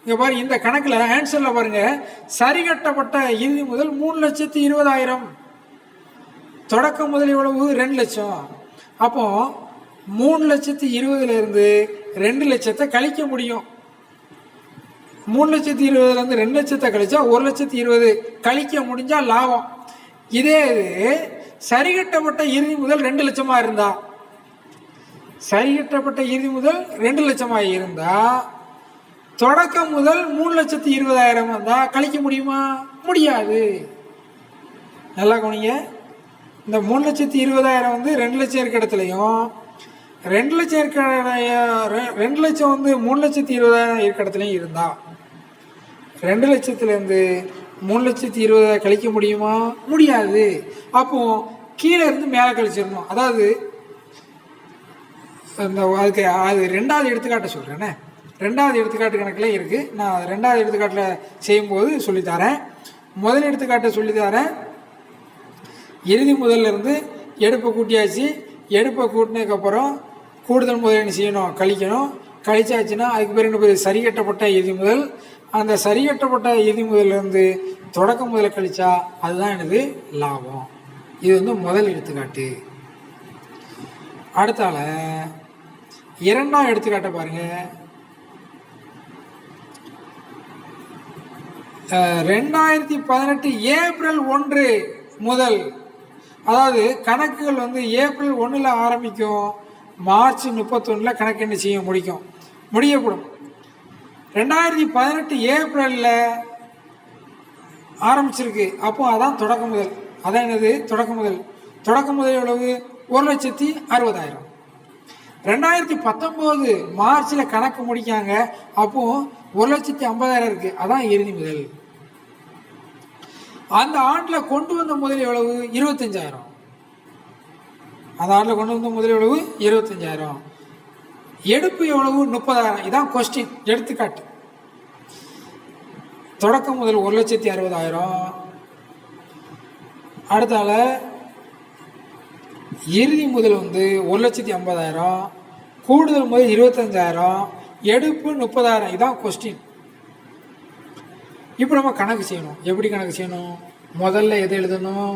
இங்க பாரு, இந்த கணக்கில் ஆன்சர்ல பாருங்க, சரிகட்டப்பட்ட இறுதி முதல் 3,20,000. தொடக்க முதல் எவ்வளவு? 2 லட்சம். அப்போ 3,20,000 2 லட்சத்தை கழிக்க முடியும். 3,20,000 2 லட்சத்தை கழிச்சா 1,20,000 கழிக்க முடிஞ்சா லாபம். இதே சரிகட்டப்பட்ட இறுதி முதல் 2 லட்சமா இருந்தா, சரிகட்டப்பட்ட இறுதி முதல் 2 லட்சமா இருந்தா, தொடக்க முதல் 3,20,000 இருந்தா கழிக்க முடியுமா? முடியாது. நல்லா கவனிங்க. இந்த 3,20,000 2 லட்சம் இருக்க இடத்துலையும், 2 லட்சம் இருக்க 2 லட்சம் 3,20,000 இருக்க இடத்துலையும் இருந்தா, 2 லட்சத்துலேருந்து 3,20,000 கழிக்க முடியுமா? முடியாது. அப்போ கீழே இருந்து மேலே கழிச்சிடணும். அதாவது அதுக்கு அது 2வது எடுத்துக்காட்டை சொல்கிறேன்னே. 2வது எடுத்துக்காட்டு கணக்கில் இருக்குது. நான் 2வது எடுத்துக்காட்டில் செய்யும்போது சொல்லித்தரேன். முதல் எடுத்துக்காட்டை சொல்லித்தரேன். இறுதி முதல்ல இருந்து எடுப்பை கூட்டியாச்சு. எடுப்பை கூட்டினதுக்கப்புறம் கூடுதல் முதல் என்ன செய்யணும்? கழிக்கணும். கழிச்சாச்சுன்னா அதுக்கு பேர் என்ன பேர்? சரி கட்டப்பட்ட இறுதி முதல். அந்த சரி கட்டப்பட்ட இறுதி முதல்லேருந்து தொடக்க முதல கழிச்சா அதுதான் எனது லாபம். இது முதல் எடுத்துக்காட்டு. அடுத்தால 2ஆம் எடுத்துக்காட்டை பாருங்க. 2018 ஏப்ரல் 1 முதல், அதாவது கணக்குகள் ஏப்ரல் 1 ஆரம்பிக்கும், மார்ச் 31 கணக்கு என்ன செய்ய முடியப்படும். 2018 ஏப்ரல்ல ஆரம்பிச்சிருக்கு. அப்போ அதான் தொடக்க முதல். அதான் என்னது? தொடக்க முதல். தொடக்க முதல் எவ்வளவு? 1,60,000. 2019 மார்ச்சில் கணக்கு முடிக்காங்க. அப்போ 1,50,000 இருக்கு. அதான் இறுதி முதல். அந்த ஆண்டில் கொண்டு வந்த முதல் எவ்வளவு? 25,000. அந்த ஆண்டில் கொண்டு வந்த முதல் எவ்வளவு? 25,000. எடுப்பு எவ்வளவு? 30,000. இதான் கொஸ்டின், எடுத்துக்காட்டு. தொடக்க முதல் 1,60,000. அடுத்தால இறுதி முதல் 1,50,000. கூடுதல் முதல் 25,000. எடுப்பு 30,000. இதான் கொஸ்டின். இப்போ நம்ம கணக்கு செய்யணும். எப்படி கணக்கு செய்யணும்? முதல்ல எது எழுதணும்?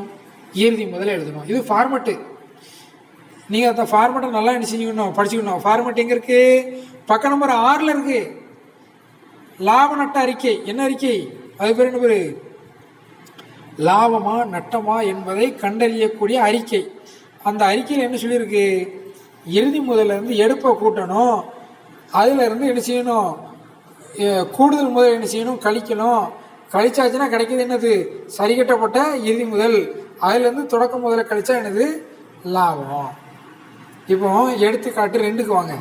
இறுதி முதல்ல எழுதணும். இது ஃபார்மெட்டு. நீங்கள் அந்த ஃபார்மெட்டை நல்லா என்ன செஞ்சுக்கணும்? படிச்சுக்கணும். ஃபார்மெட் எங்கே இருக்கு? பக்க நம்பர் 6ல் இருக்கு. லாப நட்ட அறிக்கை. என்ன அறிக்கை? அது பேர் என்ன பேர்? லாபமா நட்டமா என்பதை கண்டறியக்கூடிய அறிக்கை. அந்த அறிக்கையில் என்ன சொல்லியிருக்கு? இறுதி முதல்ல இருந்து எடுப்பை கூட்டணும். அதுல இருந்து என்ன செய்யணும்? கூடுதல் முதல் என்ன செய்யணும்? கழிக்கணும். கழிச்சாச்சுன்னா கிடைக்கிது என்னது? சரி கட்டப்பட்ட இறுதி முதல். அதுல இருந்து தொடக்க முதல்ல கழிச்சா என்னது? லாபம். இப்போ எடுத்துக்காட்டு 2க்கு வாங்க.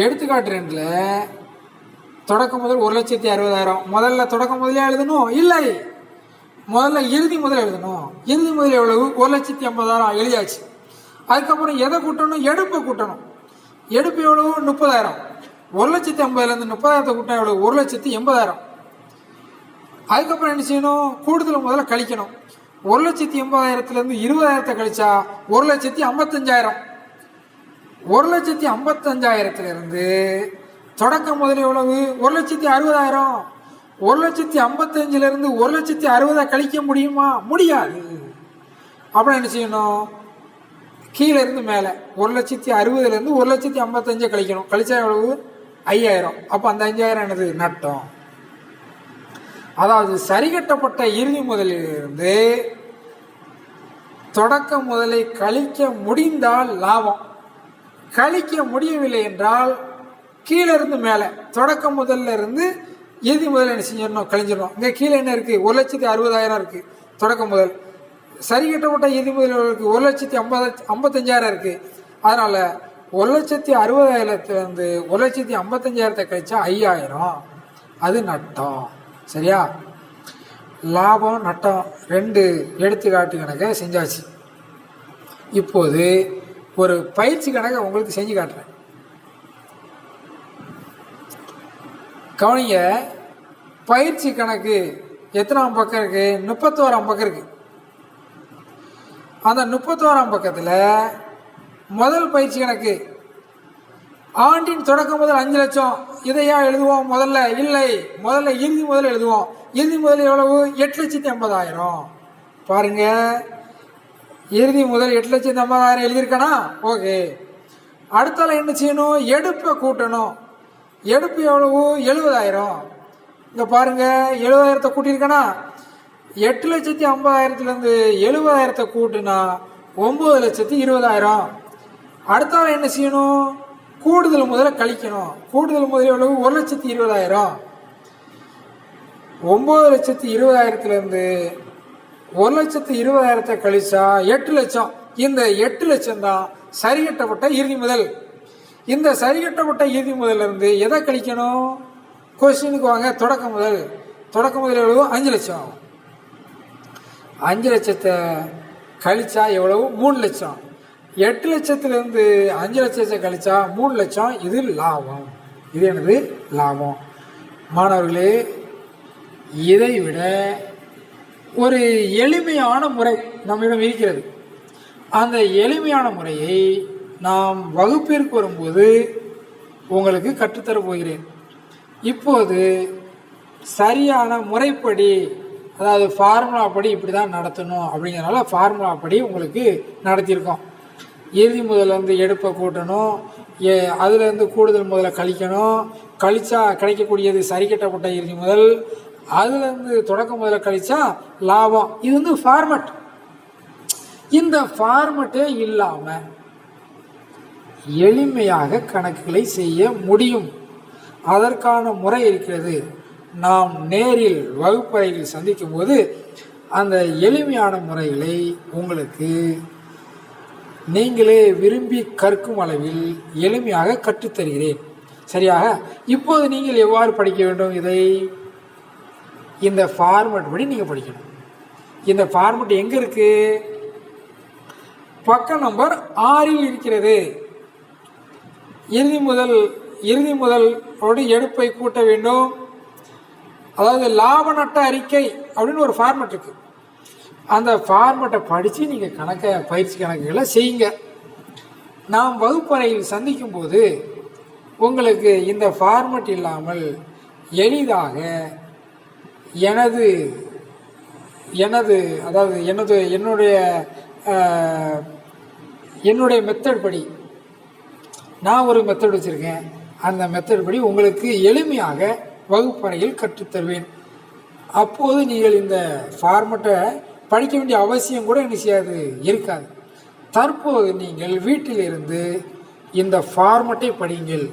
எடுத்துக்காட்டு 2ல தொடக்க முதல் 1,60,000. முதல்ல தொடக்க முதலே எழுதணும்? இல்லை, முதல்ல இறுதி முதல் எழுதணும். இறுதி முதல் எவ்வளவு? 1,50,000 எழுதியாச்சு. அதுக்கப்புறம் எதை கூட்டணும்? எடுப்பை கூட்டணும். எடுப்பு எவ்வளவு? 30,000. 1,50,000 30,000 கூட்டினா எவ்வளவு? 1,80,000. அதுக்கப்புறம் என்ன செய்யணும்? கூடுதல் முதல்ல கழிக்கணும். 1,80,000 20,000 கழிச்சா 1,55,000. 1,55,000 தொடக்க முதல் எவ்வளவு? 1,60,000. 1,55,000 1,60,000 கழிக்க முடியுமா? முடியாது. அப்புறம் என்ன செய்யணும்? கீழே இருந்து மேலே 1,60,000 1,55,000 கழிக்கணும். கழிச்சா எவ்வளவு? 5,000. அப்போ அந்த 5,000 என்னது? நட்டம். அதாவது சரி கட்டப்பட்ட இறுதி முதலிலிருந்து தொடக்க முதலை கழிக்க முடிந்தால் லாபம், கழிக்க முடியவில்லை என்றால் கீழே இருந்து மேலே தொடக்க முதல்ல இருந்து இறுதி முதல் என்ன செஞ்சிடணும்? கழிஞ்சிடணும். இங்கே கீழே என்ன இருக்குது? 1,60,000 இருக்குது தொடக்க முதல். சரி கட்டப்பட்ட இறுதி முதலுக்கு 1,55,000 இருக்குது. அதனால் 1,60,000 1,55,000 கழிச்சா 5,000, அது நட்டம். சரியா? லாபம் நட்டம் 2 எடுத்துக்காட்டு கணக்கை செஞ்சாச்சு. இப்போது ஒரு பயிற்சி கணக்கை உங்களுக்கு செஞ்சு காட்டுறேன். கவனிங்க. பயிற்சி கணக்கு எத்தனாம் பக்கம் இருக்கு? 31ஆம் பக்கம் இருக்கு. அந்த 31ஆம் பக்கத்தில் முதல் பயிற்சி கணக்கு ஆண்டின் தொடக்க முதல் 5 லட்சம். இதையா எழுதுவோம்? முதல்ல இல்லை, முதல்ல இறுதி முதல் எழுதுவோம். இறுதி முதல் எவ்வளவு? 8,80,000. பாருங்க, இறுதி முதல் 8,80,000 எழுதியிருக்கனா? ஓகே. அடுத்தால என்ன செய்யணும்? எடுப்பை கூட்டணும். எடுப்பு எவ்வளவு? 70,000. இங்க பாருங்க, 70,000 கூட்டியிருக்கனா? 8,50,000 70,000 கூட்டுனா 9,20,000. அடுத்தால என்ன செய்யணும்? கூடுதல் முதல்ல கழிக்கணும். கூடுதல் முதல் எவ்வளவு? 1,20,000. 9,20,000 1,20,000 கழிச்சா 8 லட்சம். இந்த 8 லட்சம் தான் சரி கட்டப்பட்ட இறுதி முதல். இந்த சரி கட்டப்பட்ட இறுதி முதல்ல இருந்து எதை கழிக்கணும்? கொஸ்டினுக்கு வாங்க. தொடக்க முதல். தொடக்க முதல் எவ்வளவு? 5 லட்சம். 5 லட்சத்தை கழிச்சா எவ்வளவு? 3 லட்சம். 8 லட்சத்திலிருந்து 5 லட்சத்தை கழிச்சா 3 லட்சம். இது லாபம். இது எனது லாபம். மாணவர்களே, இதை விட ஒரு எளிமையான முறை நம்மிடம் இருக்கிறது. அந்த எளிமையான முறையை நாம் வகுப்பிற்கு வரும்போது உங்களுக்கு கற்றுத்தர போகிறேன். இப்போது சரியான முறைப்படி, அதாவது ஃபார்முலா படி இப்படி தான் நடத்தணும் அப்படிங்கிறனால ஃபார்முலா படி உங்களுக்கு நடத்தியிருக்கோம். இறுதி முதல்லேருந்து எடுப்பை கூட்டணும், அதுலேருந்து கூடுதல் முதல்ல கழிக்கணும், கழிச்சா கிடைக்கக்கூடியது சரி கட்டப்பட்ட இறுதி முதல், அதுலேருந்து தொடக்க முதல்ல கழிச்சா லாபம். இது வந்து ஃபார்மட். இந்த ஃபார்மட்டே இல்லாமல் எளிமையாக கணக்குகளை செய்ய முடியும். அதற்கான முறை இருக்கிறது. நாம் நேரில் வகுப்பறையில் சந்திக்கும் போது அந்த எளிமையான முறைகளை உங்களுக்கு நீங்களே விரும்பி கற்கும் அளவில் எளிமையாக கற்றுத்தருகிறேன். சரியாக? இப்போது நீங்கள் எவ்வாறு படிக்க வேண்டும்? இதை இந்த ஃபார்மட் படி நீங்கள் படிக்கணும். இந்த ஃபார்மட் எங்கே இருக்கு? பக்கம் நம்பர் 6 இருக்கிறது. இறுதி முதலோடு எடுப்பை கூட்ட வேண்டும். அதாவது லாப நட்ட அறிக்கை அப்படின்னு ஒரு ஃபார்மட் இருக்கு. அந்த ஃபார்மட்டை படித்து நீங்கள் பயிற்சி கணக்குகளை செய்யுங்க. நாம் வகுப்பறையில் சந்திக்கும் போது உங்களுக்கு இந்த ஃபார்மட் இல்லாமல் எளிதாக என்னுடைய மெத்தட் படி, நான் ஒரு மெத்தட் வச்சுருக்கேன். அந்த மெத்தட் படி உங்களுக்கு எளிமையாக வகுப்பறையில் கற்றுத்தருவேன். அப்போது நீங்கள் இந்த ஃபார்மட்டை படிக்க வேண்டிய அவசியம் கூட என்ன செய்யாது, இருக்காது. தற்போது நீங்கள் வீட்டிலிருந்து இந்த ஃபார்மட்டை படியுங்கள்.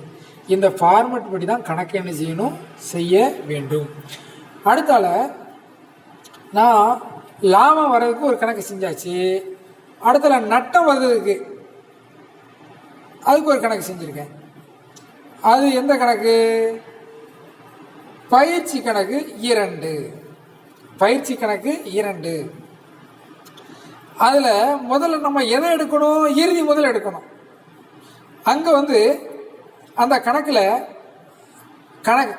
இந்த ஃபார்மட் படி தான் கணக்கு என்ன செய்யணும், செய்ய வேண்டும். அடுத்தால நான் லாபம் வர்றதுக்கு ஒரு கணக்கு செஞ்சாச்சு. அடுத்தால நட்டம் வர்றதுக்கு அதுக்கு ஒரு கணக்கு செஞ்சுருக்கேன். அது எந்த கணக்கு? பயிற்சி கணக்கு 2. பயிற்சி கணக்கு 2. அதில் முதல்ல நம்ம எதை எடுக்கணும்? இறுதி முதல் எடுக்கணும். அங்கே வந்து அந்த கணக்கில்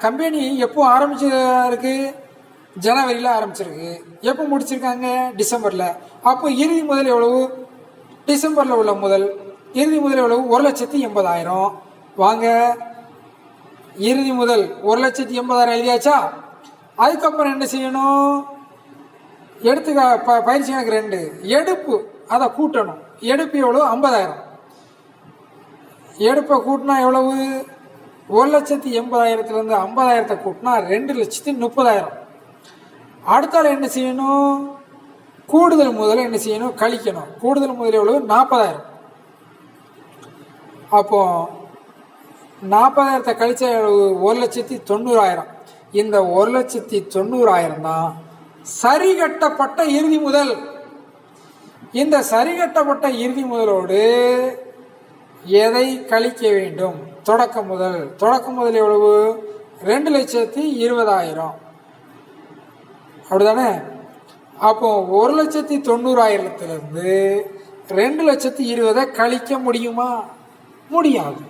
கம்பெனி எப்போ ஆரம்பிச்சிருக்கு? ஜனவரியில் ஆரம்பிச்சிருக்கு. எப்போ முடிச்சிருக்காங்க? டிசம்பரில். அப்போ இறுதி முதல் எவ்வளவு? டிசம்பரில் உள்ள முதல் இறுதி முதல் எவ்வளவு? 1,80,000. வாங்க, இறுதி முதல் 1,80,000 எழுதியாச்சா? அதுக்கப்புறம் என்ன செய்யணும்? பயிற்சி கணக்கு 2 எடுப்பு அதை கூட்டணும். எடுப்பு எவ்வளவு? 50,000. எடுப்பை கூட்டினா எவ்வளவு? 1,80,000 50,000 கூட்டினா 2,30,000. அடுத்தால என்ன செய்யணும்? கூடுதல் முதல்ல என்ன செய்யணும்? கழிக்கணும். கூடுதல் முதல் எவ்வளவு? 40,000. அப்போ 40,000 கழிச்ச 1,90,000. இந்த 1,90,000 தான் சரி கட்டப்பட்ட இறுதி முதல். இந்த சரி கட்டப்பட்ட இறுதி முதலோடு எதை கழிக்க வேண்டும்? தொடக்க முதல். தொடக்க முதல் எவ்வளவு? 2,20,000. அப்படிதானே? அப்போ 1,90,000 2,20,000 கழிக்க முடியுமா? முடியாது.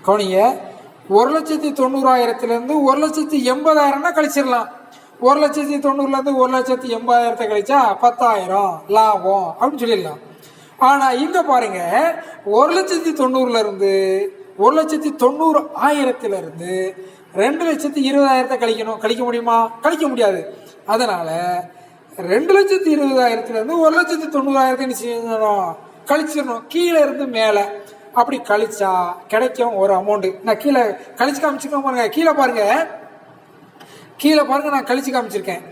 கவனிங்க, 1,90,000 1,80,000 கழிச்சிடலாம். 1,90,000 1,80,000 கழிச்சா 10,000 லாபம் அப்படின்னு சொல்லிடலாம். ஆனா இங்க பாருங்க, 1,90,000 1,90,000 2,20,000 கழிக்கணும். கழிக்க முடியுமா? கழிக்க முடியாது. அதனால 2,20,000 1,90,000 என்ன செய்யணும்? கழிச்சிடணும். கீழே இருந்து மேலே அப்படி கழிச்சா கிடைக்கும் ஒரு அமௌண்ட். நான் கீழே கழிச்சு காமிச்சிருக்கேன் பாருங்க. கீழே பாருங்க, நான் கழிச்சு காமிச்சிருக்கேன்.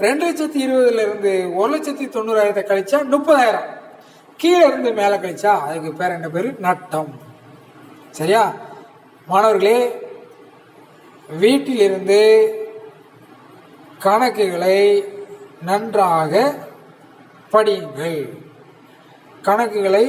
2,20,000 1,90,000 கழிச்சா 30,000. கீழே இருந்து மேலே கழிச்சா அதுக்கு பேர் என்ன பேர்? நட்டம். சரியா மாணவர்களே? வீட்டிலிருந்து கணக்குகளை நன்றாக படியுங்கள். கணக்குகளை